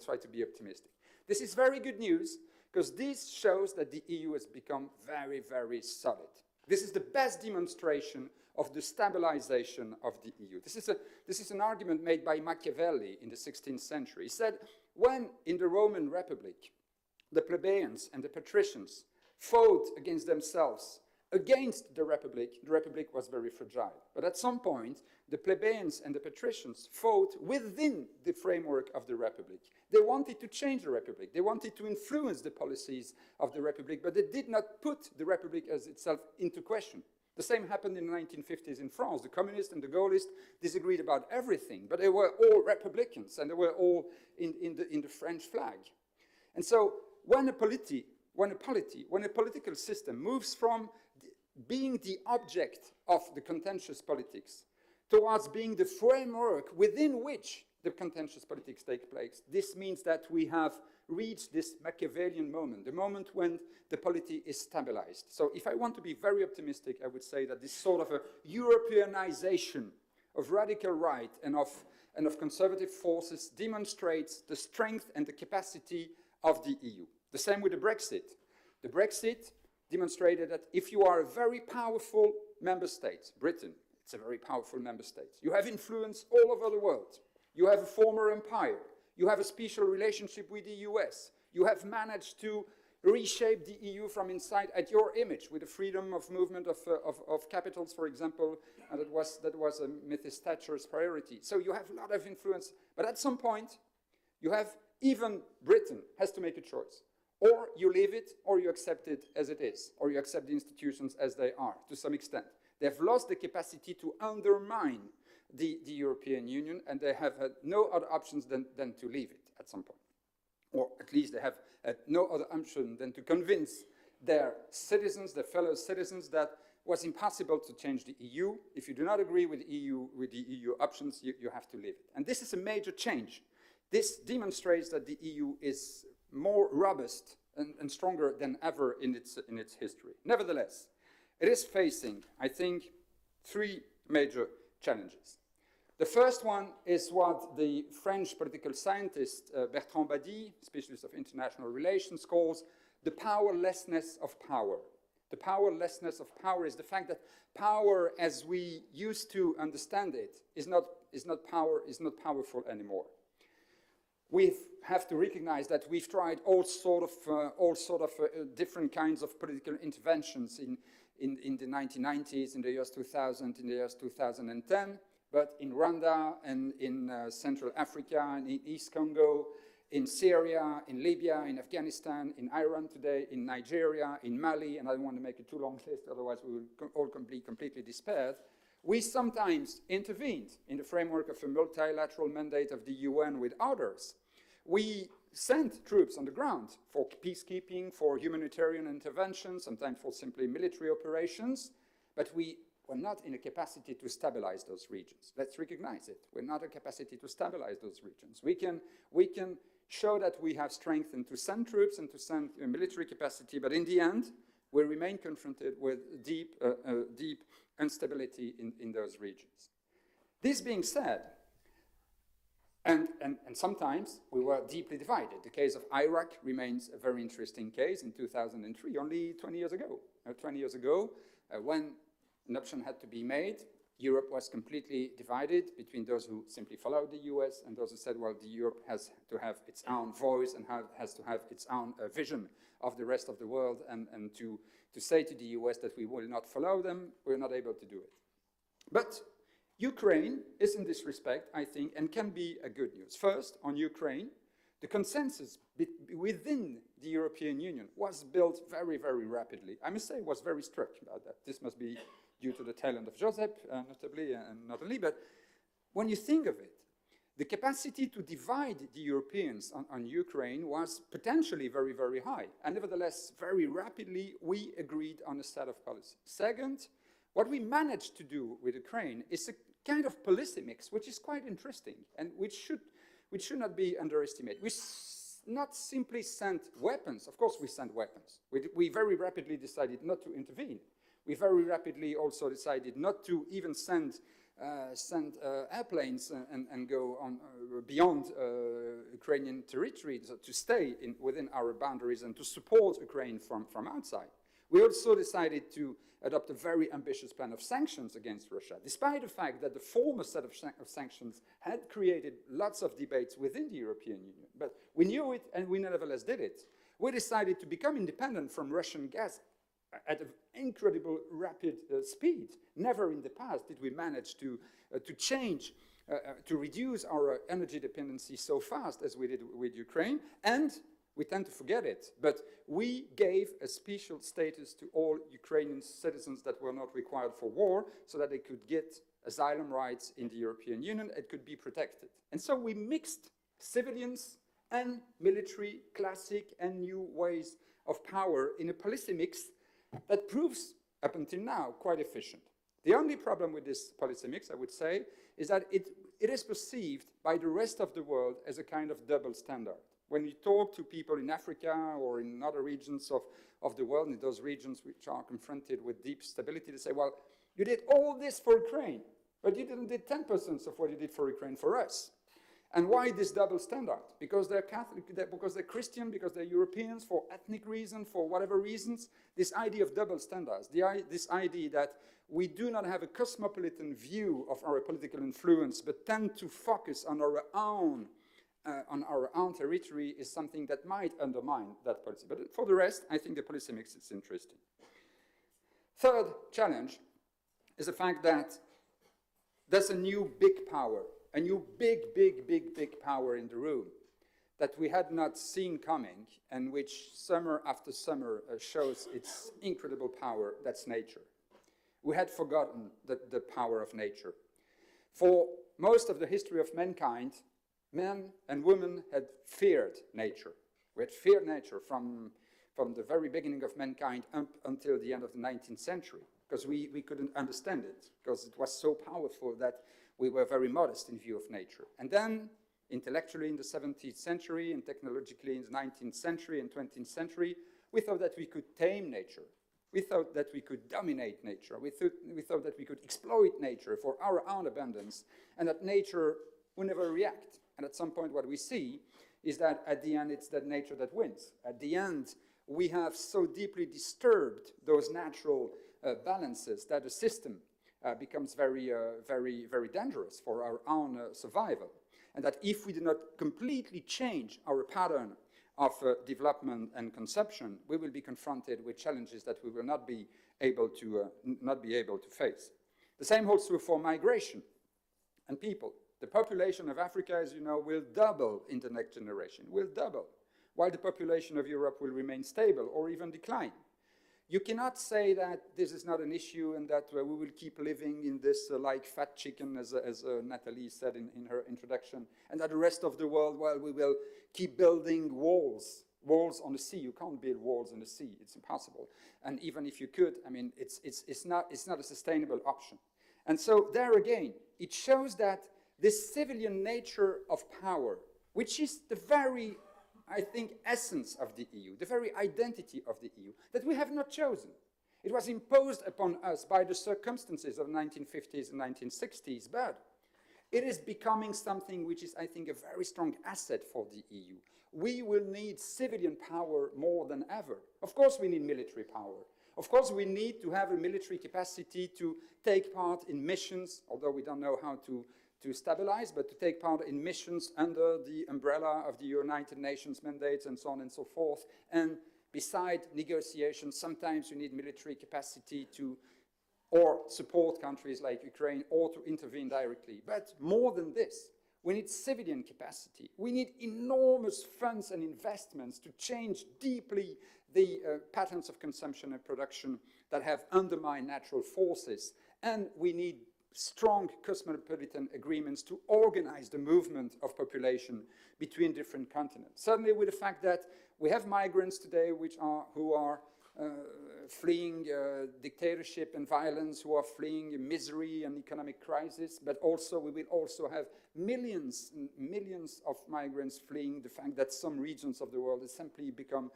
try to be optimistic. This is very good news because this shows that the EU has become very, very solid. This is the best demonstration of the stabilization of the EU. This is an argument made by Machiavelli in the 16th century. He said, when in the Roman Republic, the plebeians and the patricians fought against themselves, against the Republic was very fragile. But at some point, the plebeians and the patricians fought within the framework of the Republic. They wanted to change the Republic. They wanted to influence the policies of the Republic, but they did not put the Republic as itself into question. The same happened in the 1950s in France. The communists and the Gaullists disagreed about everything, but they were all republicans, and they were all in the French flag. And so when a political system moves from being the object of the contentious politics towards being the framework within which the contentious politics take place, this means that we have reached this Machiavellian moment, the moment when the polity is stabilized. So if I want to be very optimistic, I would say that this sort of a Europeanization of radical right and of conservative forces demonstrates the strength and the capacity of the EU. The same with the Brexit. The Brexit demonstrated that if you are a very powerful member state, Britain, it's a very powerful member state, you have influence all over the world, you have a former empire, you have a special relationship with the US, you have managed to reshape the EU from inside at your image with the freedom of movement of capitals, for example, and that was Mrs. Thatcher's priority. So you have a lot of influence, but at some point, you have even Britain has to make a choice. Or you leave it, or you accept it as it is, or you accept the institutions as they are, to some extent. They have lost the capacity to undermine the European Union, and they have had no other options than to leave it at some point. Or at least they have had no other option than to convince their citizens, their fellow citizens, that was impossible to change the EU. If you do not agree with the EU options, you have to leave it. And this is a major change. This demonstrates that the EU is more robust and stronger than ever in its history. Nevertheless, it is facing, I think, three major challenges. The first one is what the French political scientist Bertrand Badi, specialist of international relations, calls the powerlessness of power. The powerlessness of power is the fact that power, as we used to understand it, is not powerful anymore. We have to recognize that we've tried all sort of different kinds of political interventions in the 1990s, in the years 2000, in the years 2010. But in Rwanda and in Central Africa and in East Congo, in Syria, in Libya, in Afghanistan, in Iran today, in Nigeria, in Mali, and I don't want to make a too long list, otherwise we will all be completely despaired. We sometimes intervened in the framework of a multilateral mandate of the UN with others. We sent troops on the ground for peacekeeping, for humanitarian intervention, sometimes for simply military operations, but we were not in a capacity to stabilize those regions. Let's recognize it. We're not in a capacity to stabilize those regions. We can show that we have strength and to send troops and to send military capacity, but in the end, we remain confronted with deep instability in those regions. This being said, and sometimes we were deeply divided. The case of Iraq remains a very interesting case in 2003, only 20 years ago. 20 years ago, when an option had to be made, Europe was completely divided between those who simply followed the US and those who said, well, Europe has to have its own voice and has to have its own vision of the rest of the world, and to say to the US that we will not follow them, we're not able to do it. But Ukraine is in this respect, I think, and can be a good news. First, on Ukraine, the consensus within the European Union was built very, very rapidly. I must say, I was very struck about that. This must be due to the talent of Josep, notably, and not only, but when you think of it, the capacity to divide the Europeans on Ukraine was potentially very, very high. And nevertheless, very rapidly, we agreed on a set of policies. Second, what we managed to do with Ukraine is a kind of policy mix, which is quite interesting and which should not be underestimated. We not simply sent weapons. Of course, we sent weapons. We very rapidly decided not to intervene. We very rapidly also decided not to even send airplanes and go on beyond Ukrainian territory, so to stay within our boundaries and to support Ukraine from outside. We also decided to adopt a very ambitious plan of sanctions against Russia, despite the fact that the former set of sanctions had created lots of debates within the European Union. But we knew it, and we nevertheless did it. We decided to become independent from Russian gas at an incredible rapid speed. Never in the past did we manage to change, to reduce our energy dependency so fast as we did with Ukraine, and we tend to forget it, but we gave a special status to all Ukrainian citizens that were not required for war, so that they could get asylum rights in the European Union and could be protected. And so we mixed civilians and military, classic and new ways of power in a policy mix that proves, up until now, quite efficient. The only problem with this policy mix, I would say, is that it is perceived by the rest of the world as a kind of double standard. When you talk to people in Africa or in other regions of the world, in those regions which are confronted with deep stability, they say, well, you did all this for Ukraine, but you didn't do 10% of what you did for Ukraine for us. And why this double standard? Because they're Catholic, because they're Christian, because they're Europeans, for ethnic reasons, for whatever reasons. This idea of double standards, this idea that we do not have a cosmopolitan view of our political influence, but tend to focus on our own territory, is something that might undermine that policy. But for the rest, I think the policy mix is interesting. Third challenge is the fact that there's a new big power, a new big power in the room that we had not seen coming, and which summer after summer shows its incredible power. That's nature. We had forgotten the power of nature. For most of the history of mankind, men and women had feared nature. We had feared nature from the very beginning of mankind up until the end of the 19th century, because we couldn't understand it, because it was so powerful that we were very modest in view of nature. And then, intellectually in the 17th century, and technologically in the 19th century and 20th century, we thought that we could tame nature. We thought that we could dominate nature. We thought that we could exploit nature for our own abundance, and that nature would never react. And at some point what we see is that at the end it's that nature that wins. At the end we have so deeply disturbed those natural balances that the system becomes very dangerous for our own survival. And that if we do not completely change our pattern of development and consumption, we will be confronted with challenges that we will not be able to face. The same holds true for migration and people. The population of Africa, as you know, will double in the next generation, will double, while the population of Europe will remain stable or even decline. You cannot say that this is not an issue and that we will keep living in this like fat chicken, as Nathalie said in her introduction, and that the rest of the world, well, we will keep building walls on the sea. You can't build walls on the sea. It's impossible. And even if you could, I mean, it's not a sustainable option. And so there again, it shows that this civilian nature of power, which is the very, I think, essence of the EU, the very identity of the EU, that we have not chosen. It was imposed upon us by the circumstances of the 1950s and 1960s, but it is becoming something which is, I think, a very strong asset for the EU. We will need civilian power more than ever. Of course we need military power. Of course, we need to have a military capacity to take part in missions, although we don't know how to stabilize, but to take part in missions under the umbrella of the United Nations mandates and so on and so forth. And beside negotiations, sometimes you need military capacity to or support countries like Ukraine or to intervene directly. But more than this, we need civilian capacity. We need enormous funds and investments to change deeply the patterns of consumption and production that have undermined natural forces. And we need strong cosmopolitan agreements to organize the movement of population between different continents. Certainly with the fact that we have migrants today who are fleeing dictatorship and violence, who are fleeing misery and economic crisis, but also we will also have millions and millions of migrants fleeing the fact that some regions of the world have simply become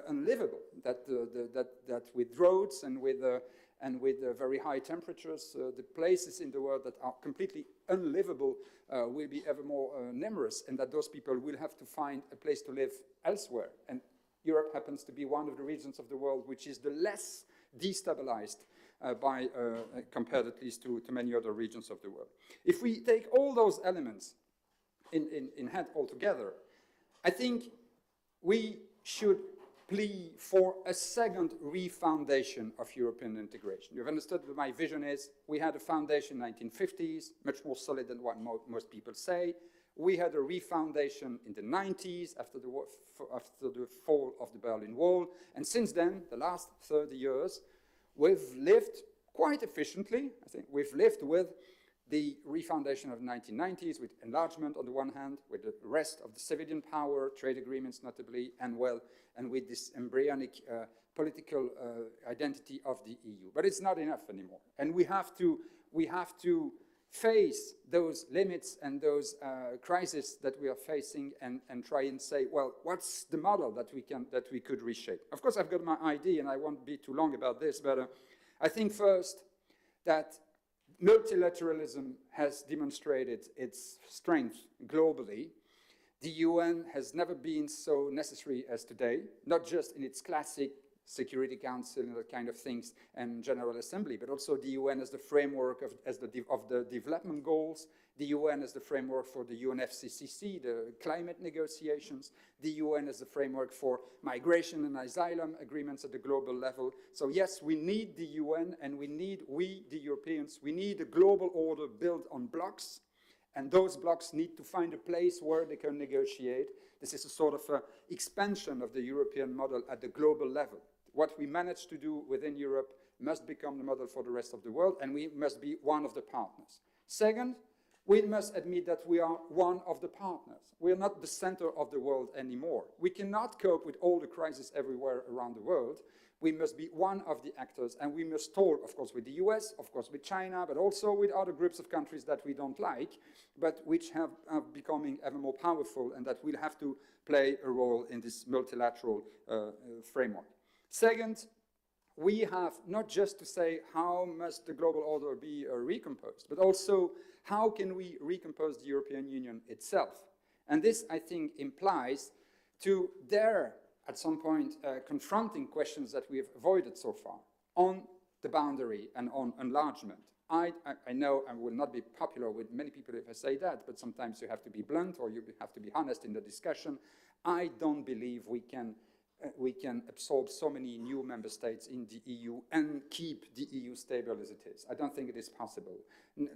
unlivable, that with roads and with very high temperatures, the places in the world that are completely unlivable will be ever more numerous, and that those people will have to find a place to live elsewhere. And Europe happens to be one of the regions of the world which is the less destabilized compared at least to many other regions of the world. If we take all those elements in head altogether, I think we should plea for a second refoundation of European integration. You've understood what my vision is. We had a foundation in the 1950s, much more solid than what most people say. We had a refoundation in the 90s after the fall of the Berlin Wall. And since then, the last 30 years, we've lived quite efficiently. I think we've lived with the refoundation of the 1990s, with enlargement on the one hand, with the rest of the civilian power, trade agreements notably, and with this embryonic political identity of the EU. But it's not enough anymore. And we have to face those limits and those crises that we are facing and try and say, well, what's the model that we could reshape? Of course, I've got my idea, and I won't be too long about this, but I think first that multilateralism has demonstrated its strength globally. The UN has never been so necessary as today, not just in its classic Security Council and that kind of things and General Assembly, but also the UN as the framework of the development goals, the UN as the framework for the UNFCCC, the climate negotiations, the UN as the framework for migration and asylum agreements at the global level. So yes, we need the UN, and we, the Europeans, we need a global order built on blocks, and those blocks need to find a place where they can negotiate. This is a sort of expansion of the European model at the global level. What we manage to do within Europe must become the model for the rest of the world, and we must be one of the partners. Second, we must admit that we are one of the partners. We are not the center of the world anymore. We cannot cope with all the crises everywhere around the world. We must be one of the actors, and we must talk, of course, with the US, of course, with China, but also with other groups of countries that we don't like, but which are becoming ever more powerful, and that will have to play a role in this multilateral framework. Second, we have not just to say how must the global order be recomposed, but also how can we recompose the European Union itself. And this, I think, implies to dare at some point confronting questions that we have avoided so far on the boundary and on enlargement. I know I will not be popular with many people if I say that, but sometimes you have to be blunt or you have to be honest in the discussion. I don't believe we can absorb so many new member states in the EU and keep the EU stable as it is. I don't think it is possible,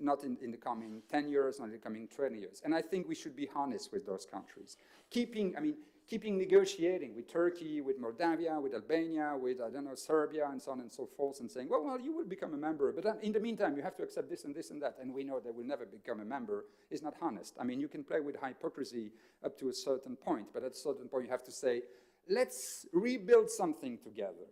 not in the coming 10 years, not in the coming 20 years. And I think we should be honest with those countries. Keeping negotiating with Turkey, with Moldavia, with Albania, with, I don't know, Serbia, and so on and so forth, and saying, well, you will become a member, but in the meantime, you have to accept this and this and that, and we know they will never become a member, is not honest. I mean, you can play with hypocrisy up to a certain point, but at a certain point you have to say, let's rebuild something together.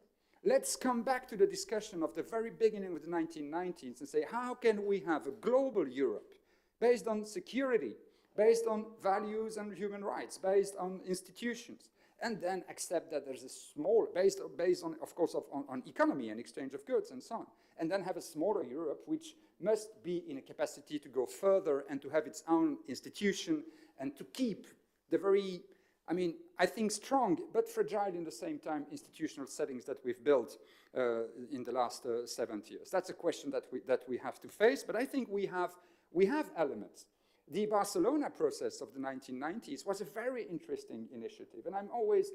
Let's come back to the discussion of the very beginning of the 1990s and say, how can we have a global Europe based on security, based on values and human rights, based on institutions, and then accept that there's a small, based on, of course, on economy and exchange of goods and so on, and then have a smaller Europe which must be in a capacity to go further and to have its own institution and to keep the very I mean, I think strong but fragile in the same time institutional settings that we've built in the last 70 years. That's a question that we have to face, but I think we have elements. The Barcelona process of the 1990s was a very interesting initiative, and I'm always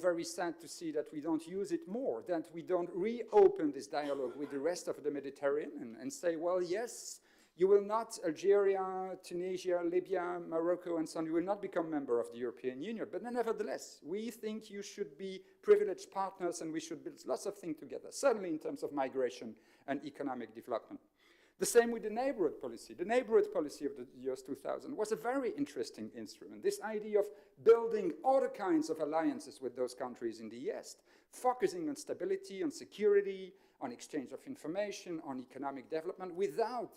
very sad to see that we don't use it more, that we don't reopen this dialogue with the rest of the Mediterranean and say, well, yes, you will not, Algeria, Tunisia, Libya, Morocco, and so on, you will not become member of the European Union. But nevertheless, we think you should be privileged partners and we should build lots of things together, certainly in terms of migration and economic development. The same with the neighborhood policy. The neighborhood policy of the years 2000 was a very interesting instrument. This idea of building other kinds of alliances with those countries in the East, focusing on stability, on security, on exchange of information, on economic development, without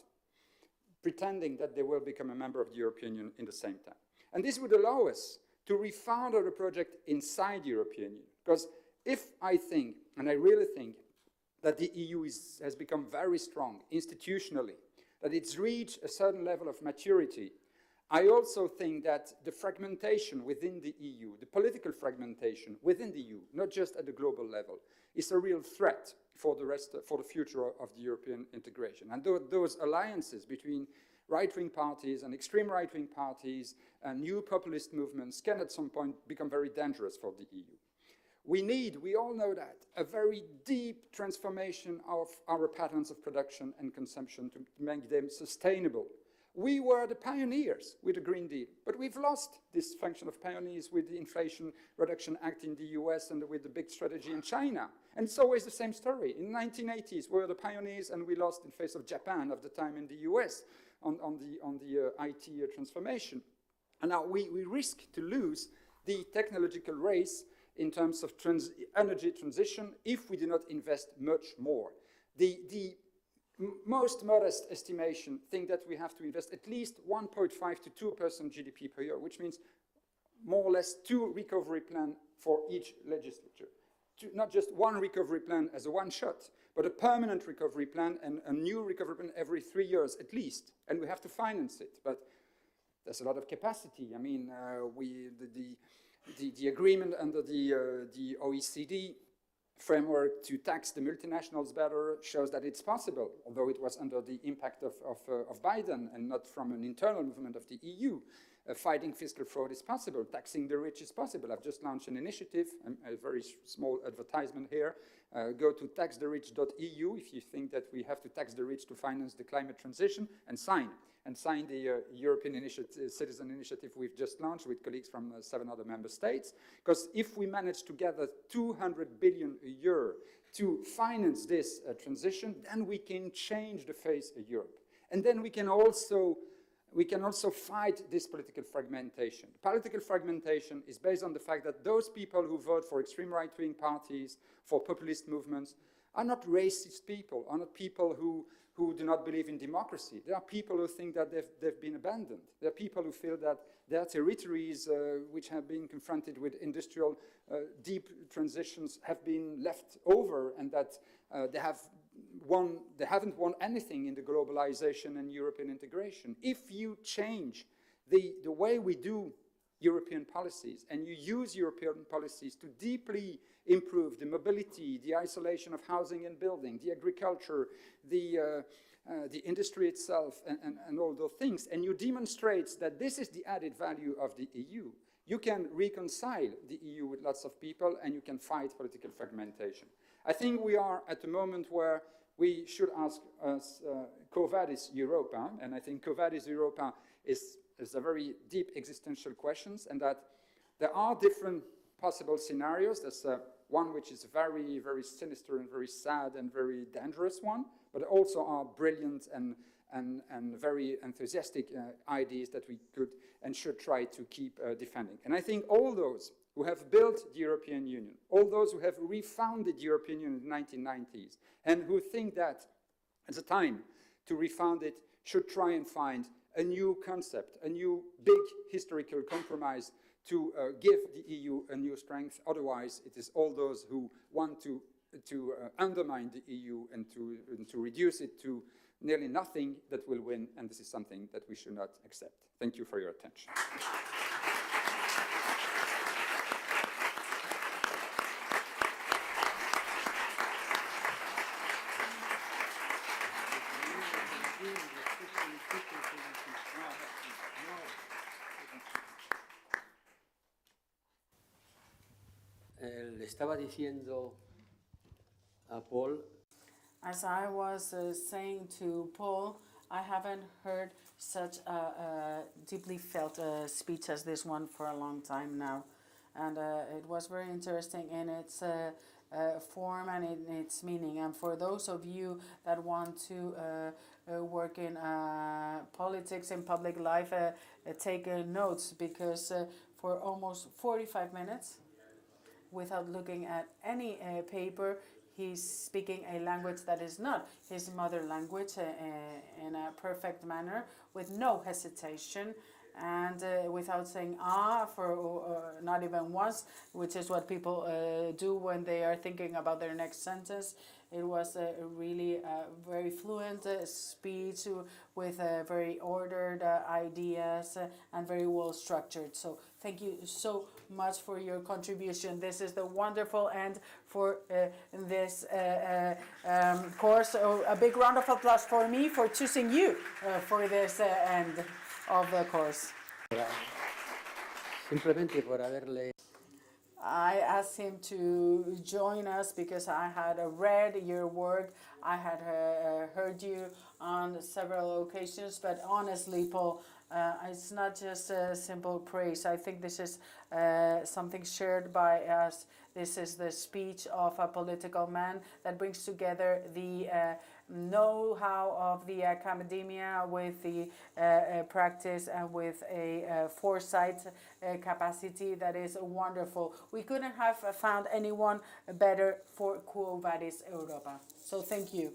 pretending that they will become a member of the European Union in the same time. And this would allow us to refound the project inside the European Union. Because if I think, and I really think, that the EU has become very strong institutionally, that it's reached a certain level of maturity, I also think that the fragmentation within the EU, the political fragmentation within the EU, not just at the global level, is a real threat for the future of the European integration. And those alliances between right-wing parties and extreme right-wing parties and new populist movements can at some point become very dangerous for the EU. We all know that, a very deep transformation of our patterns of production and consumption to make them sustainable. We were the pioneers with the Green Deal, but we've lost this function of pioneers with the Inflation Reduction Act in the US and with the big strategy in China. And it's always the same story. In the 1980s, we were the pioneers and we lost in face of Japan of the time in the US on the IT transformation. And now we risk to lose the technological race in terms of energy transition if we do not invest much more. The most modest estimation think that we have to invest at least 1.5 to 2% GDP per year, which means more or less 2 recovery plans for each legislature. Not just one recovery plan as a one shot, but a permanent recovery plan and a new recovery plan every 3 years at least. And we have to finance it, but there's a lot of capacity. I mean, the agreement under the OECD framework to tax the multinationals better shows that it's possible, although it was under the impact of Biden and not from an internal movement of the EU. Fighting fiscal fraud is possible. Taxing the rich is possible. I've just launched an initiative, a very small advertisement here. Go to taxtherich.eu if you think that we have to tax the rich to finance the climate transition, and sign the European Citizen Initiative we've just launched with colleagues from 7 other member states. Because if we manage to gather 200 billion a year to finance this transition, then we can change the face of Europe. And then we can also fight this political fragmentation. Political fragmentation is based on the fact that those people who vote for extreme right-wing parties, for populist movements, are not racist people, are not people who do not believe in democracy. They are people who think that they've been abandoned. They are people who feel that their territories, which have been confronted with industrial deep transitions, have been left over, and that they haven't won anything in the globalization and European integration. If you change the way we do European policies, and you use European policies to deeply improve the mobility, the isolation of housing and building, the agriculture, the industry itself, and all those things, and you demonstrate that this is the added value of the EU, you can reconcile the EU with lots of people, and you can fight political fragmentation. I think we are at a moment where we should ask us QUO VADIS EUROPA, and I think QUO VADIS EUROPA is a very deep existential question, and that there are different possible scenarios. There's one which is very, very sinister and very sad and very dangerous one, but also are brilliant and very enthusiastic ideas that we could and should try to keep defending. And I think all those who have built the European Union, all those who have refounded the European Union in the 1990s, and who think that it's a time to refound it, should try and find a new concept, a new big historical compromise to give the EU a new strength. Otherwise, it is all those who want to undermine the EU and to reduce it to nearly nothing that will win, and this is something that we should not accept. Thank you for your attention. estaba diciendo a Paul, As I was saying to Paul, I haven't heard such a deeply felt speech as this one for a long time now. And it was very interesting in its form and in its meaning. And for those of you that want to work in politics and public life, take notes, because for almost 45 minutes, without looking at any paper, he's speaking a language that is not his mother language in a perfect manner, with no hesitation, and without saying for not even once, which is what people do when they are thinking about their next sentence. It was a really very fluent speech with very ordered ideas and very well structured. So thank you so much for your contribution. This is the wonderful end for this course. So a big round of applause for me for choosing you for this end of the course. simplemente por haberle I asked him to join us because I had read your work. I had heard you on several occasions, but honestly, Paul, it's not just a simple praise. I think this is something shared by us. This is the speech of a political man that brings together the know-how of the academia with the practice and with a foresight capacity that is wonderful. We couldn't have found anyone better for QUO VADIS Europa. So thank you.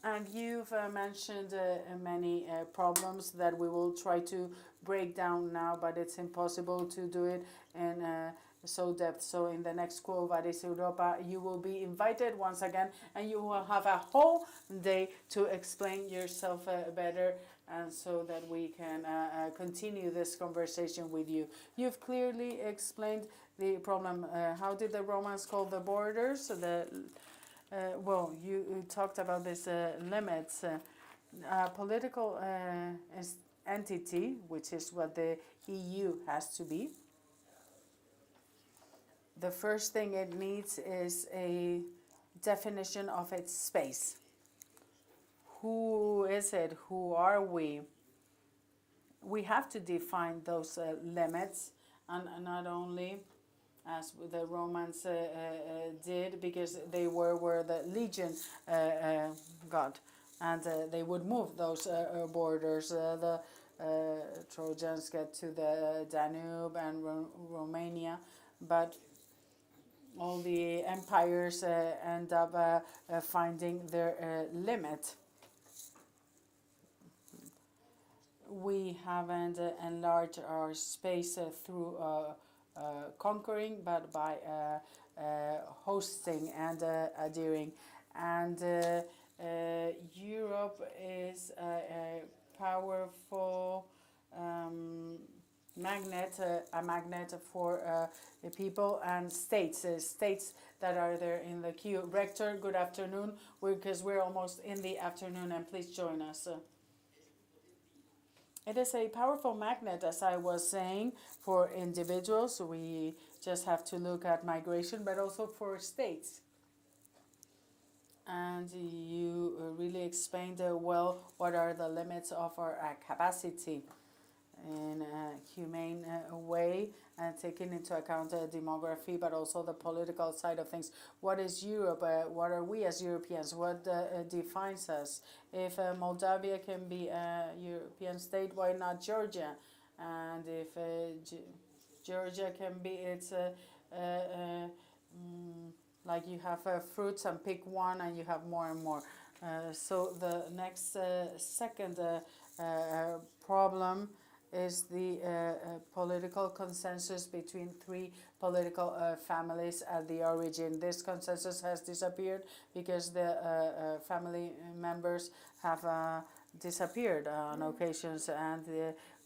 And you've mentioned many problems that we will try to break down now, but it's impossible to do it in so depth. So in the next QUO VADIS Europa, you will be invited once again, and you will have a whole day to explain yourself better, and so that we can continue this conversation with you. You've clearly explained the problem. How did the Romans call the borders? Well, you talked about these limits. Political entity, which is what the EU has to be, the first thing it needs is a definition of its space. Who is it? Who are we? We have to define those limits, and not only as the Romans did, because they were where the legion got, and they would move those borders. The Trojans get to the Danube and Romania, but all the empires end up finding their limit. We haven't enlarged our space through conquering, but by hosting and adhering. And Europe is a powerful magnet, a magnet for the people and states, states that are there in the queue. Rector, good afternoon, because we're almost in the afternoon, and please join us. It is a powerful magnet, as I was saying, for individuals. We just have to look at migration, but also for states. And you really explained well what are the limits of our capacity in a humane way, and taking into account demography, but also the political side of things. What is Europe? What are we as Europeans? What defines us? If Moldavia can be a European state, why not Georgia? And if Georgia can be, it's like you have fruits and pick one and you have more and more. So the next second problem is the political consensus between three political families at the origin. This consensus has disappeared because the family members have disappeared on occasions, and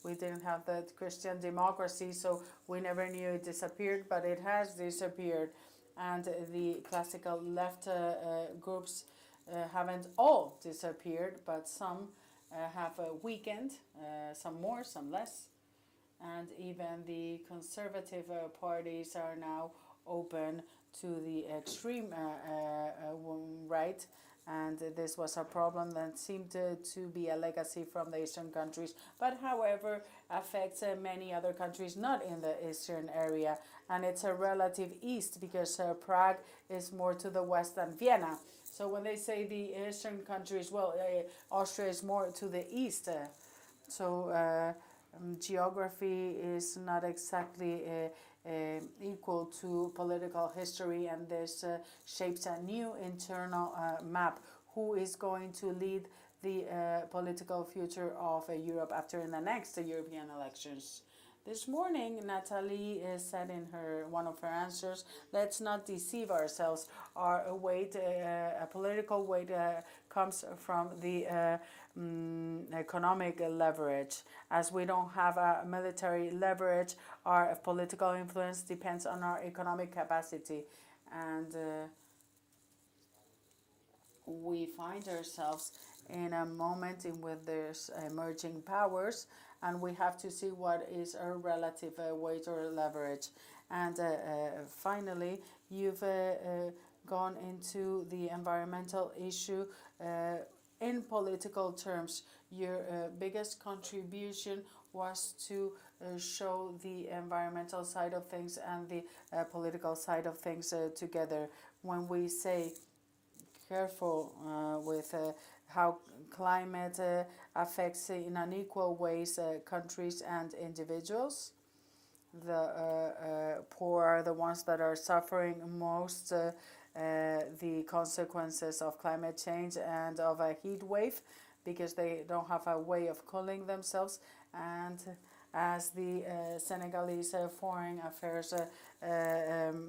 we didn't have the Christian democracy, so we never knew it disappeared, but it has disappeared. And the classical left groups haven't all disappeared, but some have weakened, some more, some less, and even the conservative parties are now open to the extreme right. And this was a problem that seemed to be a legacy from the eastern countries, but however affects many other countries not in the eastern area. And it's a relative east because Prague is more to the west than Vienna. So when they say the eastern countries, well, Austria is more to the east. Geography is not exactly equal to political history, and this shapes a new internal map. Who is going to lead the political future of Europe after the next European elections? This morning, Natalie said in one of her answers, let's not deceive ourselves. Our weight, a political weight, comes from the economic leverage. As we don't have a military leverage, our political influence depends on our economic capacity. And we find ourselves in a moment in which there's emerging powers, and we have to see what is our relative weight or leverage. And finally, you've gone into the environmental issue in political terms. Your biggest contribution was to show the environmental side of things and the political side of things together. When we say careful with how climate affects in unequal ways countries and individuals. The poor are the ones that are suffering most the consequences of climate change and of a heat wave, because they don't have a way of cooling themselves. And as the Senegalese Foreign Affairs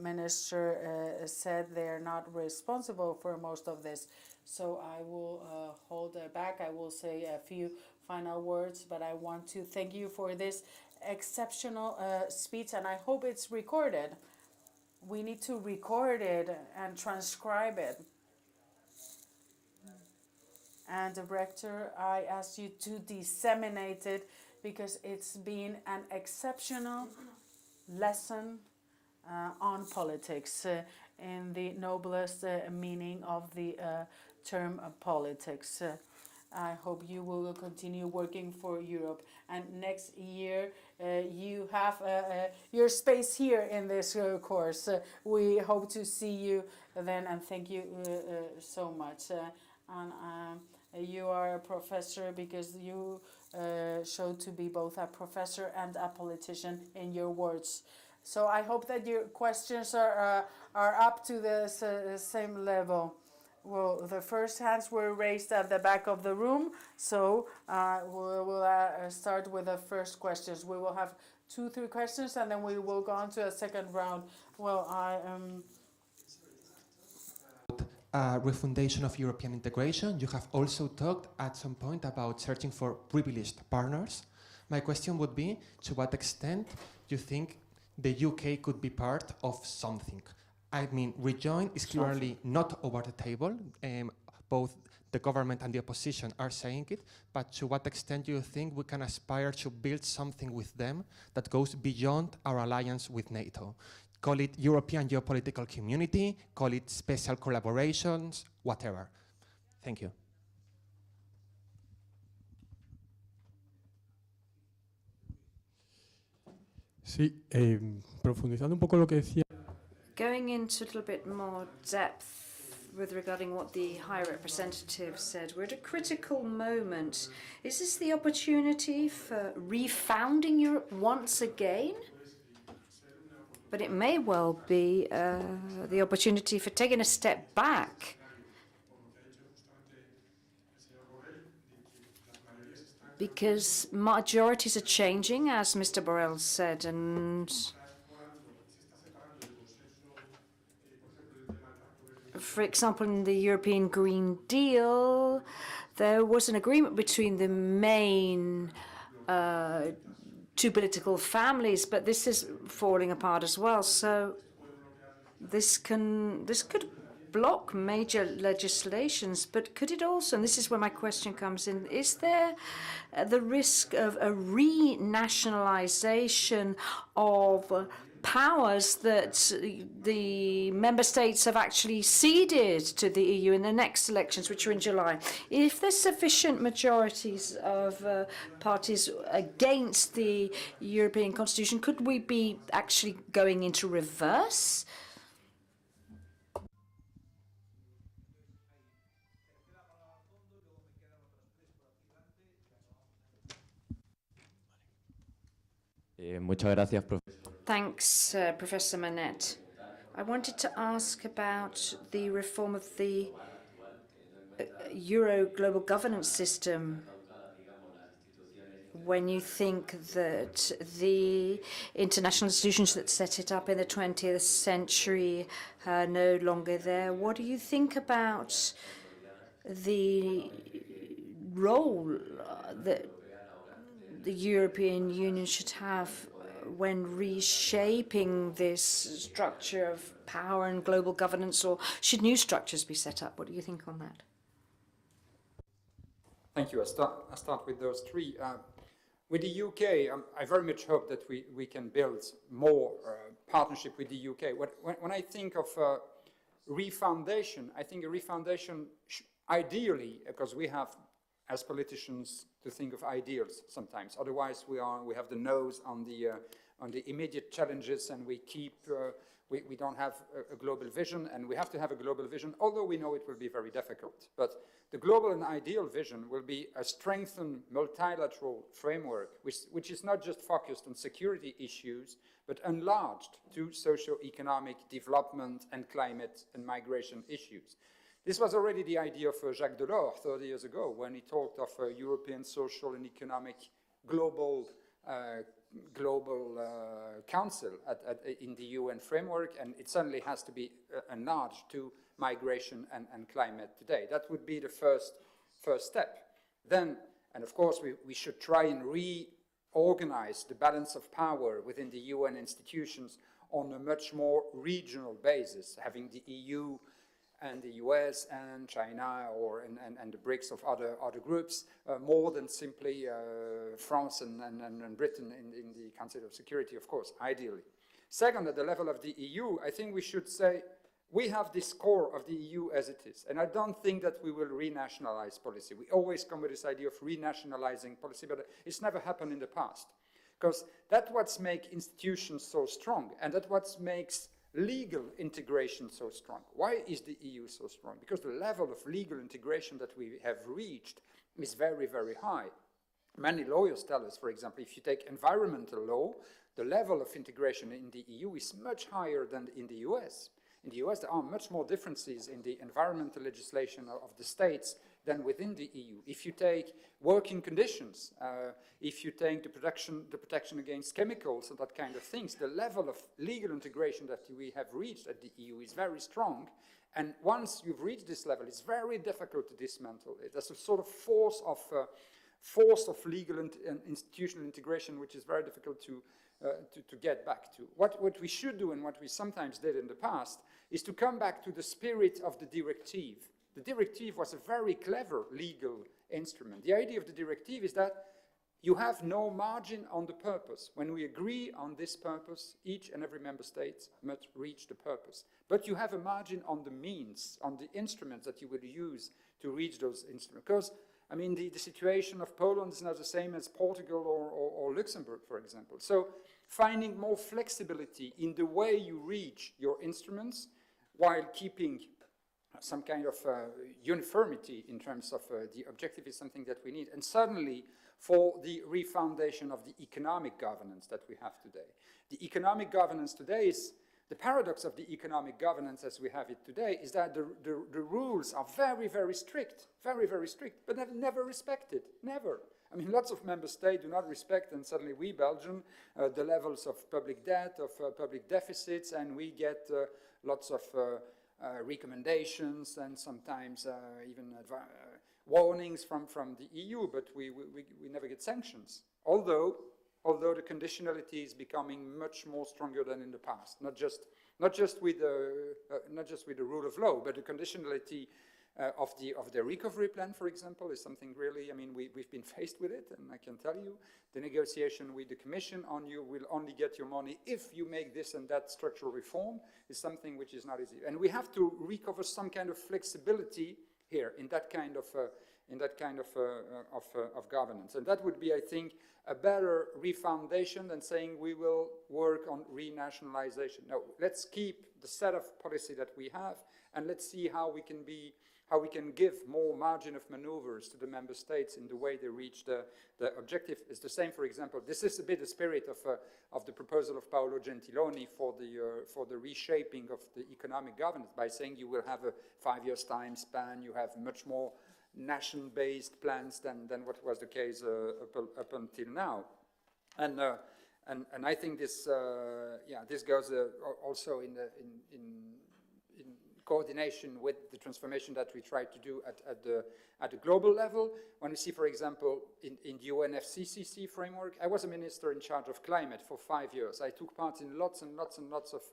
Minister said, they are not responsible for most of this. So I will hold back. I will say a few final words, but I want to thank you for this exceptional speech, and I hope it's recorded. We need to record it and transcribe it. And Director, I ask you to disseminate it, because it's been an exceptional lesson on politics in the noblest meaning of the term politics. I hope you will continue working for Europe, and next year you have your space here in this course. We hope to see you then, and thank you so much. You are a professor because you showed to be both a professor and a politician in your words. So I hope that your questions are up to the same level. Well, the first hands were raised at the back of the room, so we'll start with the first questions. We will have 2-3 questions, and then we will go on to a second round. Well, refundation of European integration. You have also talked at some point about searching for privileged partners. My question would be, to what extent do you think the UK could be part of something? I mean, rejoin is clearly not over the table. Both the government and the opposition are saying it, but to what extent do you think we can aspire to build something with them that goes beyond our alliance with NATO? Call it European geopolitical community, call it special collaborations, whatever. Thank you. Sí, profundizando un poco lo que decía. Going into a little bit more depth with regarding what the High Representative said, we're at a critical moment. Is this the opportunity for refounding Europe once again? But it may well be the opportunity for taking a step back. Because majorities are changing, as Mr. Borrell said, and for example, in the European Green Deal, there was an agreement between the main two political families, but this is falling apart as well. So this could block major legislations, but could it also, and this is where my question comes in, is there the risk of a renationalization of powers that the member states have actually ceded to the EU in the next elections, which are in July. If there's sufficient majorities of parties against the European Constitution, could we be actually going into reverse? Muchas gracias, profesor. Thanks, Professor Manette. I wanted to ask about the reform of the Euro global governance system. When you think that the international institutions that set it up in the 20th century are no longer there, what do you think about the role that the European Union should have when reshaping this structure of power and global governance, or should new structures be set up? What do you think on that? Thank you. I'll start with those three. With the UK, I very much hope that we can build more partnership with the UK. When I think of refoundation, I think a refoundation ideally, because we have as politicians to think of ideals sometimes. Otherwise, we have the nose on the immediate challenges, and we don't have a global vision, and we have to have a global vision, although we know it will be very difficult. But the global and ideal vision will be a strengthened multilateral framework, which is not just focused on security issues, but enlarged to socio-economic development and climate and migration issues. This was already the idea of Jacques Delors 30 years ago, when he talked of a European social and economic global council in the UN framework, and it certainly has to be enlarged to migration and climate today. That would be the first step. Then, and of course, we should try and reorganize the balance of power within the UN institutions on a much more regional basis, having the EU and the US and China and the BRICS of other groups, more than simply France and Britain in the Council of Security, of course, ideally. Second, at the level of the EU, I think we should say we have this core of the EU as it is, and I don't think that we will renationalize policy. We always come with this idea of renationalizing policy, but it's never happened in the past, because that's what makes institutions so strong, and that's what makes legal integration so strong. Why is the EU so strong? Because the level of legal integration that we have reached is very, very high. Many lawyers tell us, for example, if you take environmental law, the level of integration in the EU is much higher than in the US. In the US, there are much more differences in the environmental legislation of the states than within the EU. If you take working conditions, if you take the protection against chemicals and that kind of things, the level of legal integration that we have reached at the EU is very strong. And once you've reached this level, it's very difficult to dismantle it. There's a sort of force of legal and institutional integration, which is very difficult to get back to. What we should do, and what we sometimes did in the past, is to come back to the spirit of the directive. The directive was a very clever legal instrument. The idea of the directive is that you have no margin on the purpose. When we agree on this purpose, each and every member state must reach the purpose. But you have a margin on the means, on the instruments that you would use to reach those instruments. Because, I mean, the situation of Poland is not the same as Portugal or Luxembourg, for example. So finding more flexibility in the way you reach your instruments while keeping some kind of uniformity in terms of the objective is something that we need. And certainly for the refoundation of the economic governance that we have today. The economic governance today is, the paradox of the economic governance as we have it today is that the rules are very, very strict, but they're never respected, never. I mean, lots of member states do not respect, and suddenly we, Belgium, the levels of public debt, of public deficits, and we get lots of recommendations and sometimes even warnings from the EU, but we never get sanctions. Although the conditionality is becoming much more stronger than in the past, not just with the rule of law, but the conditionality of the recovery plan, for example, is something really, I mean, we've been faced with it, and I can tell you, the negotiation with the Commission on you will only get your money if you make this and that structural reform is something which is not easy. And we have to recover some kind of flexibility here in that kind of governance. And that would be, I think, a better refoundation than saying we will work on renationalization. No, let's keep the set of policy that we have, and let's see how we can give more margin of maneuvers to the member states in the way they reach the objective. Is the same, for example, this is a bit the spirit of the proposal of Paolo Gentiloni for the reshaping of the economic governance, by saying you will have a 5 years time span, you have much more nation-based plans than what was the case up until now. And I think this this goes also in coordination with the transformation that we try to do at the global level. When we see, for example, in the UNFCCC framework, I was a minister in charge of climate for 5 years. I took part in lots and lots and lots of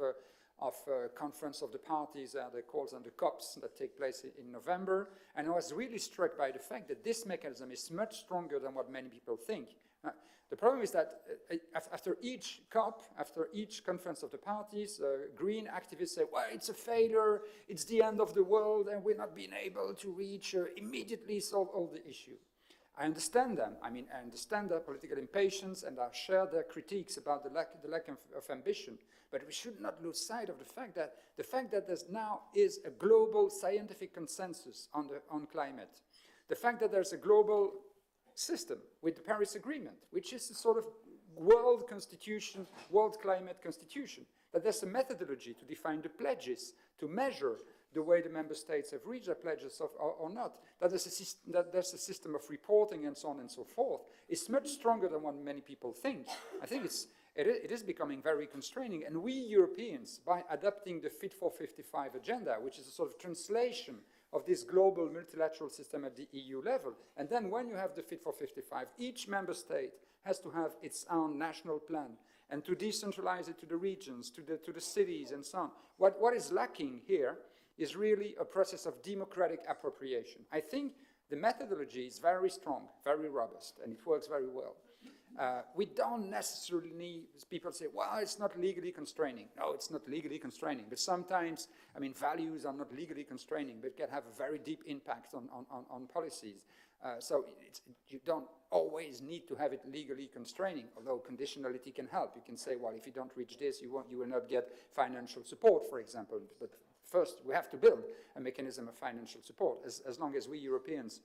conference of the parties, the calls and the COPs that take place in November, and I was really struck by the fact that this mechanism is much stronger than what many people think. The problem is that after each COP, after each conference of the parties, green activists say, well, it's a failure, it's the end of the world, and we're not being able to reach, immediately solve all the issue. I understand them. I mean, I understand their political impatience, and I share their critiques about the lack of ambition. But we should not lose sight of the fact that there now is a global scientific consensus on climate, the fact that there's a global system with the Paris Agreement, which is a sort of world constitution, world climate constitution, that there's a methodology to define the pledges, to measure the way the member states have reached their pledges or not, that there's a system of reporting and so on and so forth. It's much stronger than what many people think. I think it is becoming very constraining, and we Europeans, by adopting the Fit for 55 agenda, which is a sort of translation of this global multilateral system at the EU level, and then when you have the Fit for 55, each member state has to have its own national plan, and to decentralize it to the regions, to the cities, and so on. What is lacking here is really a process of democratic appropriation. I think the methodology is very strong, very robust, and it works very well. We don't necessarily need, people say, well, it's not legally constraining. No, it's not legally constraining. But sometimes, I mean, values are not legally constraining, but can have a very deep impact on policies. So you don't always need to have it legally constraining, although conditionality can help. You can say, well, if you don't reach this, you will not get financial support, for example. But first, we have to build a mechanism of financial support. As long as we Europeans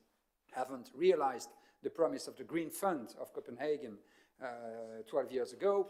haven't realized the promise of the Green Fund of Copenhagen 12 years ago,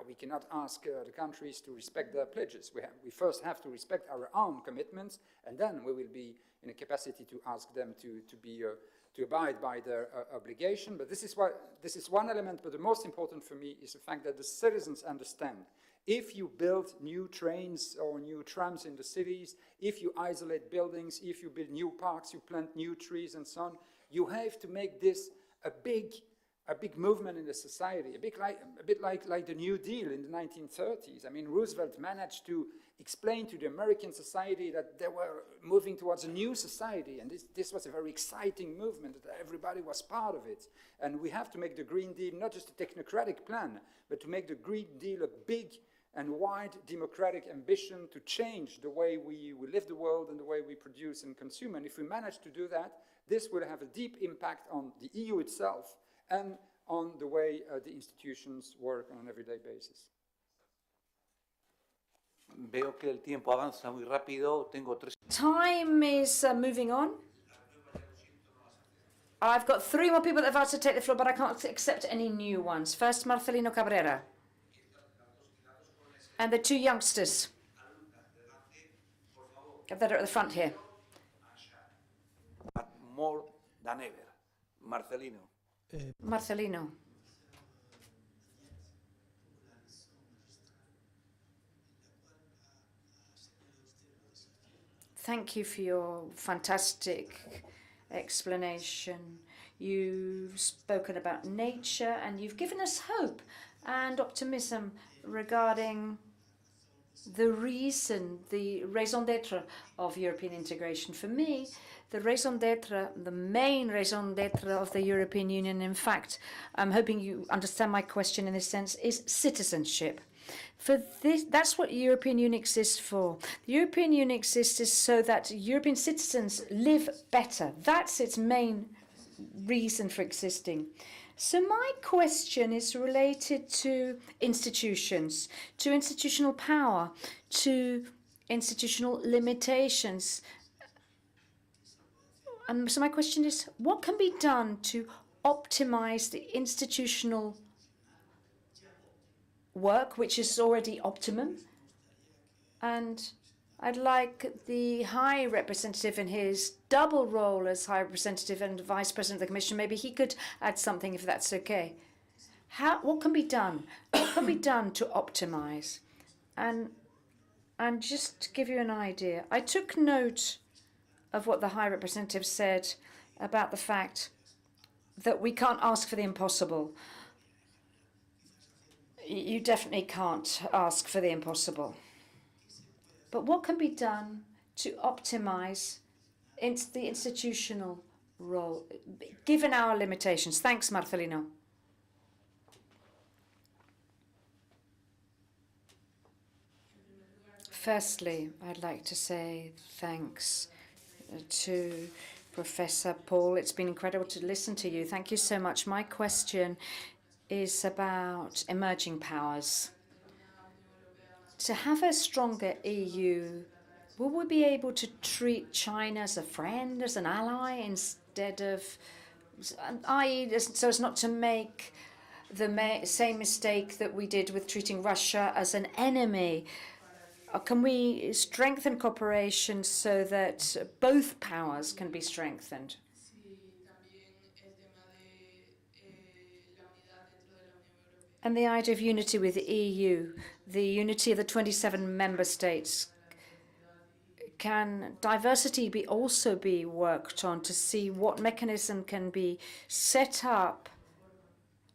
we cannot ask the countries to respect their pledges. We first have to respect our own commitments, and then we will be in a capacity to ask them to abide by their obligation. But this is one element, but the most important for me is the fact that the citizens understand. If you build new trains or new trams in the cities, if you isolate buildings, if you build new parks, you plant new trees and so on, you have to make this a big movement in the society, a bit like the New Deal in the 1930s. I mean, Roosevelt managed to explain to the American society that they were moving towards a new society, and this was a very exciting movement, that everybody was part of it. And we have to make the Green Deal not just a technocratic plan, but to make the Green Deal a big and wide democratic ambition to change the way we live the world and the way we produce and consume. And if we manage to do that, this will have a deep impact on the EU itself and on the way the institutions work on an everyday basis. Veo que el tiempo avanza muy rápido. Tengo 3. Time is moving on. I've got 3 more people that have asked to take the floor, but I can't accept any new ones. First, Marcelino Cabrera. And the 2 youngsters that are at the front here. More than ever. Marcelino. Marcelino. Thank you for your fantastic explanation. You've spoken about nature, and you've given us hope and optimism regarding the reason, the raison d'etre of European integration. For me, the raison d'etre, the main raison d'etre of the European Union, in fact, I'm hoping you understand my question in this sense, is citizenship. For this, that's what the European Union exists for. The European Union exists is so that European citizens live better. That's its main reason for existing. So my question is related to institutions, to institutional power, to institutional limitations. So my question is, what can be done to optimize the institutional work, which is already optimum? And I'd like the High Representative in his double role as High Representative and Vice President of the Commission, maybe he could add something if that's okay. What can be done? What can be done to optimize? And just to give you an idea, I took note of what the High Representative said about the fact that we can't ask for the impossible. You definitely can't ask for the impossible. But what can be done to optimize the institutional role, given our limitations? Thanks, Marcelino. Firstly, I'd like to say thanks to Professor Paul. It's been incredible to listen to you. Thank you so much. My question is about emerging powers. To have a stronger EU, will we be able to treat China as a friend, as an ally, instead of, i.e., so as not to make the same mistake that we did with treating Russia as an enemy? Can we strengthen cooperation so that both powers can be strengthened? And the idea of unity with the EU, the unity of the 27 member states. Can diversity also be worked on to see what mechanism can be set up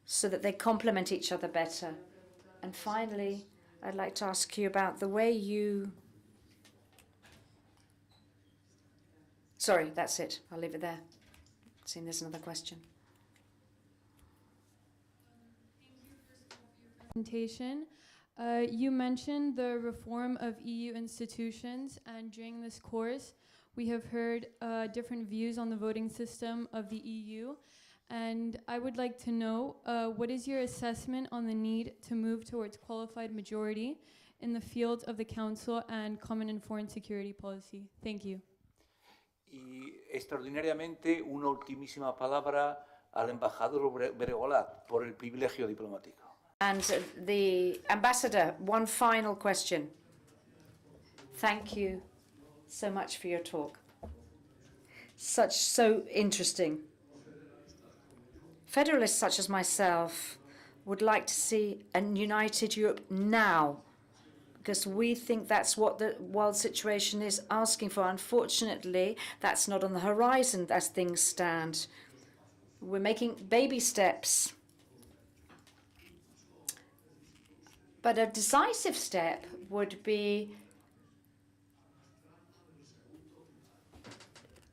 so that they complement each other better? And finally, I'd like to ask you about the way you... Sorry, that's it. I'll leave it there. Seeing there's another question. You mentioned the reform of EU institutions, and during this course, we have heard different views on the voting system of the EU. And I would like to know, what is your assessment on the need to move towards qualified majority in the field of the Council and Common and Foreign Security Policy? Thank you. Y extraordinariamente, una ultimísima palabra al embajador Bregolat por el privilegio diplomático. And the ambassador, one final question. Thank you so much for your talk. So interesting. Federalists such as myself would like to see a united Europe now, because we think that's what the world situation is asking for. Unfortunately, that's not on the horizon as things stand. We're making baby steps. But a decisive step would be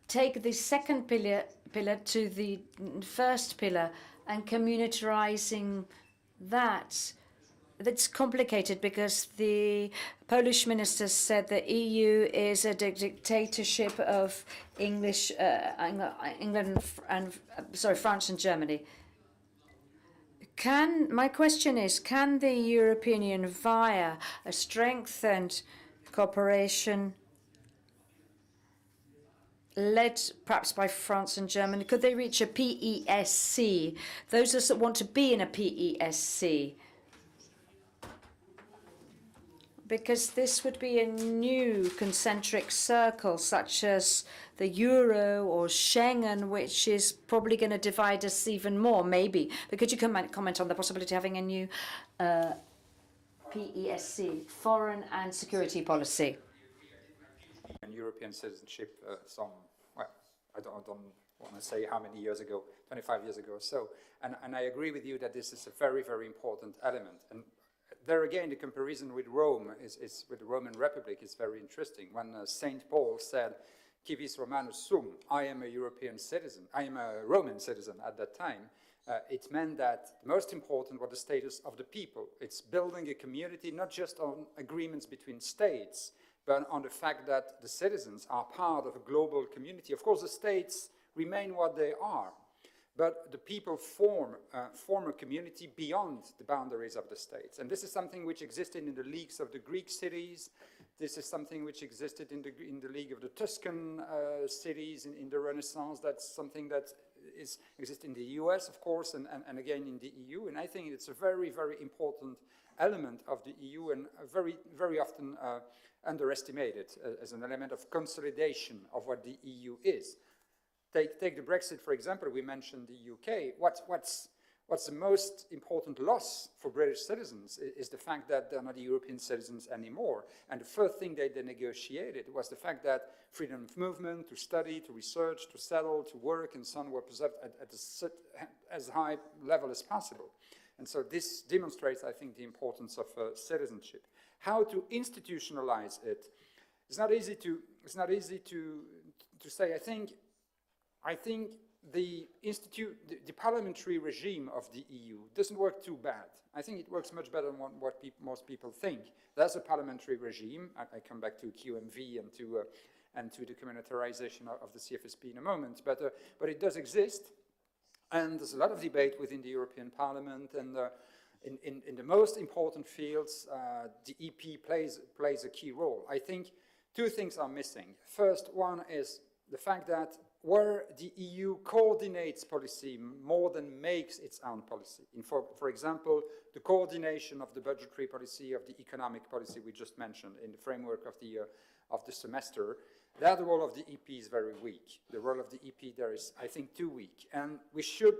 take the second pillar to the first pillar and communitarizing that. That's complicated because the Polish minister said the EU is a dictatorship of France and Germany. My question is, can the European Union, via a strengthened cooperation led perhaps by France and Germany, could they reach a PESC? Those of us that want to be in a PESC. Because this would be a new concentric circle, such as the euro or Schengen, which is probably going to divide us even more, maybe. But could you comment on the possibility of having a new PESC, foreign and security policy? And European citizenship, I don't want to say how many years ago, 25 years ago or so. And I agree with you that this is a very, very important element. And there again, the comparison with Rome is with the Roman Republic is very interesting. When Saint Paul said, "Civis Romanus sum," I am a European citizen, I am a Roman citizen at that time, it meant that the most important was the status of the people. It's building a community not just on agreements between states, but on the fact that the citizens are part of a global community. Of course, the states remain what they are, but the people form a community beyond the boundaries of the states. And this is something which existed in the leagues of the Greek cities. This is something which existed in the League of the Tuscan cities in the Renaissance. That's something that exists in the US, of course, and again in the EU. And I think it's a very, very important element of the EU and very, very often underestimated as an element of consolidation of what the EU is. Take the Brexit, for example. We mentioned the UK. What's the most important loss for British citizens is the fact that they're not European citizens anymore. And the first thing they negotiated was the fact that freedom of movement, to study, to research, to settle, to work, and so on, were preserved at as high level as possible. And so this demonstrates, I think, the importance of citizenship. How to institutionalize it? It's not easy to say. I think the parliamentary regime of the EU doesn't work too bad. I think it works much better than what most people think. There's a parliamentary regime. I come back to QMV and to the communitarization of the CFSP in a moment, but it does exist, and there's a lot of debate within the European Parliament, and in the most important fields, the EP plays a key role. I think two things are missing. First one is the fact that where the EU coordinates policy more than makes its own policy. For example, the coordination of the budgetary policy, of the economic policy we just mentioned in the framework of the semester, there the role of the EP is very weak. The role of the EP there is, I think, too weak. And we should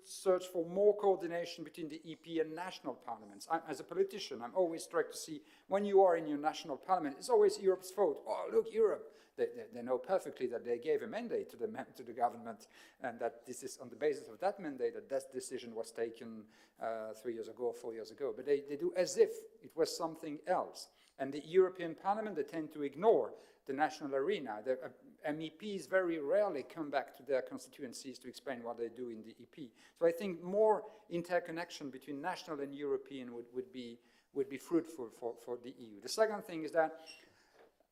search for more coordination between the EP and national parliaments. As a politician, I'm always struck to see when you are in your national parliament, it's always Europe's fault. Oh, look, Europe. They know perfectly that they gave a mandate to the government, and that this is on the basis of that mandate that decision was taken 3 years ago, 4 years ago. But they do as if it was something else. And the European Parliament, they tend to ignore the national arena. The MEPs very rarely come back to their constituencies to explain what they do in the EP. So I think more interconnection between national and European would be fruitful for the EU. The second thing is that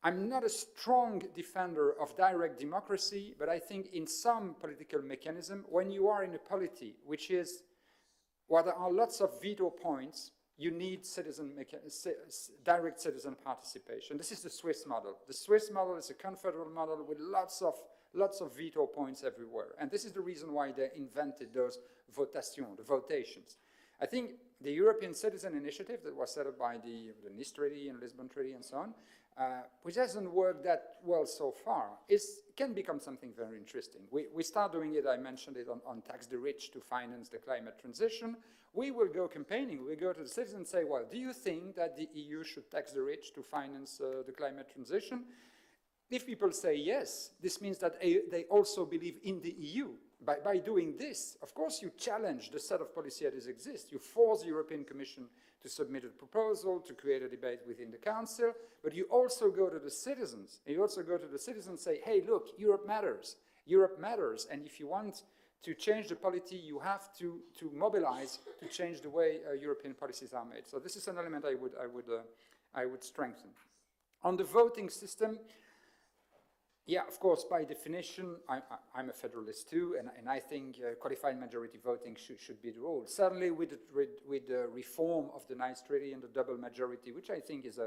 I'm not a strong defender of direct democracy, but I think in some political mechanism, when you are in a polity which is, where there are lots of veto points, you need direct citizen participation. This is the Swiss model. The Swiss model is a confederal model with lots of veto points everywhere. And this is the reason why they invented those votations, the votations. I think the European Citizen Initiative that was set up by the Nice Treaty and Lisbon Treaty and so on, which hasn't worked that well so far, can become something very interesting. We start doing it, I mentioned it, on tax the rich to finance the climate transition. We will go campaigning, we go to the citizens and say, well, do you think that the EU should tax the rich to finance the climate transition? If people say yes, this means that they also believe in the EU. By doing this, of course, you challenge the set of policy that exists. You force the European Commission to submit a proposal, to create a debate within the Council, but you also go to the citizens. And you also go to the citizens and say, hey, look, Europe matters. Europe matters, and if you want to change the polity, you have to mobilize to change the way European policies are made. So this is an element I would strengthen. On the voting system, yeah, of course, by definition, I'm a federalist too, and I think qualified majority voting should be the rule. Certainly with the reform of the Nice Treaty and the double majority, which I think is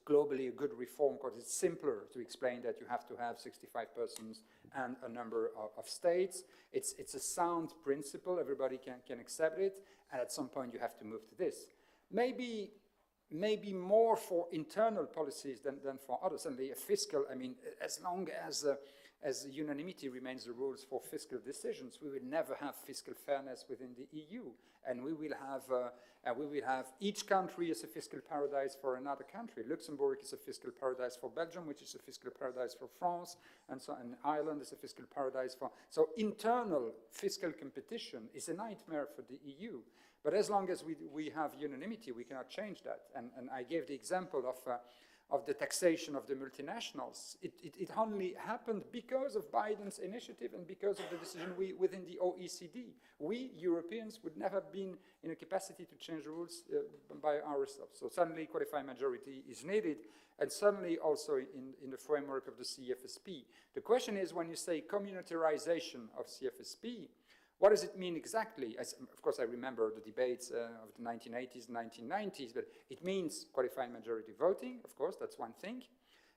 globally a good reform because it's simpler to explain that you have to have 65 persons and a number of states. It's a sound principle, everybody can accept it, and at some point you have to move to this. Maybe more for internal policies than for others. And the fiscal, I mean, as long as as unanimity remains the rules for fiscal decisions, we will never have fiscal fairness within the EU, and we will have each country as a fiscal paradise for another country. Luxembourg is a fiscal paradise for Belgium, which is a fiscal paradise for France, and so and Ireland is a fiscal paradise for. So internal fiscal competition is a nightmare for the EU. But as long as we have unanimity, we cannot change that. And I gave the example of the taxation of the multinationals. It only happened because of Biden's initiative and because of the decision within the OECD. We, Europeans, would never have been in a capacity to change rules by ourselves. So suddenly qualified majority is needed, and suddenly also in the framework of the CFSP. The question is, when you say communitarization of CFSP, what does it mean exactly? Of course, I remember the debates of the 1980s, 1990s, but it means qualified majority voting, of course, that's one thing.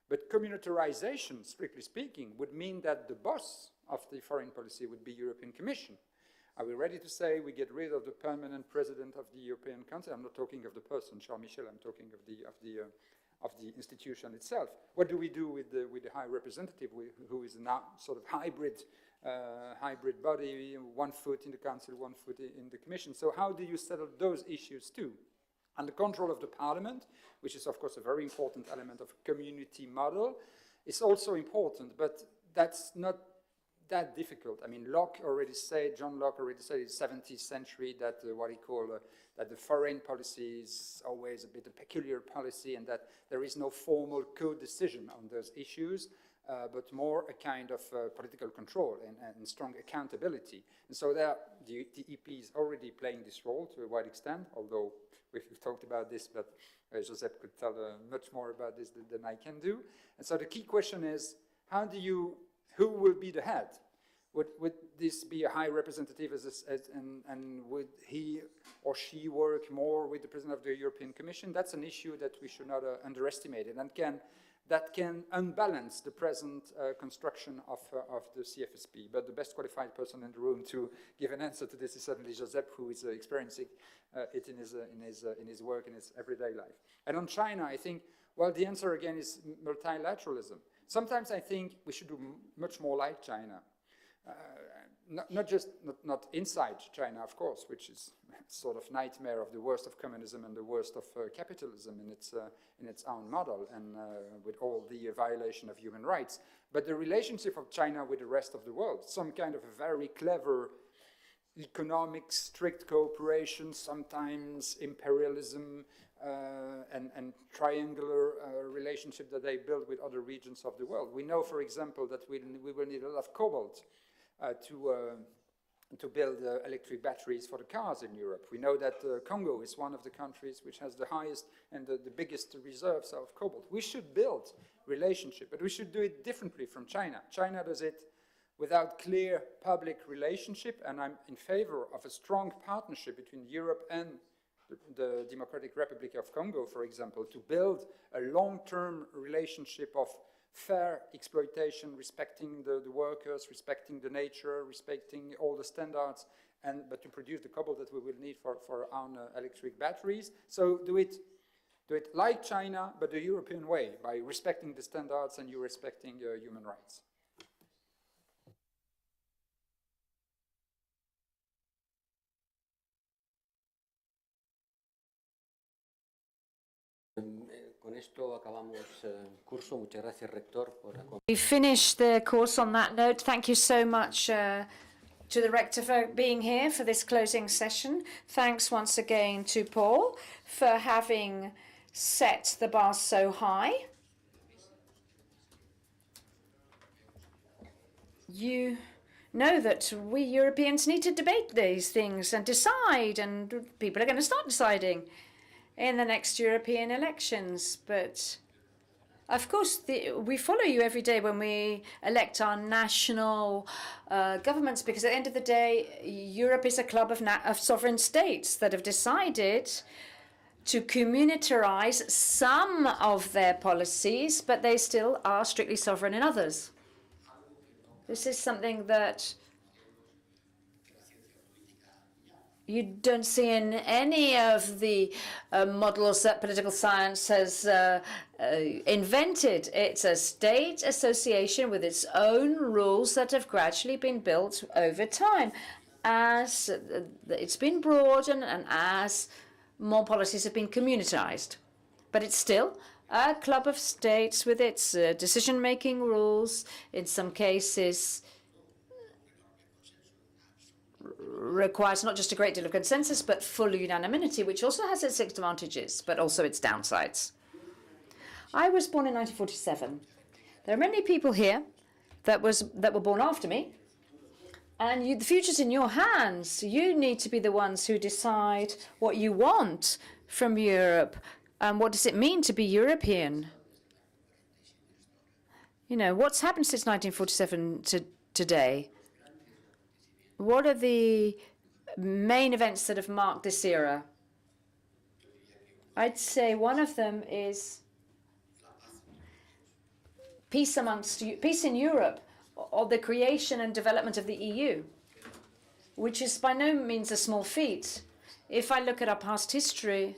But communitarization, strictly speaking, would mean that the boss of the foreign policy would be European Commission. Are we ready to say we get rid of the permanent president of the European Council? I'm not talking of the person, Charles Michel, I'm talking of the institution itself. What do we do with the High Representative, who is now sort of hybrid body, 1 foot in the Council, 1 foot in the Commission? So how do you settle those issues too? And the control of the Parliament, which is of course a very important element of a community model, is also important, but that's not that difficult. I mean, John Locke already said in the 17th century that that the foreign policy is always a bit of peculiar policy, and that there is no formal co-decision on those issues, but more a kind of political control and strong accountability. And so the EP is already playing this role to a wide extent, although we've talked about this, but Josep could tell much more about this than I can do. And so the key question is, who will be the head? Would this be a high representative and would he or she work more with the President of the European Commission? That's an issue that we should not underestimate, and that can unbalance the present construction of the CFSP. But the best qualified person in the room to give an answer to this is certainly Josep, who is experiencing it in his work, in his everyday life. And on China, I think, well, the answer again is multilateralism. Sometimes I think we should do much more like China. Not inside China, of course, which is sort of nightmare of the worst of communism and the worst of capitalism in its own model, and with all the violation of human rights. But the relationship of China with the rest of the world, some kind of a very clever economic, strict cooperation, sometimes imperialism, and triangular relationship that they build with other regions of the world. We know, for example, that we will need a lot of cobalt to build electric batteries for the cars in Europe. We know that Congo is one of the countries which has the highest and the biggest reserves of cobalt. We should build relationship, but we should do it differently from China. China does it without clear public relationship, and I'm in favor of a strong partnership between Europe and the Democratic Republic of Congo, for example, to build a long-term relationship of fair exploitation, respecting the workers, respecting the nature, respecting all the standards, but to produce the cobalt that we will need for our own electric batteries. So do it like China, but the European way, by respecting the standards and you respecting human rights. Con esto acabamos el curso. Muchas gracias, rector, por acompañarnos. We finished the course on that note. Thank you so much to the rector for being here for this closing session. Thanks once again to Paul for having set the bar so high. You know that we Europeans need to debate these things and decide, and people are going to start deciding in the next European elections. But of course, we follow you every day when we elect our national governments, because at the end of the day, Europe is a club of sovereign states that have decided to communitarize some of their policies, but they still are strictly sovereign in others. This is something that you don't see in any of the models that political science has invented. It's a state association with its own rules that have gradually been built over time as it's been broadened and as more policies have been communitized. But it's still a club of states with its decision-making rules, in some cases requires not just a great deal of consensus, but full unanimity, which also has its advantages, but also its downsides. I was born in 1947. There are many people here that were born after me, and the future's in your hands. You need to be the ones who decide what you want from Europe, and what does it mean to be European? You know, what's happened since 1947 to today? What are the main events that have marked this era? I'd say one of them is peace in Europe, or the creation and development of the EU, which is by no means a small feat. If I look at our past history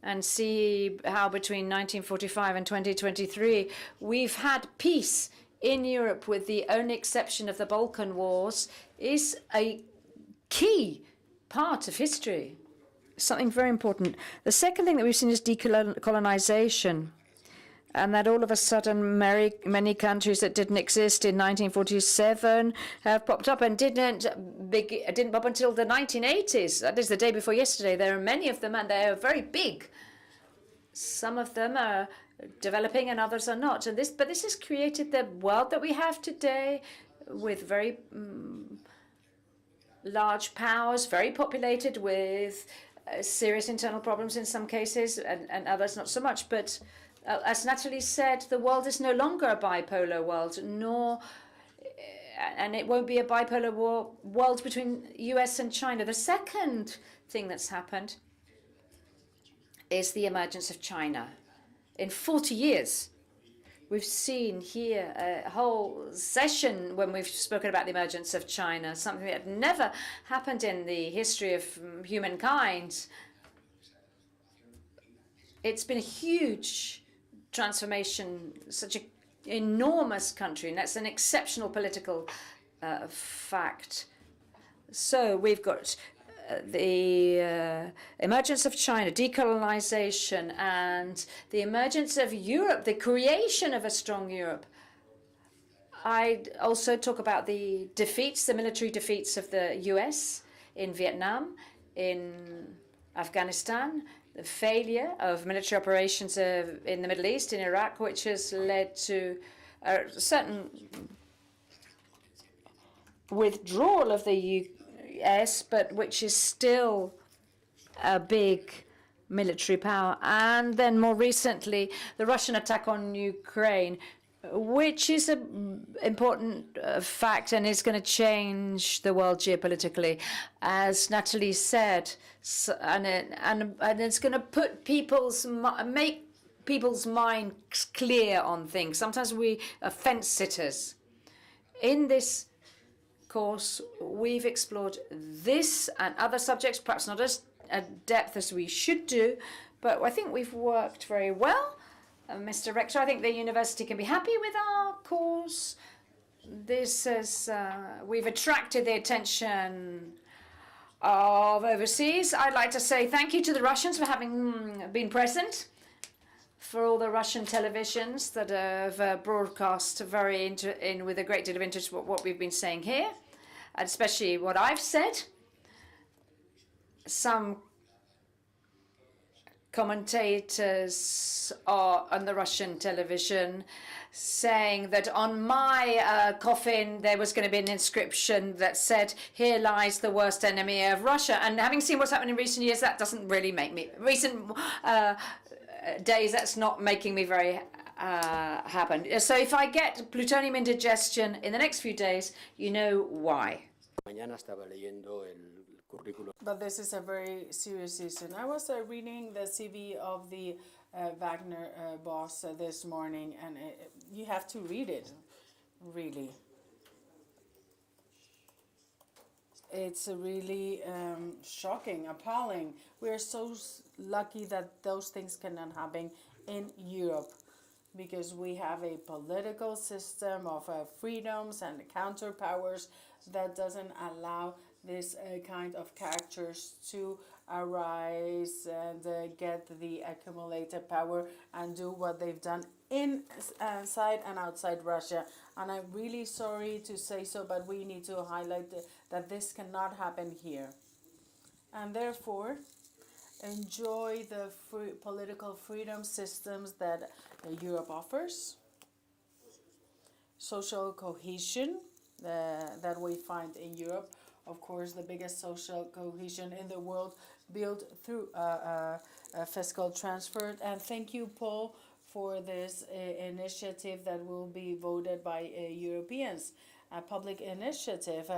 and see how between 1945 and 2023 we've had peace in Europe, with the only exception of the Balkan Wars, is a key part of history, something very important. The second thing that we've seen is decolonization, and that all of a sudden many countries that didn't exist in 1947 have popped up and didn't pop until the 1980s. That is the day before yesterday. There are many of them, and they are very big. Some of them are developing and others are not. But this has created the world that we have today, with very large powers, very populated, with serious internal problems in some cases, and others not so much. But as Natalie said, the world is no longer a bipolar world, and it won't be a bipolar world between US and China. The second thing that's happened is the emergence of China. In 40 years, we've seen here a whole session when we've spoken about the emergence of China, something that had never happened in the history of humankind. It's been a huge transformation, such an enormous country, and that's an exceptional political fact. So we've got the emergence of China, decolonization, and the emergence of Europe, the creation of a strong Europe. I'd also talk about the defeats, the military defeats of the US in Vietnam, in Afghanistan, the failure of military operations in the Middle East, in Iraq, which has led to a certain withdrawal of the US, but which is still a big military power. And then more recently, the Russian attack on Ukraine, which is an important fact and is going to change the world geopolitically, as Natalie said, and it's going to put make people's minds clear on things. Sometimes we are fence sitters. In this course, we've explored this and other subjects, perhaps not as at depth as we should do, but I think we've worked very well. Mr. Rector, I think the university can be happy with our course. This is, we've attracted the attention of overseas. I'd like to say thank you to the Russians for having been present, for all the Russian televisions that have broadcast with a great deal of interest what we've been saying here, and especially what I've said. Some commentators on the Russian television saying that on my coffin there was going to be an inscription that said, "Here lies the worst enemy of Russia." And having seen what's happened in recent years, that doesn't really make me days, that's not making me very happy. So if I get plutonium indigestion in the next few days, you know why. But this is a very serious season. I was reading the CV of the Wagner boss this morning, and you have to read it, really. it's really shocking, appalling. We are so lucky that those things cannot happen in Europe, because we have a political system of freedoms and counterpowers that doesn't allow this kind of characters to arise and get the accumulated power and do what they've done inside and outside Russia. And I'm really sorry to say so, but we need to highlight that this cannot happen here. And therefore, enjoy the political freedom systems that Europe offers, social cohesion that we find in Europe. Of course, the biggest social cohesion in the world built through fiscal transfer. And thank you, Paul, for this initiative that will be voted by Europeans, a public initiative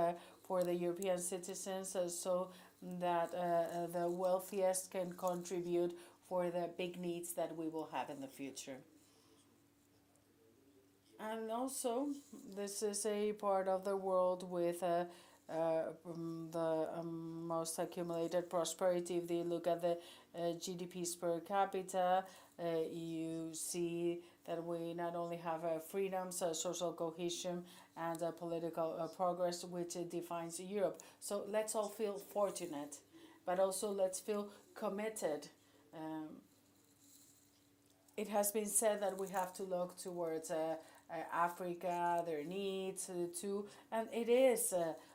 for the European citizens, so that the wealthiest can contribute for the big needs that we will have in the future. And also, this is a part of the world with the most accumulated prosperity. If you look at the GDPs per capita, you see that we not only have freedoms, social cohesion, and political progress, which defines Europe. So let's all feel fortunate, but also let's feel committed. It has been said that we have to look towards Africa, their needs too, and it is,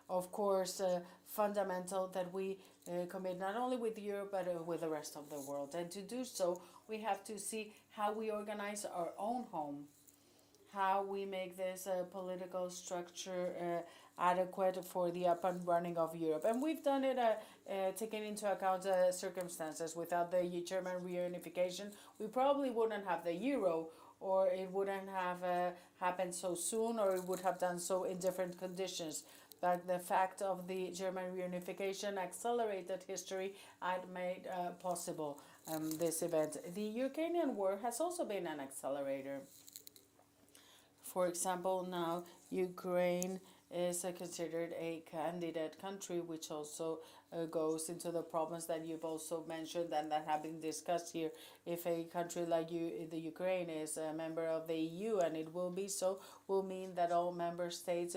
of course, fundamental that we commit not only with Europe but with the rest of the world. And to do so, we have to see how we organize our own home, how we make this political structure adequate for the up and running of Europe. And we've done it taking into account circumstances. Without the German reunification, we probably wouldn't have the euro, or it wouldn't have happened so soon, or it would have done so in different conditions. But the fact of the German reunification accelerated history and made possible this event. The Ukrainian war has also been an accelerator. For example, now Ukraine is considered a candidate country, which also goes into the problems that you've also mentioned and that have been discussed here. If a country like the Ukraine is a member of the EU, and it will be so, will mean that all member states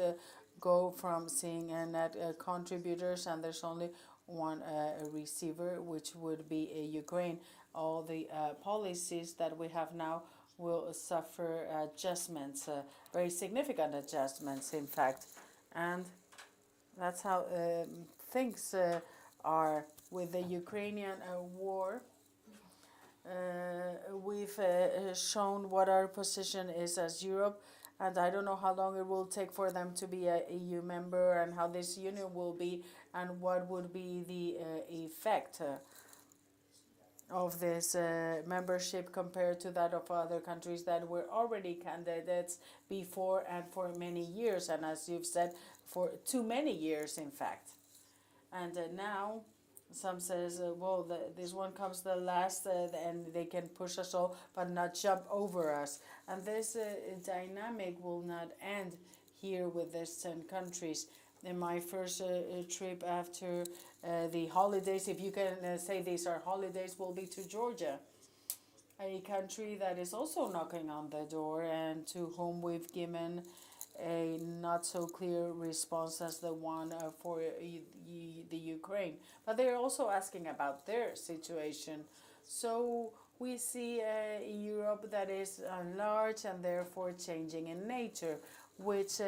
go from seeing net contributors, and there's only one receiver, which would be Ukraine. All the policies that we have now will suffer adjustments, very significant adjustments, in fact. And that's how things are with the Ukrainian war. We've shown what our position is as Europe, and I don't know how long it will take for them to be an EU member, and how this union will be, and what would be the effect of this membership compared to that of other countries that were already candidates before and for many years, and as you've said, for too many years, in fact. And now some says, well, this one comes the last, and they can push us all but not jump over us. And this dynamic will not end here with these 10 countries. In my first trip after the holidays, if you can say these are holidays, will be to Georgia, a country that is also knocking on the door and to whom we've given a not so clear response as the one for the Ukraine. But they're also asking about their situation. So we see a Europe that is large and therefore changing in nature, which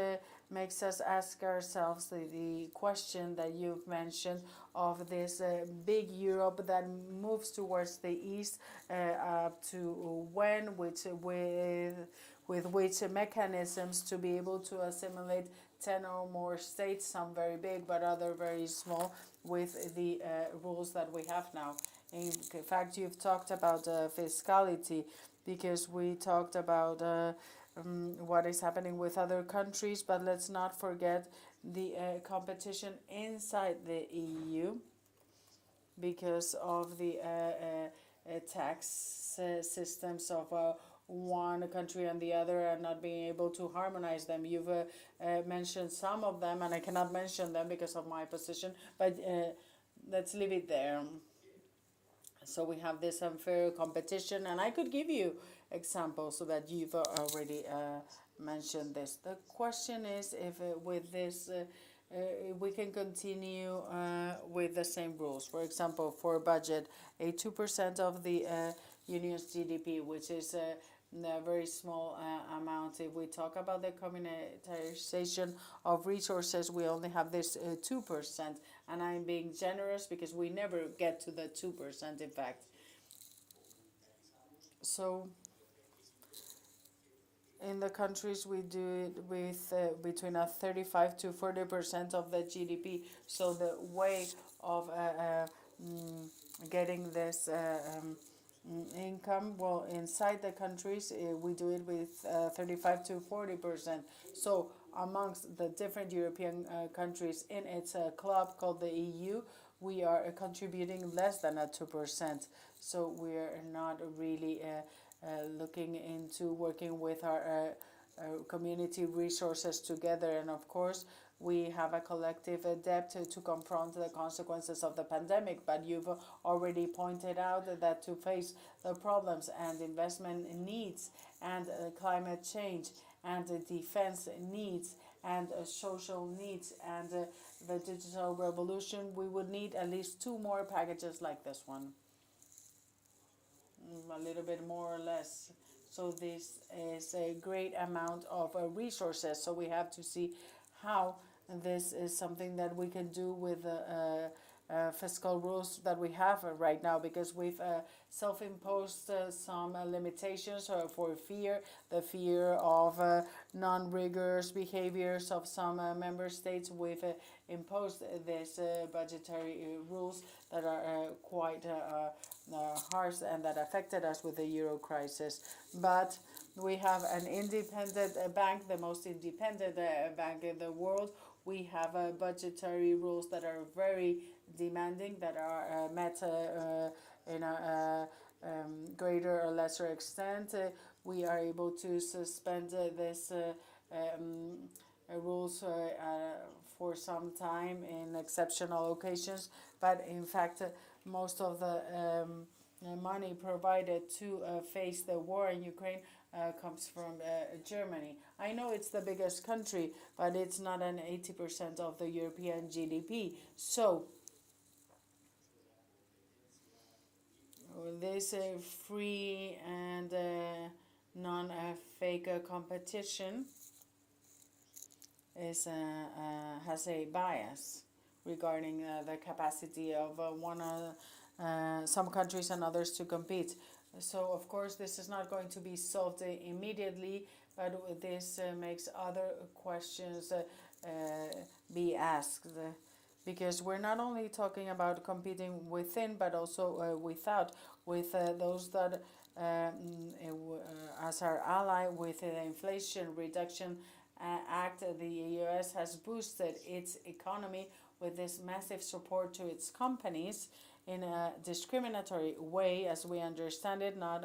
makes us ask ourselves the question that you've mentioned of this big Europe that moves towards the east, up to when, with which mechanisms to be able to assimilate 10 or more states, some very big but other very small, with the rules that we have now. In fact, you've talked about fiscality, because we talked about what is happening with other countries, but let's not forget the competition inside the EU because of the tax systems of one country and the other and not being able to harmonize them. You've mentioned some of them, and I cannot mention them because of my position, but let's leave it there. So we have this unfair competition, and I could give you examples so that you've already mentioned this. The question is if with this we can continue with the same rules. For example, for budget, a 2% of the union's GDP, which is a very small amount. If we talk about the communitarization of resources, we only have this 2%. And I'm being generous because we never get to the 2%, in fact. So in the countries we do it with between 35 to 40% of the GDP. So the way of getting this income, well, inside the countries we do it with 35 to 40%. So amongst the different European countries in its club called the EU, we are contributing less than 2%. So we are not really looking into working with our community resources together. And of course, we have a collective debt to confront the consequences of the pandemic. But you've already pointed out that to face the problems and investment needs and climate change and defense needs and social needs and the digital revolution, we would need at least 2 more packages like this one. A little bit more or less. So this is a great amount of resources. So we have to see how this is something that we can do with fiscal rules that we have right now, because we've self-imposed some limitations for fear, the fear of non-rigorous behaviors of some member states. We've imposed these budgetary rules that are quite harsh and that affected us with the euro crisis. But we have an independent bank, the most independent bank in the world. We have budgetary rules that are very demanding, that are met in a greater or lesser extent. We are able to suspend this rules for some time in exceptional occasions, but in fact most of the money provided to face the war in Ukraine comes from Germany. I know it's the biggest country, but it's not an 80% of the European GDP. So this free and non-fake competition is has a bias regarding the capacity of some countries and others to compete. So of course this is not going to be solved immediately, but this makes other questions be asked, because we're not only talking about competing within but also without, with those that as our ally with the Inflation Reduction Act. The US has boosted its economy with this massive support to its companies in a discriminatory way, as we understand it, not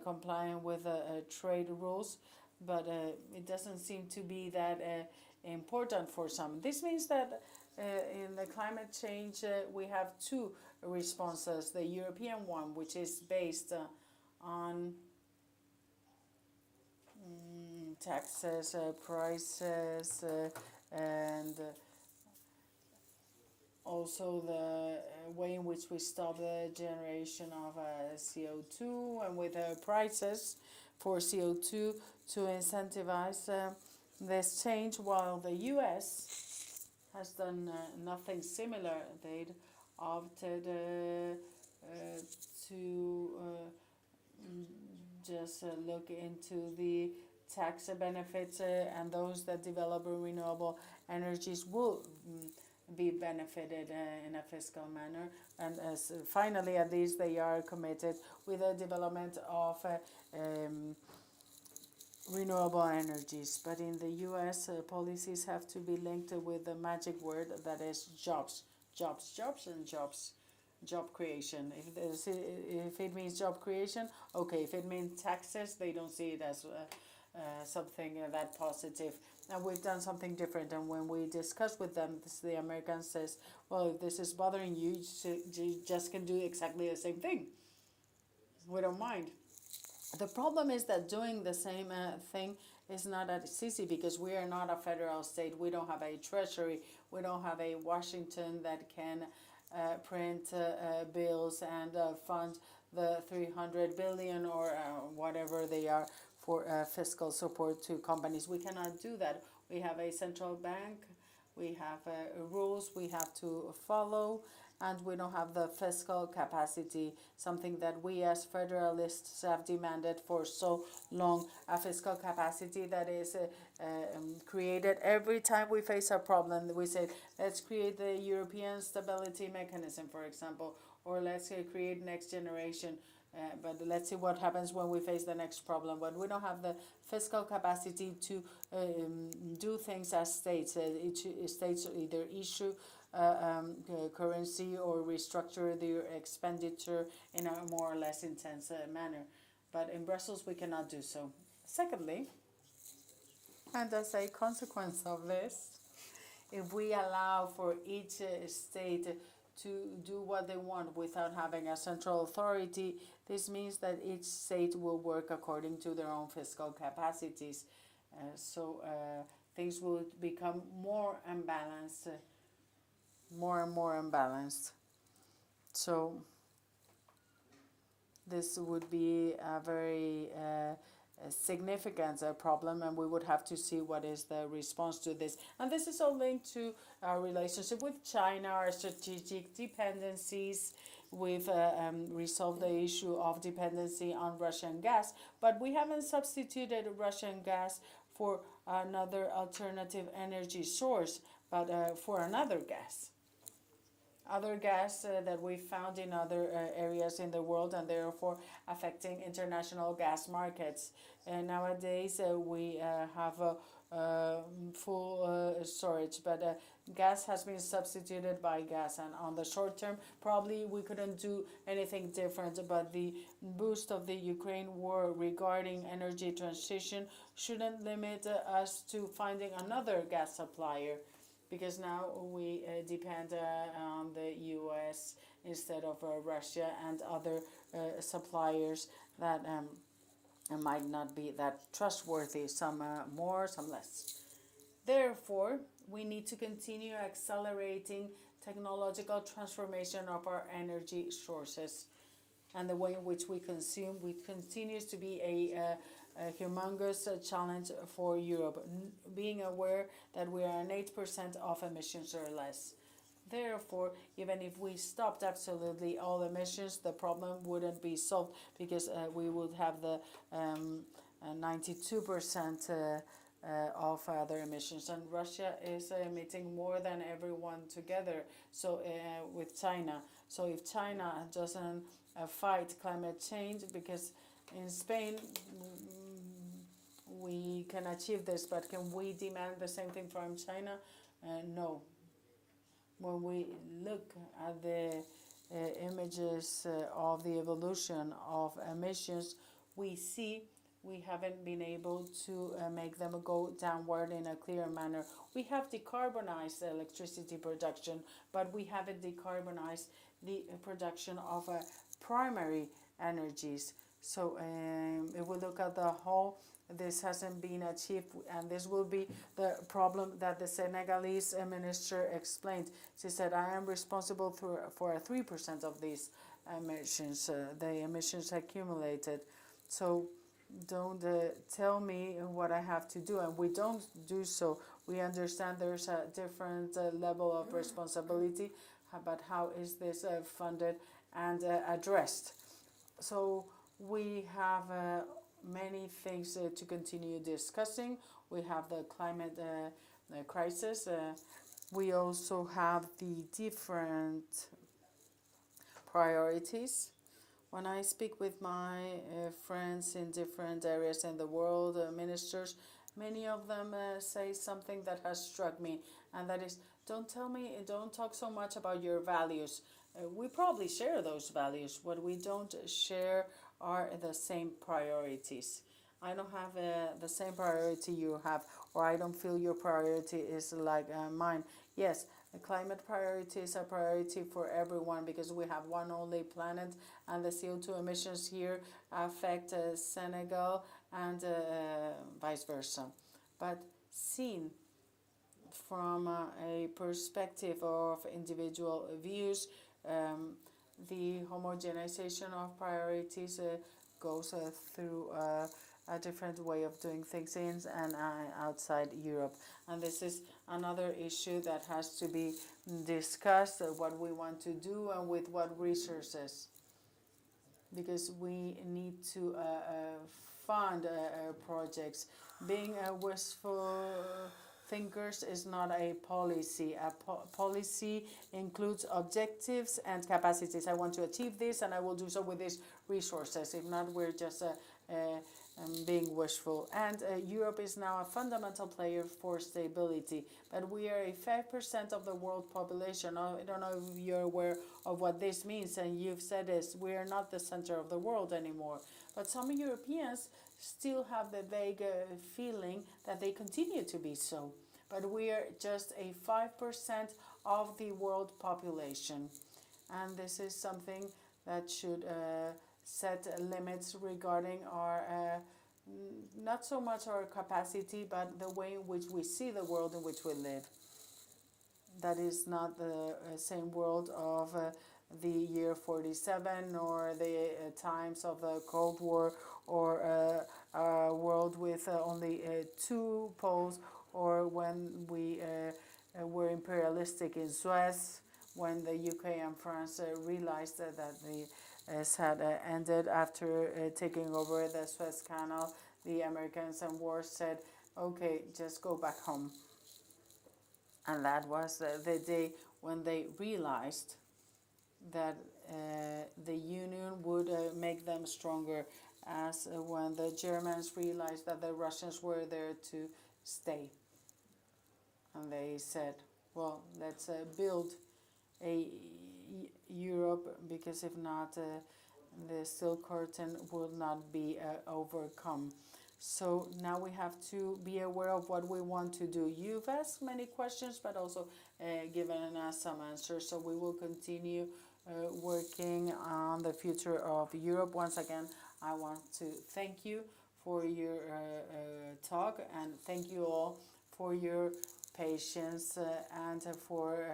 complying with trade rules, but it doesn't seem to be that important for some. This means that in the climate change we have 2 responses. The European one, which is based on taxes, prices, and also the way in which we stop the generation of CO2, and with prices for CO2 to incentivize this change, while the US has done nothing similar. They'd opted to just look into the tax benefits, and those that develop renewable energies will be benefited in a fiscal manner. And as finally, at least, they are committed with the development of renewable energies. But in the US, policies have to be linked with the magic word that is jobs, jobs, jobs, and jobs. job creation. If it means job creation, okay. If it means taxes, they don't see it as something that positive. And we've done something different. And when we discuss with them, the American says, well, if this is bothering you, you just can do exactly the same thing. We don't mind. The problem is that doing the same thing is not as easy because we are not a federal state. We don't have a treasury. We don't have a Washington that can print bills and fund the 300 billion or whatever they are for fiscal support to companies. We cannot do that. We have a central bank. We have rules we have to follow, and we don't have the fiscal capacity, something that we as federalists have demanded for so long, a fiscal capacity that is created every time we face a problem. We say, let's create the European Stability Mechanism, for example, or let's create Next Generation. But let's see what happens when we face the next problem. But we don't have the fiscal capacity to do things as states. Each states either issue currency or restructure their expenditure in a more or less intense manner. But in Brussels, we cannot do so. Secondly, and as a consequence of this, if we allow for each state to do what they want without having a central authority, this means that each state will work according to their own fiscal capacities. So things will become more unbalanced, more and more unbalanced. So this would be a very significant problem, and we would have to see what is the response to this. And this is all linked to our relationship with China, our strategic dependencies. We've resolved the issue of dependency on Russian gas, but we haven't substituted Russian gas for another alternative energy source, but for another gas. Other gas that we found in other areas in the world, and therefore affecting international gas markets. And nowadays we have full storage, but gas has been substituted by gas, and on the short term probably we couldn't do anything different, but the boost of the Ukraine war regarding energy transition shouldn't limit us to finding another gas supplier, because now we depend on the US instead of Russia and other suppliers that might not be that trustworthy, some more, some less. Therefore, we need to continue accelerating technological transformation of our energy sources, and the way in which we consume continues to be a humongous challenge for Europe, being aware that we are at 8% of emissions or less. Therefore, even if we stopped absolutely all emissions, the problem wouldn't be solved, because we would have the 92% of other emissions, and Russia is emitting more than everyone together. So with China, so if China doesn't fight climate change, because in Spain we can achieve this, but can we demand the same thing from China? No. When we look at the images of the evolution of emissions, we see we haven't been able to make them go downward in a clear manner. We have decarbonized electricity production, but we haven't decarbonized the production of primary energies. So if we look at the whole, this hasn't been achieved, and this will be the problem that the Senegalese minister explained. She said, I am responsible for 3% of these emissions, the emissions accumulated. So don't tell me what I have to do, and we don't do so. We understand there's a different level of responsibility, but how is this funded and addressed? So we have many things to continue discussing. We have the climate crisis. We also have the different priorities. When I speak with my friends in different areas in the world, ministers, many of them say something that has struck me, and that is don't talk so much about your values. We probably share those values. What we don't share are the same priorities. I don't have the same priority you have, or I don't feel your priority is like mine. Yes, the climate priority is a priority for everyone because we have one only planet, and the CO2 emissions here affect Senegal and vice versa. But seen from a perspective of individual views, the homogenization of priorities goes through a different way of doing things in and outside Europe. And this is another issue that has to be discussed, what we want to do and with what resources. Because we need to fund projects. Being wistful thinkers is not a policy. A policy includes objectives and capacities. I want to achieve this and I will do so with these resources. If not, we're just being wishful. And Europe is now a fundamental player for stability. But we are a 5% of the world population. I don't know if you're aware of what this means, and you've said this, we are not the center of the world anymore. But some Europeans still have the vague feeling that they continue to be so. But we are just a 5% of the world population. And this is something that should set limits regarding our, not so much our capacity, but the way in which we see the world in which we live. That is not the same world of the year 47 or the times of the Cold War, or a world with only two poles, or when we were imperialistic in Suez, when the UK and France realized that the had ended after taking over the Suez Canal. The Americans and war said, okay, just go back home. And that was the day when they realized that the Union would make them stronger, as when the Germans realized that the Russians were there to stay. And they said, well, let's build a Europe, because if not, the Steel Curtain will not be overcome. So now we have to be aware of what we want to do. You've asked many questions, but also given us some answers. So we will continue working on the future of Europe. Once again, I want to thank you for your talk, and thank you all for your patience and for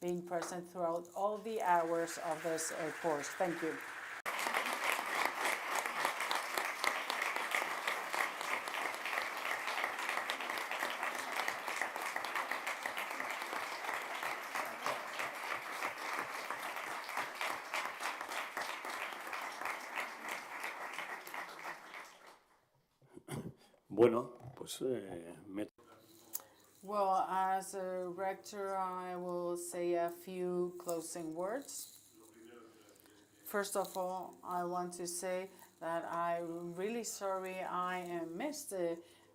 being present throughout all the hours of this course. Thank you. Bueno, pues Well, as a rector, I will say a few closing words. First of all, I want to say that I'm really sorry I missed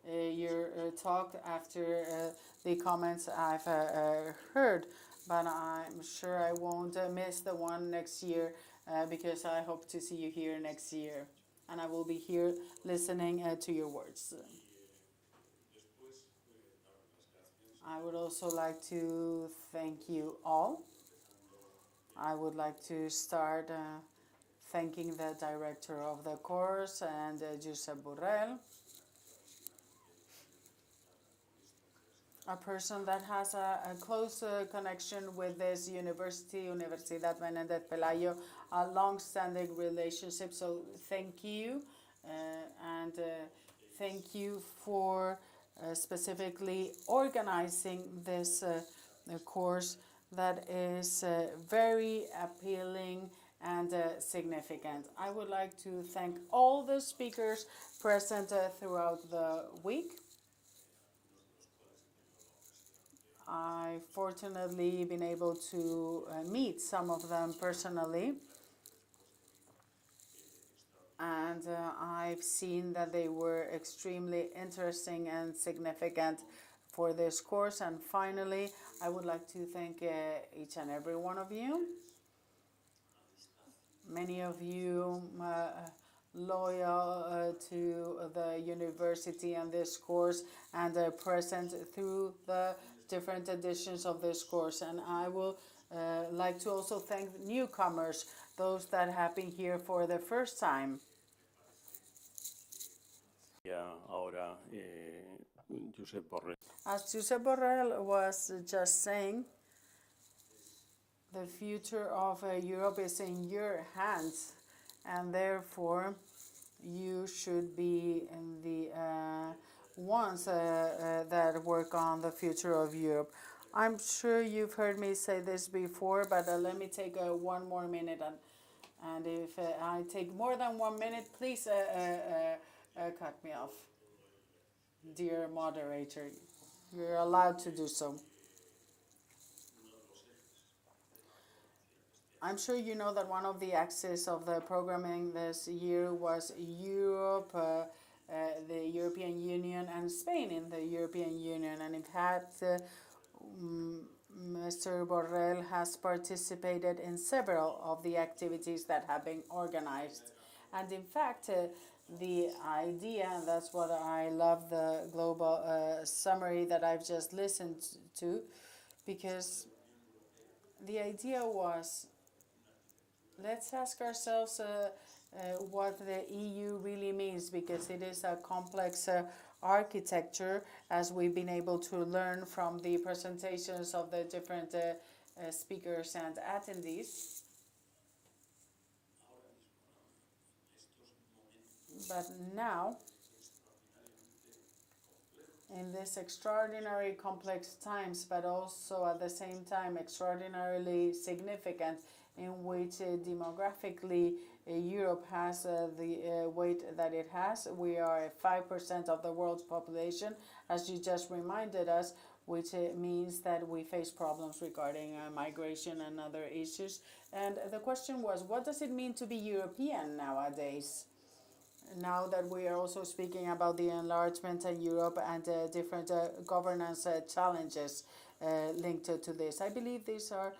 your talk after the comments I've heard, but I'm sure I won't miss the one next year because I hope to see you here next year, and I will be here listening to your words. I would also like to thank you all. I would like to start thanking the director of the course and Josep Borrell, a person that has a close connection with this university, Universidad Menéndez Pelayo, a long-standing relationship. So thank you, and thank you for specifically organizing this course that is very appealing and significant. I would like to thank all the speakers present throughout the week. I've fortunately been able to meet some of them personally. And I've seen that they were extremely interesting and significant for this course. And finally, I would like to thank each and every one of you. Many of you loyal to the university and this course, and present through the different editions of this course. And I will like to also thank newcomers, those that have been here for the first time. Ahora, Josep Borrell. As Josep Borrell was just saying, the future of Europe is in your hands, and therefore you should be in the ones that work on the future of Europe. I'm sure you've heard me say this before, but let me take 1 more minute, and if I take more than 1 minute, please cut me off. Dear moderator, you're allowed to do so. I'm sure you know that one of the axes of the programming this year was Europe, the European Union, and Spain in the European Union. And in fact, Mr. Borrell has participated in several of the activities that have been organized. And in fact, the idea, and that's what I love the global summary that I've just listened to, because the idea was, let's ask ourselves what the EU really means, because it is a complex architecture, as we've been able to learn from the presentations of the different speakers and attendees. But now, in this extraordinary complex times, but also at the same time extraordinarily significant, in which demographically Europe has the weight that it has. We are 5% of the world's population, as you just reminded us, which means that we face problems regarding migration and other issues. And the question was, what does it mean to be European nowadays? Now that we are also speaking about the enlargement in Europe and different governance challenges linked to this. I believe these are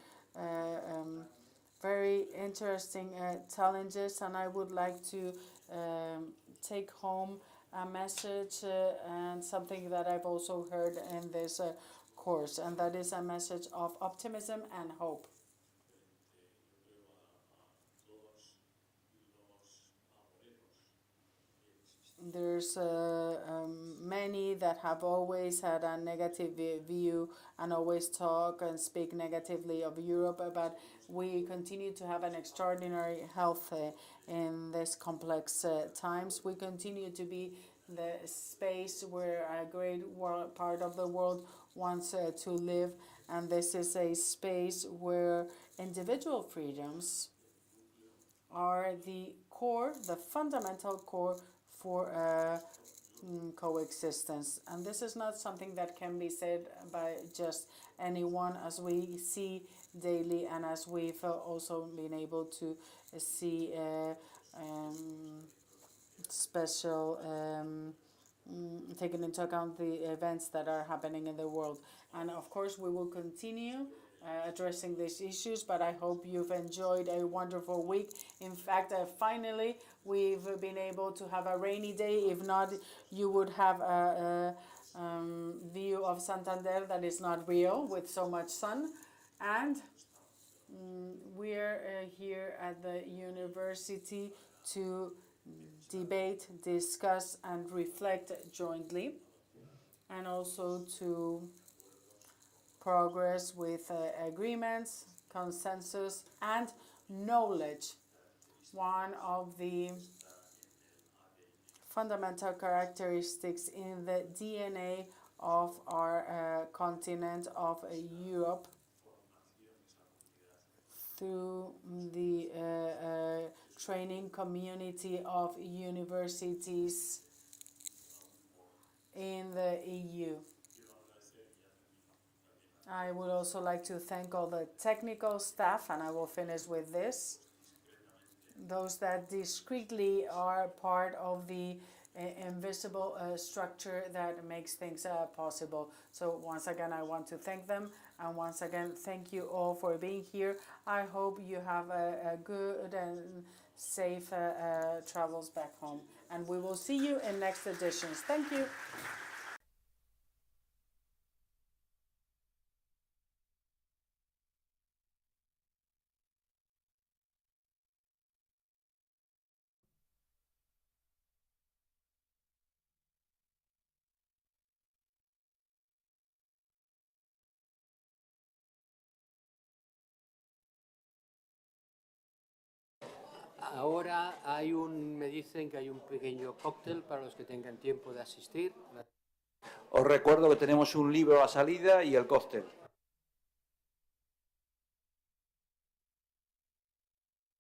very interesting challenges, and I would like to take home a message and something that I've also heard in this course, and that is a message of optimism and hope. There's many that have always had a negative view and always talk and speak negatively of Europe, but we continue to have an extraordinary health in this complex times. We continue to be the space where a great part of the world wants to live, and this is a space where individual freedoms are the core, the fundamental core for coexistence. And this is not something that can be said by just anyone, as we see daily, and as we've also been able to see special taking into account the events that are happening in the world. And of course we will continue addressing these issues, but I hope you've enjoyed a wonderful week. In fact, finally we've been able to have a rainy day. If not, you would have a view of Santander that is not real with so much sun. And we're here at the university to debate, discuss and reflect jointly, and also to progress with agreements, consensus and knowledge. One of the fundamental characteristics in the DNA of our continent of Europe, through the training community of universities in the EU. I would also like to thank all the technical staff, and I will finish with this. Those that discreetly are part of the invisible structure that makes things possible. So once again, I want to thank them, and once again, thank you all for being here. I hope you have a good and safe travels back home, and we will see you in next editions. Thank you. Ahora me dicen que hay un pequeño cóctel para los que tengan tiempo de asistir. Os recuerdo que tenemos un libro a salida y el cóctel.